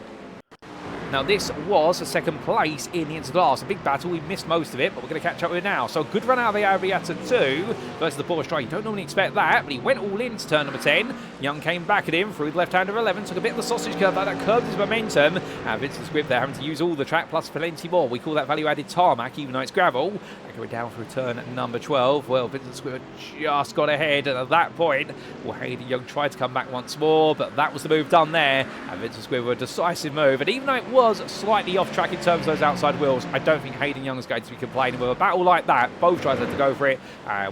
A: Now, this was a 2nd place in the Interglass. A big battle. We missed most of it, but we're going to catch up with it now. So, good run out of the Arriata 2 versus the Porsche. You don't normally expect that, but he went all in to turn number 10. Young came back at him through the left-hander 11, took a bit of the sausage curve, that curbed his momentum. And Vincent Squibb there having to use all the track plus plenty more. We call that value-added tarmac, even though it's gravel. Going down through turn number 12. Well, Vincent Squibb just got ahead, and at that point, well, Hayden Young tried to come back once more, but that was the move done there. And Vincent Squibb a decisive move. And even though it was slightly off track in terms of those outside wheels, I don't think Hayden Young is going to be complaining. With a battle like that, both drivers had to go for it.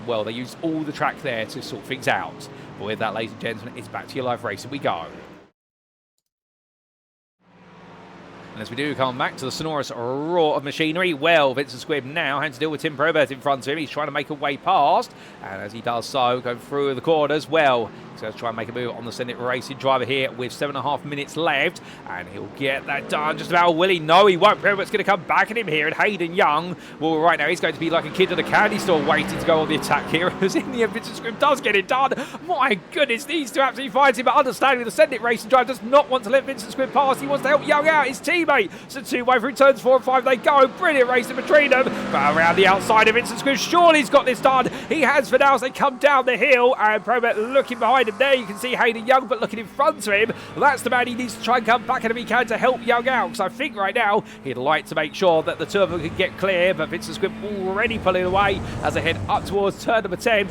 A: Well, they used all the track there to sort things out. But with that, ladies and gentlemen, it's back to your live racing we go. And as we do come back to the sonorous roar of machinery, well, Vincent Squibb now has to deal with Tim Probert in front of him. He's trying to make a way past, and as he does so, going through the corners, well, he's going to try and make a move on the SimRacing driver here with 7.5 minutes left, and he'll get that done just about. Will he? No, he won't. Probert's going to come back at him here, and Hayden Young, well, right now he's going to be like a kid at a candy store waiting to go on the attack here, as in the end, Vincent Squibb does get it done. My goodness, these two absolutely fighting, but understanding the SimRacing driver does not want to let Vincent Squibb pass. He wants to help Young out, his teammate. So two-way through turns 4 and 5 they go. Brilliant racing between them. But around the outside of Vincent Squibb, surely he's got this done. He has for now as they come down the hill, and Probert looking behind him there. You can see Hayden Young, but looking in front of him, that's the man he needs to try and come back, and if he can, to help Young out, because I think right now he'd like to make sure that the two of them can get clear, but Vincent Squibb already pulling away as they head up towards turn number 10.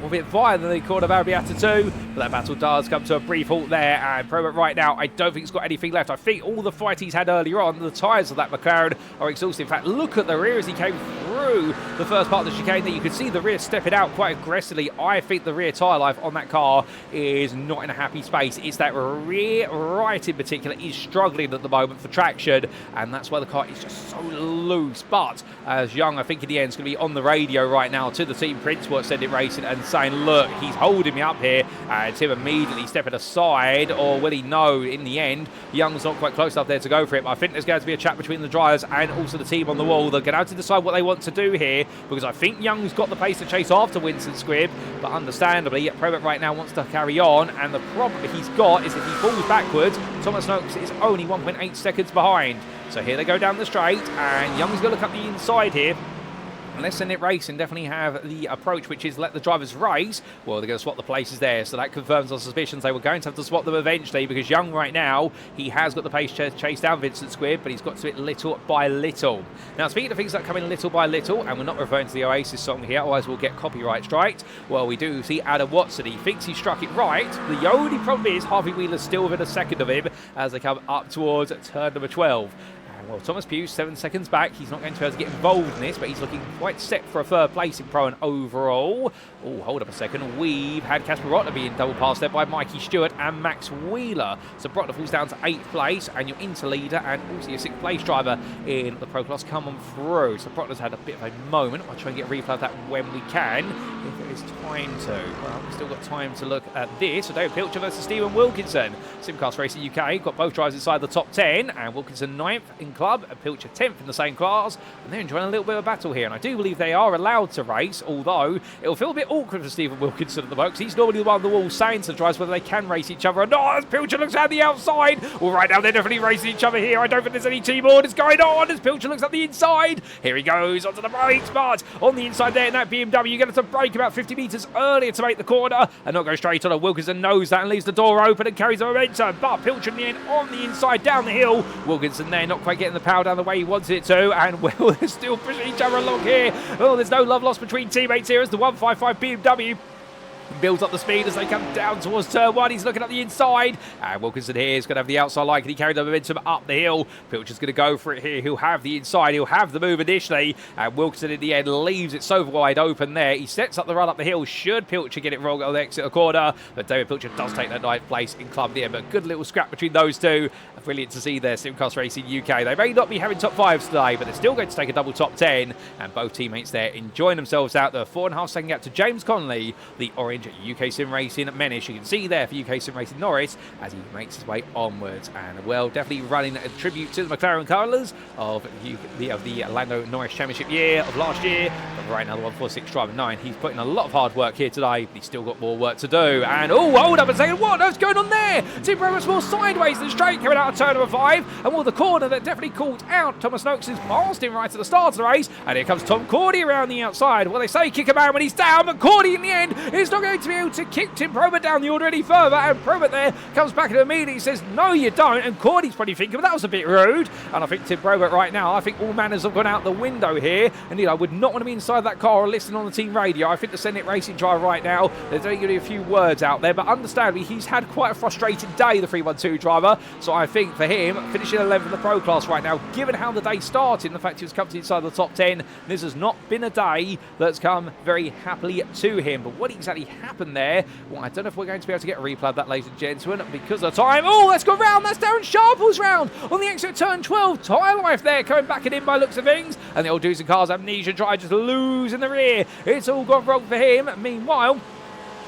A: A bit via the corner of Arabiata 2, but that battle does come to a brief halt there, and Probert right now, I don't think he's got anything left. I think all the fight he's had earlier on, the tyres of that McLaren are exhausted. In fact, look at the rear as he came through the first part of the chicane there. You could see the rear stepping out quite aggressively. I think the rear tyre life on that car is not in a happy space. It's that rear right in particular is struggling at the moment for traction, and that's why the car is just so loose. But as Young, I think in the end, is going to be on the radio right now to the team principal at SimRacing and saying, look, he's holding me up here, and Tim immediately stepping aside, or will he? No, in the end, Young's not quite close enough there to go for it, but I think there's going to be a chat between the drivers and also the team on the wall. They're going to have to decide what they want to do here, because I think Young's got the pace to chase after Vincent Squibb, but understandably, Probert right now wants to carry on, and the problem he's got is if he falls backwards, Thomas Noakes is only 1.8 seconds behind. So here they go down the straight, and Young's going to look up the inside here. Unless SimRacing definitely have the approach, which is let the drivers race, well, they're going to swap the places there. So that confirms our suspicions. They were going to have to swap them eventually, because Young right now, he has got the pace to chase down Vincent Squibb, but he's got to it little by little. Now, speaking of things that come in little by little, and we're not referring to the Oasis song here, otherwise we'll get copyright striked. Well, we do see Adam Watson. He thinks he struck it right. The only problem is Harvey Wheeler's still within a second of him as they come up towards turn number 12. Well, Thomas Pugh, 7 seconds back. He's not going to be able to get involved in this, but he's looking quite set for a third place in Pro and overall. Oh, hold up a second. We've had Casper Rottner being double passed there by Mikey Stewart and Max Wheeler. So Rottner falls down to 8th place, and your interleader and also your 6th place driver in the Pro Class come on through. So Rottner's had a bit of a moment. I'll try and get a replay of that when we can, if there is time to. Well, we've still got time to look at this. So David Pilcher versus Stephen Wilkinson. Simcast Racing UK got both drivers inside the top 10, and Wilkinson 9th in club, and Pilcher 10th in the same class, and they're enjoying a little bit of a battle here, and I do believe they are allowed to race, although it'll feel a bit awkward for Stephen Wilkinson at the moment, because he's normally the one on the wall saying to the drivers whether they can race each other or not, as Pilcher looks out the outside. Well, right now they're definitely racing each other here. I don't think there's any team orders going on as Pilcher looks at the inside. Here he goes onto the brakes, but on the inside there in that BMW, you're going to have to brake about 50 metres earlier to make the corner and not go straight on it. Wilkinson knows that and leaves the door open and carries the momentum, but Pilcher in the end on the inside down the hill. Wilkinson there not quite getting the power down the way he wants it to, and well, they're still pushing each other along here. Oh, there's no love lost between teammates here as the 155 BMW builds up the speed as they come down towards turn 1. He's looking at the inside, and Wilkinson here is going to have the outside line. Can he carry the momentum up the hill? Pilcher's going to go for it here. He'll have the inside. He'll have the move initially, and Wilkinson in the end leaves it so wide open there. He sets up the run up the hill. Should Pilcher get it wrong on the exit of the corner, but David Pilcher does take that 9th place in club there. But good little scrap between those two. Brilliant to see there, Simcast Racing UK. They may not be having top 5s today, but they're still going to take a double top 10, and both teammates there enjoying themselves out. The 4.5 second gap to James Connolly, the orange UKSimRacing Menace. You can see there for UKSimRacing Norris as he makes his way onwards, and well, definitely running a tribute to the McLaren colours of the Lando Norris Championship year of last year. But right now, the 146 driver 9, he's putting a lot of hard work here today, but he's still got more work to do. And oh, hold up a second, what's going on there? Tim Probert's more sideways than straight coming out of turn number 5, and well, the corner that definitely caught out Thomas Noakes is past him right at the start of the race, and here comes Tom Cordy around the outside. Well, they say kick a man when he's down, but Cordy in the end is not going to be able to kick Tim Probert down the order any further, and Probert there comes back and immediately says no you don't, and Cordy's probably thinking, well, that was a bit rude. And I think Tim Probert right now, I think all manners have gone out the window here, and I would not want to be inside that car or listening on the team radio. I think the SimRacing driver right now, there's only going to be a few words out there, but understandably he's had quite a frustrating day, the 312 driver, so I think for him finishing 11th in the Pro Class right now, given how the day started and the fact he was coming inside the top 10, this has not been a day that's come very happily to him. But what exactly happened there. Well, I don't know if we're going to be able to get a replay of that, ladies and gentlemen, because of time. Oh, let's go round. That's Darren Sharple's round on the exit turn 12. Tyre Life there coming back and in by looks of things. And the old Dudes and Cars Amnesia drive just losing the rear. It's all gone wrong for him. Meanwhile,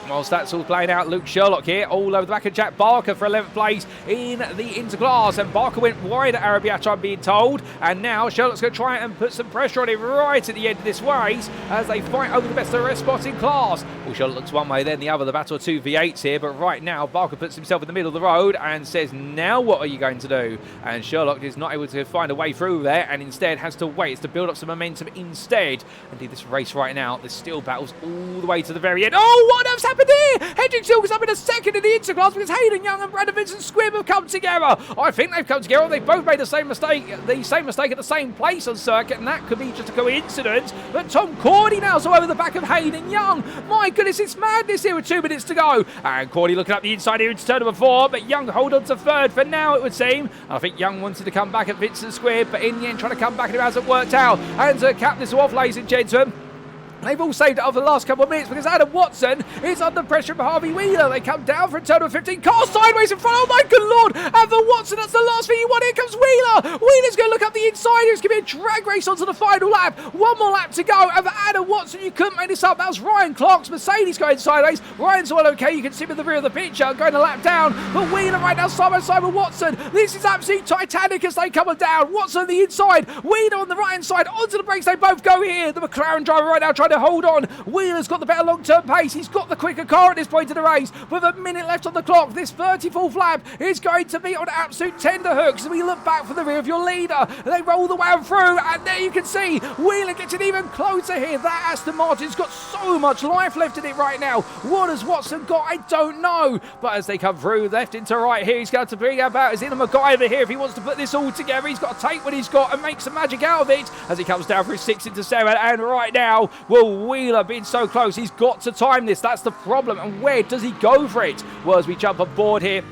A: whilst that's all playing out, Luke Sherlock here all over the back of Jack Barker for 11th place in the interclass, and Barker went wide at Arabiata, I'm being told, and now Sherlock's going to try and put some pressure on him right at the end of this race as they fight over the best of the rest spot in class. Well, Sherlock looks one way, then the other, the battle of two V8s here, but right now Barker puts himself in the middle of the road and says, now what are you going to do? And Sherlock is not able to find a way through there and instead has to wait to build up some momentum instead. Indeed, this race right now, there's still battles all the way to the very end. Oh, what on earth's happened here? Hendrick Silk is up in a second in the interclass because Hayden Young and Brandon Vincent Squibb have come together. I think they've come together. They've both made the same mistake at the same place on circuit, and that could be just a coincidence. But Tom Cordy now is all over the back of Hayden Young. My goodness, it's madness here with 2 minutes to go. And Cordy looking up the inside here into turn number 4, but Young hold on to third for now, it would seem. I think Young wanted to come back at Vincent Squibb, but in the end trying to come back and it hasn't worked out. And to cap this off, ladies and gentlemen, they've all saved it over the last couple of minutes because Adam Watson is under pressure from Harvey Wheeler. They come down for a total of 15. Car sideways in front. Oh my good lord. And for Watson, that's the last thing you want. Here comes Wheeler. Wheeler's going to look up the inside. It's going to be a drag race onto the final lap. One more lap to go. And for Adam Watson, you couldn't make this up. That was Ryan Clark's Mercedes going sideways. Ryan's all okay. You can see him in the rear of the picture going a lap down. But Wheeler right now side by side with Watson. This is absolutely Titanic as they come down. Watson on the inside. Wheeler on the right hand side. Onto the brakes. They both go here. The McLaren driver right now trying to hold on. Wheeler's got the better long-term pace. He's got the quicker car at this point of the race. With a minute left on the clock, this 34th lap is going to be on absolute tenterhooks. As we look back for the rear of your leader, they roll the way through, and there you can see Wheeler gets it even closer here. That Aston Martin's got so much life left in it right now. What has Watson got? I don't know. But as they come through left into right here, he's going to bring about his inner MacGyver here if he wants to put this all together. He's got to take what he's got and make some magic out of it as he comes down through 6 into 7. And right now, will Wheeler being so close, he's got to time this. That's the problem. And where does he go for it? Well, as we jump aboard here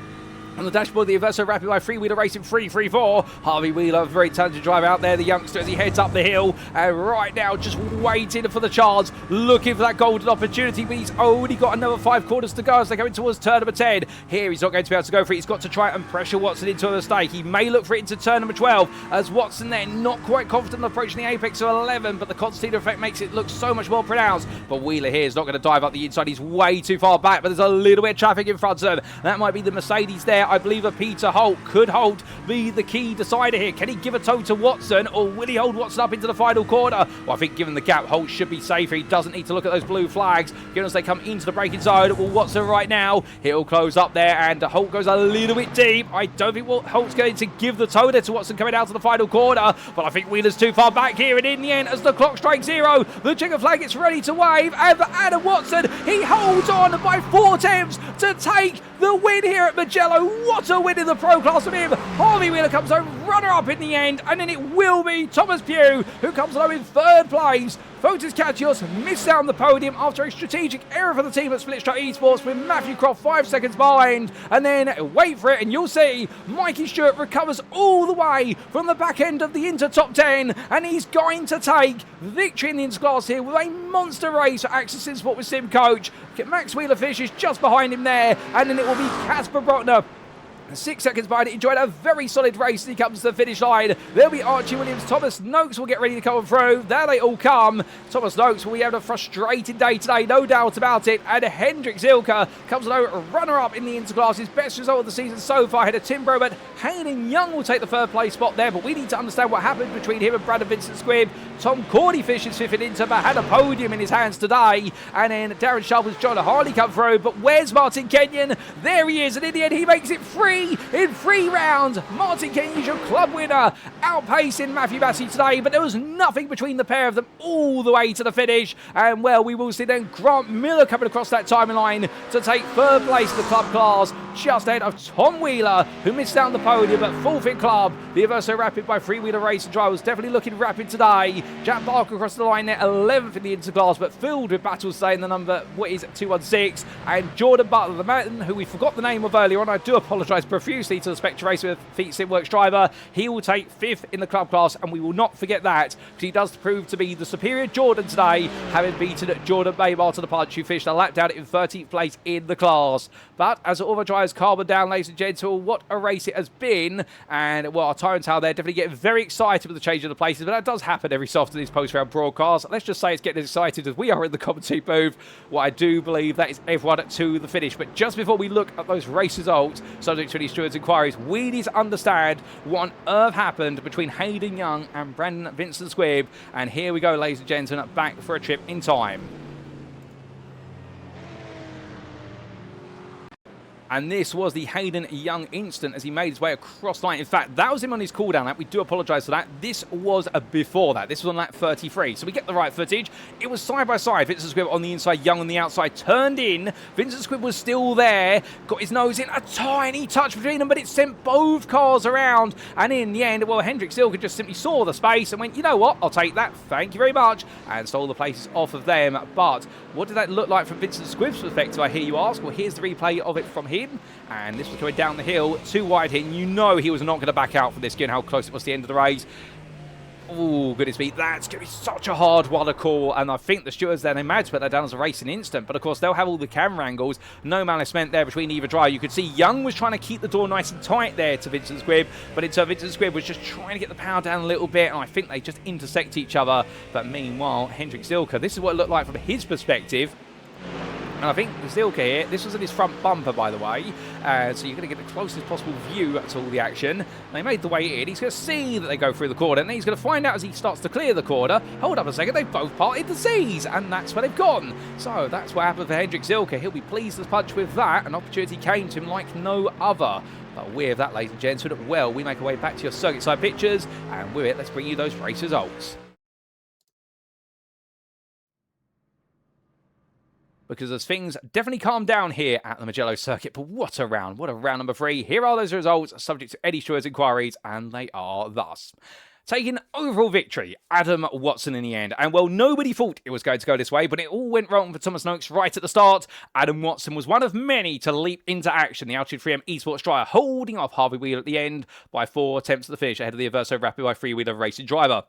A: on the dashboard, the Averso Rapid by Freewheeler Racing 334. Harvey Wheeler, very talented driver out there, the youngster, as he heads up the hill. And right now, just waiting for the chance, looking for that golden opportunity. But he's only got another 5 quarters to go as they're going towards turn number 10. Here, he's not going to be able to go for it. He's got to try and pressure Watson into a mistake. He may look for it into turn number 12, as Watson there not quite confident approaching the apex of 11, but the Constantine effect makes it look so much more pronounced. But Wheeler here is not going to dive up the inside. He's way too far back, but there's a little bit of traffic in front of him. That might be the Mercedes there. I believe a Peter Holt. Could Holt be the key decider here? Can he give a toe to Watson, or will he hold Watson up into the final corner? Well, I think given the gap, Holt should be safer. He doesn't need to look at those blue flags. Given as they come into the braking zone, well, Watson right now, he'll close up there, and Holt goes a little bit deep. I don't think Holt's going to give the toe there to Watson coming out to the final corner, but I think Wheeler's too far back here, and in the end, as the clock strikes 0, the checker flag gets ready to wave, and for Adam Watson, he holds on by 4 attempts to take the win here at Mugello. What a win in the Pro Class from him. Harvey Wheeler comes home runner-up in the end, and then it will be Thomas Pugh who comes home in 3rd place. Fotis Katechos missed out on the podium after a strategic error for the team at Split Strut Esports, with Matthew Croft 5 seconds behind. And then, wait for it, and you'll see Mikey Stewart recovers all the way from the back end of the Inter Top 10, and he's going to take victory in the Interclass here with a monster race for Access Sport with Sim Coach. Max Wheeler-Fish is just behind him there, and then it will be Casper Brockner 6 seconds behind it. Enjoyed a very solid race as he comes to the finish line. There'll be Archie Williams. Thomas Noakes will get ready to come through. There they all come. Thomas Noakes will be having a frustrating day today, no doubt about it. And Hendrik Zilka comes along runner-up in the Interclass. His best result of the season so far. Ahead of Tim Brobert. Hayden Young will take the 3rd place spot there, but we need to understand what happened between him and Brandon Vincent Squibb. Tom Cordy finishes 5th in Inter, but had a podium in his hands today. And then Darren Sharple's John Harley come through, but where's Martin Kenyon? There he is, and in the end he makes it free in 3 rounds. Martin Kenyon is your club winner, outpacing Matthew Massey today, but there was nothing between the pair of them all the way to the finish. And well, we will see then Grant Miller coming across that timeline to take 3rd place in the club class, just ahead of Tom Wheeler, who missed out on the podium at 4th in club. The Averso Rapid by Freewheeler Racing driver was definitely looking rapid today. Jack Barker across the line there, 11th in the Interclass, but filled with battles today in the number, 216. And Jordan Butler, the man who we forgot the name of earlier on, I do apologise apologised profusely to the Spectre racer with Fotis Katechos driver. He will take 5th in the club class, and we will not forget that, because he does prove to be the superior Jordan today, having beaten Jordan Baybar to the punch, who finished a lap down in 13th place in the class. But as all the drivers carbon down, ladies and gentlemen, what a race it has been. And, well, our Tyrantale there definitely getting very excited with the change of the places, but that does happen every so often in these post-round broadcasts. Let's just say it's getting as excited as we are in the commentary booth. Well, I do believe that is everyone to the finish. But just before we look at those race results, subject to any stewards' inquiries, we need to understand what on earth happened between Hayden Young and Brandon Vincent Squibb. And here we go, ladies and gentlemen, back for a trip in time. And this was the Hayden Young instant as he made his way across the line. In fact, that was him on his cooldown lap. We do apologise for that. This was before that. This was on lap 33. So we get the right footage. It was side by side. Vincent Squibb on the inside, Young on the outside. Turned in. Vincent Squibb was still there. Got his nose in. A tiny touch between them, but it sent both cars around. And in the end, well, Hendrik Silke just simply saw the space and went, you know what? I'll take that. Thank you very much. And stole the places off of them. But what did that look like from Vincent Squibb's perspective, I hear you ask? Well, here's the replay of it from him. And this was coming down the hill, too wide here. You know he was not going to back out for this, given how close it was to the end of the race. Oh, goodness me, that's going to be such a hard one to call. And I think the stewards then, they managed to put that down as a racing instant. But of course, they'll have all the camera angles. No malice meant there between either driver. You could see Young was trying to keep the door nice and tight there to Vincent Squibb. But Vincent Squibb was just trying to get the power down a little bit. And I think they just intersect each other. But meanwhile, Hendrik Silke, this is what it looked like from his perspective. And I think Silke here, this was in his front bumper, by the way. So you're going to get the closest possible view to all the action. They made the way in. He's going to see that they go through the corner. And then he's going to find out as he starts to clear the corner. Hold up a second, they've both parted the seas. And that's where they've gone. So that's what happened for Hendrik Silke. He'll be pleased as punch with that. An opportunity came to him like no other. But with that, ladies and gentlemen, well, we make our way back to your circuit side pictures. And with it, let's bring you those race results. Because as things definitely calm down here at the Mugello circuit. But what a round number 3. Here are those results, subject to Eddie Stewart's inquiries, and they are thus. Taking overall victory, Adam Watson in the end. And, well, nobody thought it was going to go this way, but it all went wrong for Thomas Noakes right at the start. Adam Watson was one of many to leap into action. The Altitude 3M eSports driver holding off Harvey Wheeler at the end by 4 attempts at the finish ahead of the Averso Rapid by Freewheeler racing driver.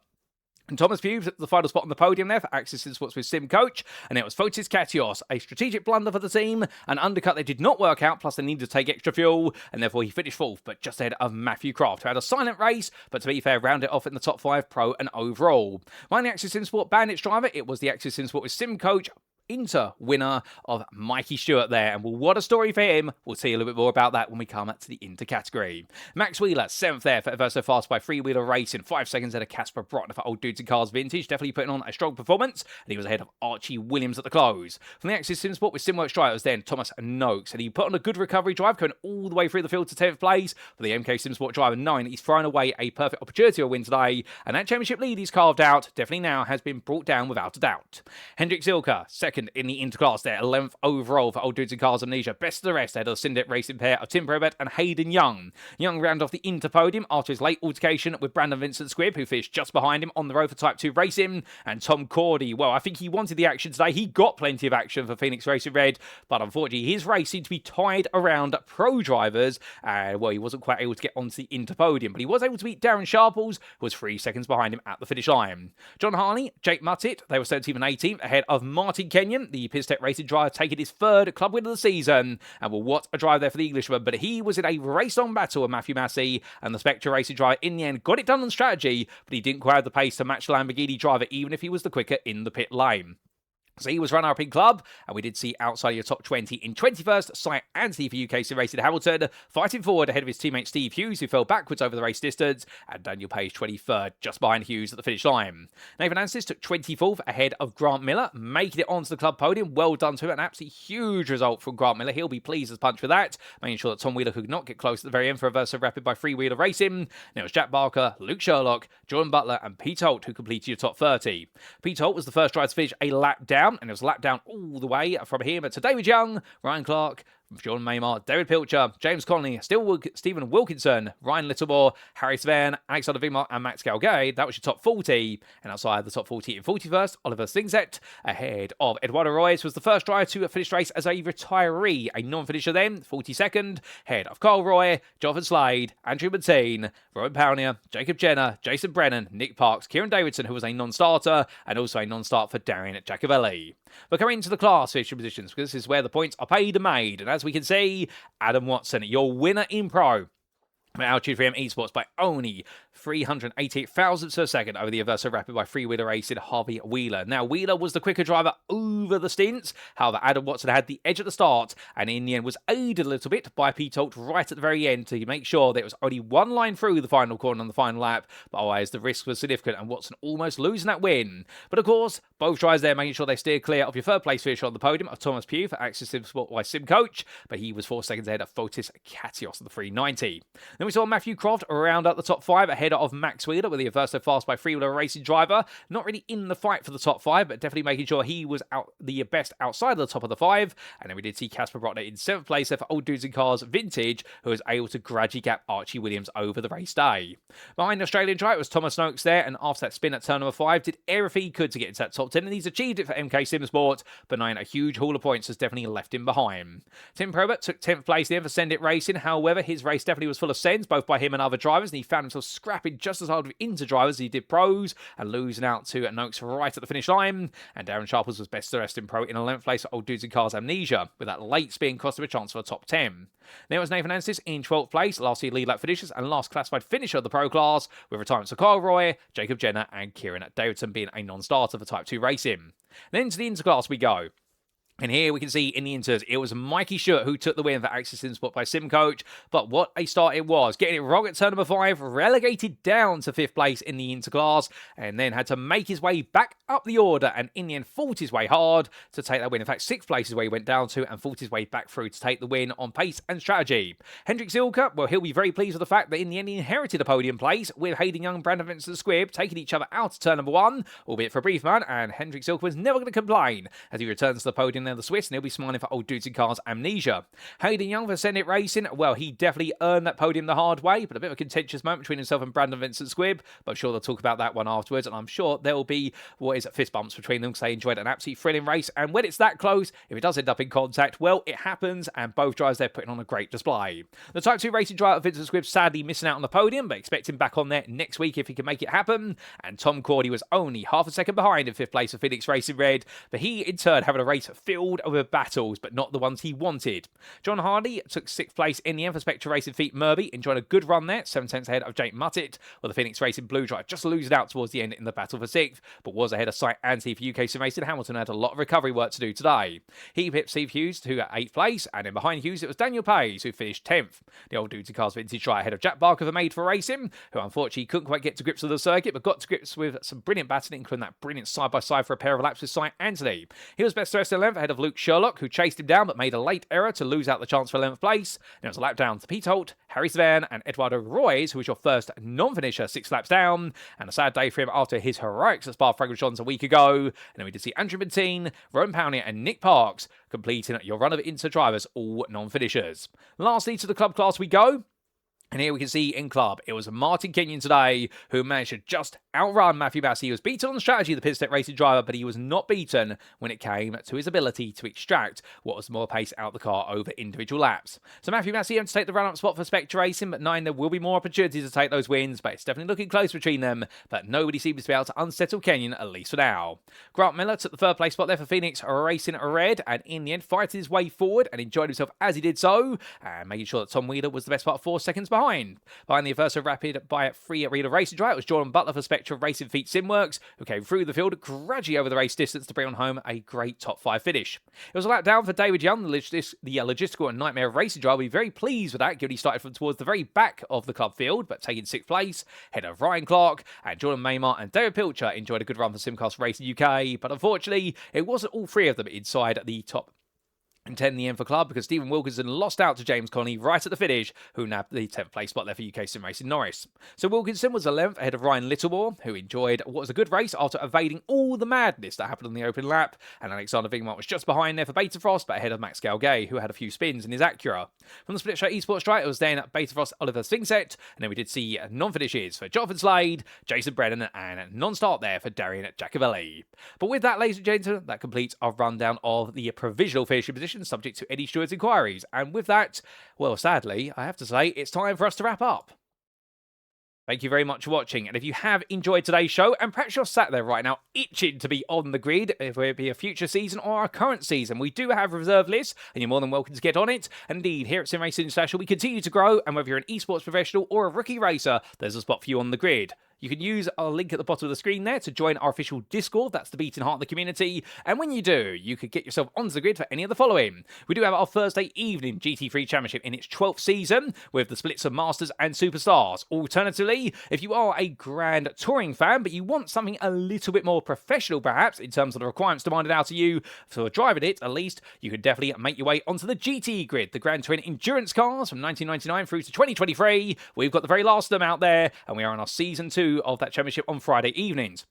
A: And Thomas Pughes at the final spot on the podium there for Axis Sports with Sim Coach. And it was Fotis Katechos, a strategic blunder for the team. An undercut that did not work out, plus they needed to take extra fuel. And therefore he finished 4th, but just ahead of Matthew Croft, who had a silent race, but to be fair, rounded off in the top 5 pro and overall. Behind the Axis Sport Bandits driver, it was the Axis Sport with Sim Coach, Inter winner of Mikey Stewart there. And well, what a story for him. We'll see a little bit more about that when we come to the Inter category. Max Wheeler, 7th there for Averso Fast by Freewheeler Racing. 5 seconds ahead of Casper Brotner for Old Dudes and Cars Vintage. Definitely putting on a strong performance. And he was ahead of Archie Williams at the close. From the Axis Sport with Simworks drivers then, Thomas Noakes. And he put on a good recovery drive, going all the way through the field to 10th place. For the MK Sport driver, knowing that he's thrown away a perfect opportunity to win today. And that championship lead he's carved out, definitely now has been brought down without a doubt. Hendrik Silke, 2nd in the Interclass there, 11th overall for Old Dudes and Cars Amnesia. Best of the rest ahead of the Syndic Racing pair of Tim Probert and Hayden Young. Young round off the Inter podium after his late altercation with Brandon Vincent Squibb, who finished just behind him on the road for Type 2 Racing. And Tom Cordy, well, I think he wanted the action today. He got plenty of action for Phoenix Racing Red, but unfortunately his race seemed to be tied around pro drivers. And, well, he wasn't quite able to get onto the Inter podium, but he was able to beat Darren Sharples, who was 3 seconds behind him at the finish line. John Harley, Jake Muttit, they were 17th and 18th ahead of Martin Kenyon, the Pistech Racing driver, taking his 3rd club win of the season. And well, what a drive there for the Englishman, but he was in a race-on battle with Matthew Massey, and the Spectre Racing driver in the end got it done on strategy, but he didn't quite have the pace to match the Lamborghini driver, even if he was the quicker in the pit lane. So he was runner-up in club, and we did see outside your top 20 in 21st, Cy Anthony for UKSimRacing Hamilton, fighting forward ahead of his teammate Steve Hughes, who fell backwards over the race distance, and Daniel Page 23rd, just behind Hughes at the finish line. Nathan Ansis took 24th ahead of Grant Miller, making it onto the club podium. Well done to him, an absolutely huge result from Grant Miller. He'll be pleased as punch with that, making sure that Tom Wheeler could not get close at the very end for Averso Rapid by Freewheeler Racing. And it was Jack Barker, Luke Sherlock, Jordan Butler, and Pete Holt who completed your top 30. Pete Holt was the first driver to finish a lap down, and it was a lap down all the way from him to David Young, Ryan Clark, Jordan Maymar, David Pilcher, James Connolly, Stephen Wilkinson, Ryan Littlemore, Harry Svern, Alexander Wimar, and Max Galgay. That was your top 40. And outside the top 40 in 41st, Oliver Stingzet, ahead of Eduardo Royes, was the first driver to finish the race as a retiree. A non-finisher then, 42nd, ahead of Kyle Roy, Jonathan Slade, Andrew Mateen, Rowan Pownier, Jacob Jenner, Jason Brennan, Nick Parks, Kieran Davidson, who was a non-starter, and also a non-start for Darian Giacovelli. But coming into the class finishing positions, because this is where the points are paid and made. And as we can see, Adam Watson, your winner in Pro. Altitude 3M Esports by only 388 thousandths per second over the Averso Rapid by three-wheeler racing Harvey Wheeler. Now, Wheeler was the quicker driver over the stints. However, Adam Watson had the edge at the start and in the end was aided a little bit by Pete Holt right at the very end to make sure that it was only one line through the final corner on the final lap. But otherwise, the risk was significant and Watson almost losing that win. But of course, both drivers there making sure they steer clear of your third place finish on the podium of Thomas Pugh for Access SimSport by SimCoach, but he was 4 seconds ahead of Fotis Katechos of the 390. Then we saw Matthew Croft round out the top 5 ahead of Max Wheeler with the Averso Fast by three-wheeler racing driver. Not really in the fight for the top 5, but definitely making sure he was out the best outside of the top of the 5. And then we did see Casper Brotner in 7th place there for Old Dudes and Cars Vintage, who was able to gradually gap Archie Williams over the race day. Behind the Australian driver was Thomas Noakes there, and after that spin at turn number 5, did everything he could to get into that top 10, and he's achieved it for MK SimSport, but knowing a huge haul of points has definitely left him behind. Tim Probert took 10th place there for Send It Racing. However, his race definitely was full of sends, both by him and other drivers, and he found himself scrapping just as hard with inter drivers as he did pros, and losing out to Noakes right at the finish line. And Darren Sharples was best dressed in pro in 11th place for Old Dudes and Cars Amnesia, with that late spin cost him a chance for a top 10. Then it was Nathan Anstice in 12th place, last year lead lap finishes, and last classified finisher of the pro class, with retirements of Kyle Roy, Jacob Jenner, and Kieran Davidson being a non-starter for Type 2 racing. Then to the interclass we go. And here we can see in the inters, it was Mikey Schutt who took the win for Access SimSport by SimCoach. But what a start it was. Getting it wrong at turn number 5, relegated down to 5th place in the interclass, and then had to make his way back up the order, and in the end fought his way hard to take that win. In fact, 6th place is where he went down to, and fought his way back through to take the win on pace and strategy. Hendrik Zilka, well, he'll be very pleased with the fact that in the end he inherited a podium place, with Hayden Young and Brandon Vincent Squibb taking each other out of turn number 1, albeit for a brief man, and Hendrik Zilka was never going to complain as he returns to the podium there, the Swiss, and he'll be smiling for Old Dudes and Cars Amnesia. Hayden Young for Send It Racing, well, he definitely earned that podium the hard way, but a bit of a contentious moment between himself and Brandon Vincent Squibb, but I'm sure they'll talk about that one afterwards, and I'm sure there will be fist bumps between them because they enjoyed an absolutely thrilling race, and when it's that close, if it does end up in contact, well, it happens, and both drivers there putting on a great display. The Type 2 racing driver Vincent Squibb sadly missing out on the podium, but expect him back on there next week if he can make it happen, and Tom Cordy was only half a second behind in 5th place for Phoenix Racing Red, but he in turn having a race filled with battles, but not the ones he wanted. John Hardy took 6th place in the end for Spectre Racing Feet Murby, enjoying a good run there, 7 tenths ahead of Jake Muttett, while the Phoenix Racing Blue driver just losing out towards the end in the battle for 6th, but was ahead of Sight Anti for UKSimRacing. Hamilton had a lot of recovery work to do today. He pipped Steve Hughes to 8th place, and then behind Hughes it was Daniel Pays who finished 10th. The Old Dudes and Cars Vintage driver ahead of Jack Barker for Made for Racing, who unfortunately couldn't quite get to grips with the circuit, but got to grips with some brilliant battling, including that brilliant side-by-side for a pair of laps with Sight Anthony. He was best dressed in 11th ahead of Luke Sherlock, who chased him down but made a late error to lose out the chance for 11th place. And it was a lap down to Pete Holt, Harry Svern, and Eduardo Royes, who was your first non-finisher 6 laps down. And a sad day for him after his heroics at Spa-Francorchamps a week ago. And then we did see Andrew Mateen, Rowan Pownier, and Nick Parks completing your run of inter drivers, all non-finishers. Lastly, to the club class we go. And here we can see in club, it was Martin Kenyon today who managed to just outrun Matthew Massey. He was beaten on the strategy of the pit step racing driver, but he was not beaten when it came to his ability to extract what was more pace out the car over individual laps. So Matthew Massey had to take the run-up spot for Spectre Racing, but knowing there will be more opportunities to take those wins, but it's definitely looking close between them, but nobody seems to be able to unsettle Kenyon, at least for now. Grant Miller took the 3rd place spot there for Phoenix Racing Red, and in the end fighted his way forward and enjoyed himself as he did so, and making sure that Tom Wheeler was the best part of 4 seconds behind. Behind the Averso Rapid by a free-wheeler racing driver, it was Jordan Butler for Spectre Racing Feet Simworks, who came through the field gradually over the race distance to bring on home a great top 5 finish. It was a lap down for David Young, the logistical and nightmare racing driver. We're very pleased with that, given he started from towards the very back of the club field, but taking 6th place, ahead of Ryan Clark, and Jordan Maymar and David Pilcher enjoyed a good run for Simcast Racing UK, but unfortunately, it wasn't all 3 of them inside the top And 10 in the end for club because Stephen Wilkinson lost out to James Connolly right at the finish, who nabbed the 10th place spot there for UKSimRacing Norris. So Wilkinson was 11th ahead of Ryan Littlemore, who enjoyed what was a good race after evading all the madness that happened on the open lap. And Alexander Wingmart was just behind there for Beta Frost, but ahead of Max Galgay, who had a few spins in his Acura. From the Split Show Esports strike, it was then Beta Frost, Oliver Sphinxet, and then we did see non-finishes for Jonathan Slade, Jason Brennan, and non-start there for Darian Giacovelli. But with that, ladies and gentlemen, that completes our rundown of the provisional finishing position subject to Eddie Stewart's inquiries. And with that, well, sadly, I have to say, it's time for us to wrap up. Thank you very much for watching, and if you have enjoyed today's show, and perhaps you're sat there right now itching to be on the grid, if it be a future season or a current season, we do have reserve lists, and you're more than welcome to get on it. And indeed, here at SimRacing International, we continue to grow, and whether you're an esports professional or a rookie racer, there's a spot for you on the grid. You can use our link at the bottom of the screen there to join our official Discord. That's the beating heart of the community. And when you do, you could get yourself onto the grid for any of the following. We do have our Thursday evening GT3 Championship in its 12th season with the splits of Masters and Superstars. Alternatively, if you are a Grand Touring fan, but you want something a little bit more professional perhaps in terms of the requirements demanded out of you for driving it, at least, you could definitely make your way onto the GT grid, the Grand Touring Endurance cars from 1999 through to 2023. We've got the very last of them out there, and we are on our Season 2 of that championship on Friday evenings.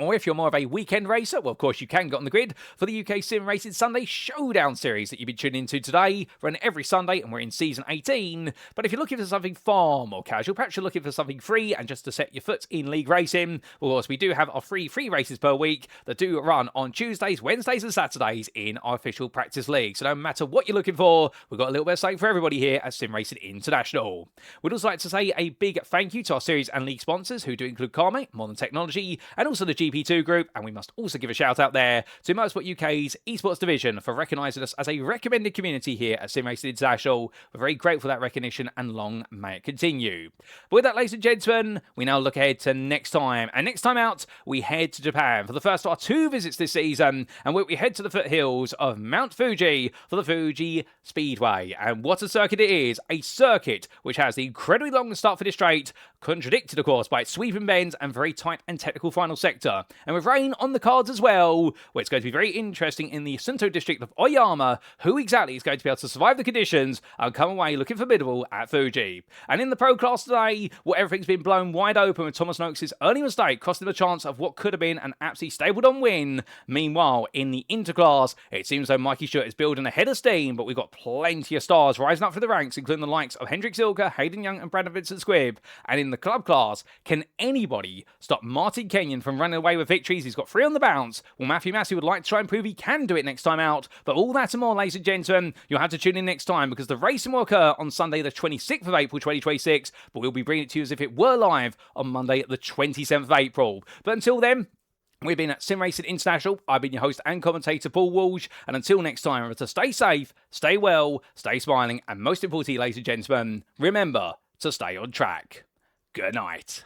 A: Or if you're more of a weekend racer, well, of course, you can get on the grid for the UKSimRacing Sunday Showdown series that you've been tuning into today. Run every Sunday, and we're in Season 18. But if you're looking for something far more casual, perhaps you're looking for something free and just to set your foot in league racing, well, of course, we do have our free races per week that do run on Tuesdays, Wednesdays, and Saturdays in our official practice league. So no matter what you're looking for, we've got a little bit of something for everybody here at SimRacing International. We'd also like to say a big thank you to our series and league sponsors, who do include Carmate, Modern Technology, and also the GP2 group, and we must also give a shout out there to Motorsport UK's esports division for recognising us as a recommended community here at SimRacing International. We're very grateful for that recognition, and long may it continue. But with that, ladies and gentlemen, we now look ahead to next time, and next time out we head to Japan for the first of our 2 visits this season, and we head to the foothills of Mount Fuji for the Fuji Speedway. And what a circuit it is, a circuit which has the incredibly long start-finish straight, contradicted of course by its sweeping bends and very tight and technical final sector. And with rain on the cards as well, where it's going to be very interesting in the Sunto district of Oyama, who exactly is going to be able to survive the conditions and come away looking formidable at Fuji. And in the pro class today, well, everything's been blown wide open with Thomas Noakes' early mistake costing him a chance of what could have been an absolutely stabled-on win. Meanwhile, in the interclass, it seems though Mikey Stewart is building a head of steam, but we've got plenty of stars rising up through the ranks, including the likes of Hendrik Zilka, Hayden Young, and Brandon Vincent Squibb. And in the club class, can anybody stop Martin Kenyon from running away with victories? He's got 3 on the bounce. Well, Matthew Massey would like to try and prove he can do it next time out. But all that and more, ladies and gentlemen, you'll have to tune in next time, because the racing will occur on Sunday the 26th of April 2026, but we'll be bringing it to you as if it were live on Monday the 27th of April. But until then, we've been at SimRacing International. I've been your host and commentator, Paul Walsh. And until next time, remember to stay safe, stay well, stay smiling, and most importantly, ladies and gentlemen, remember to stay on track. Good night.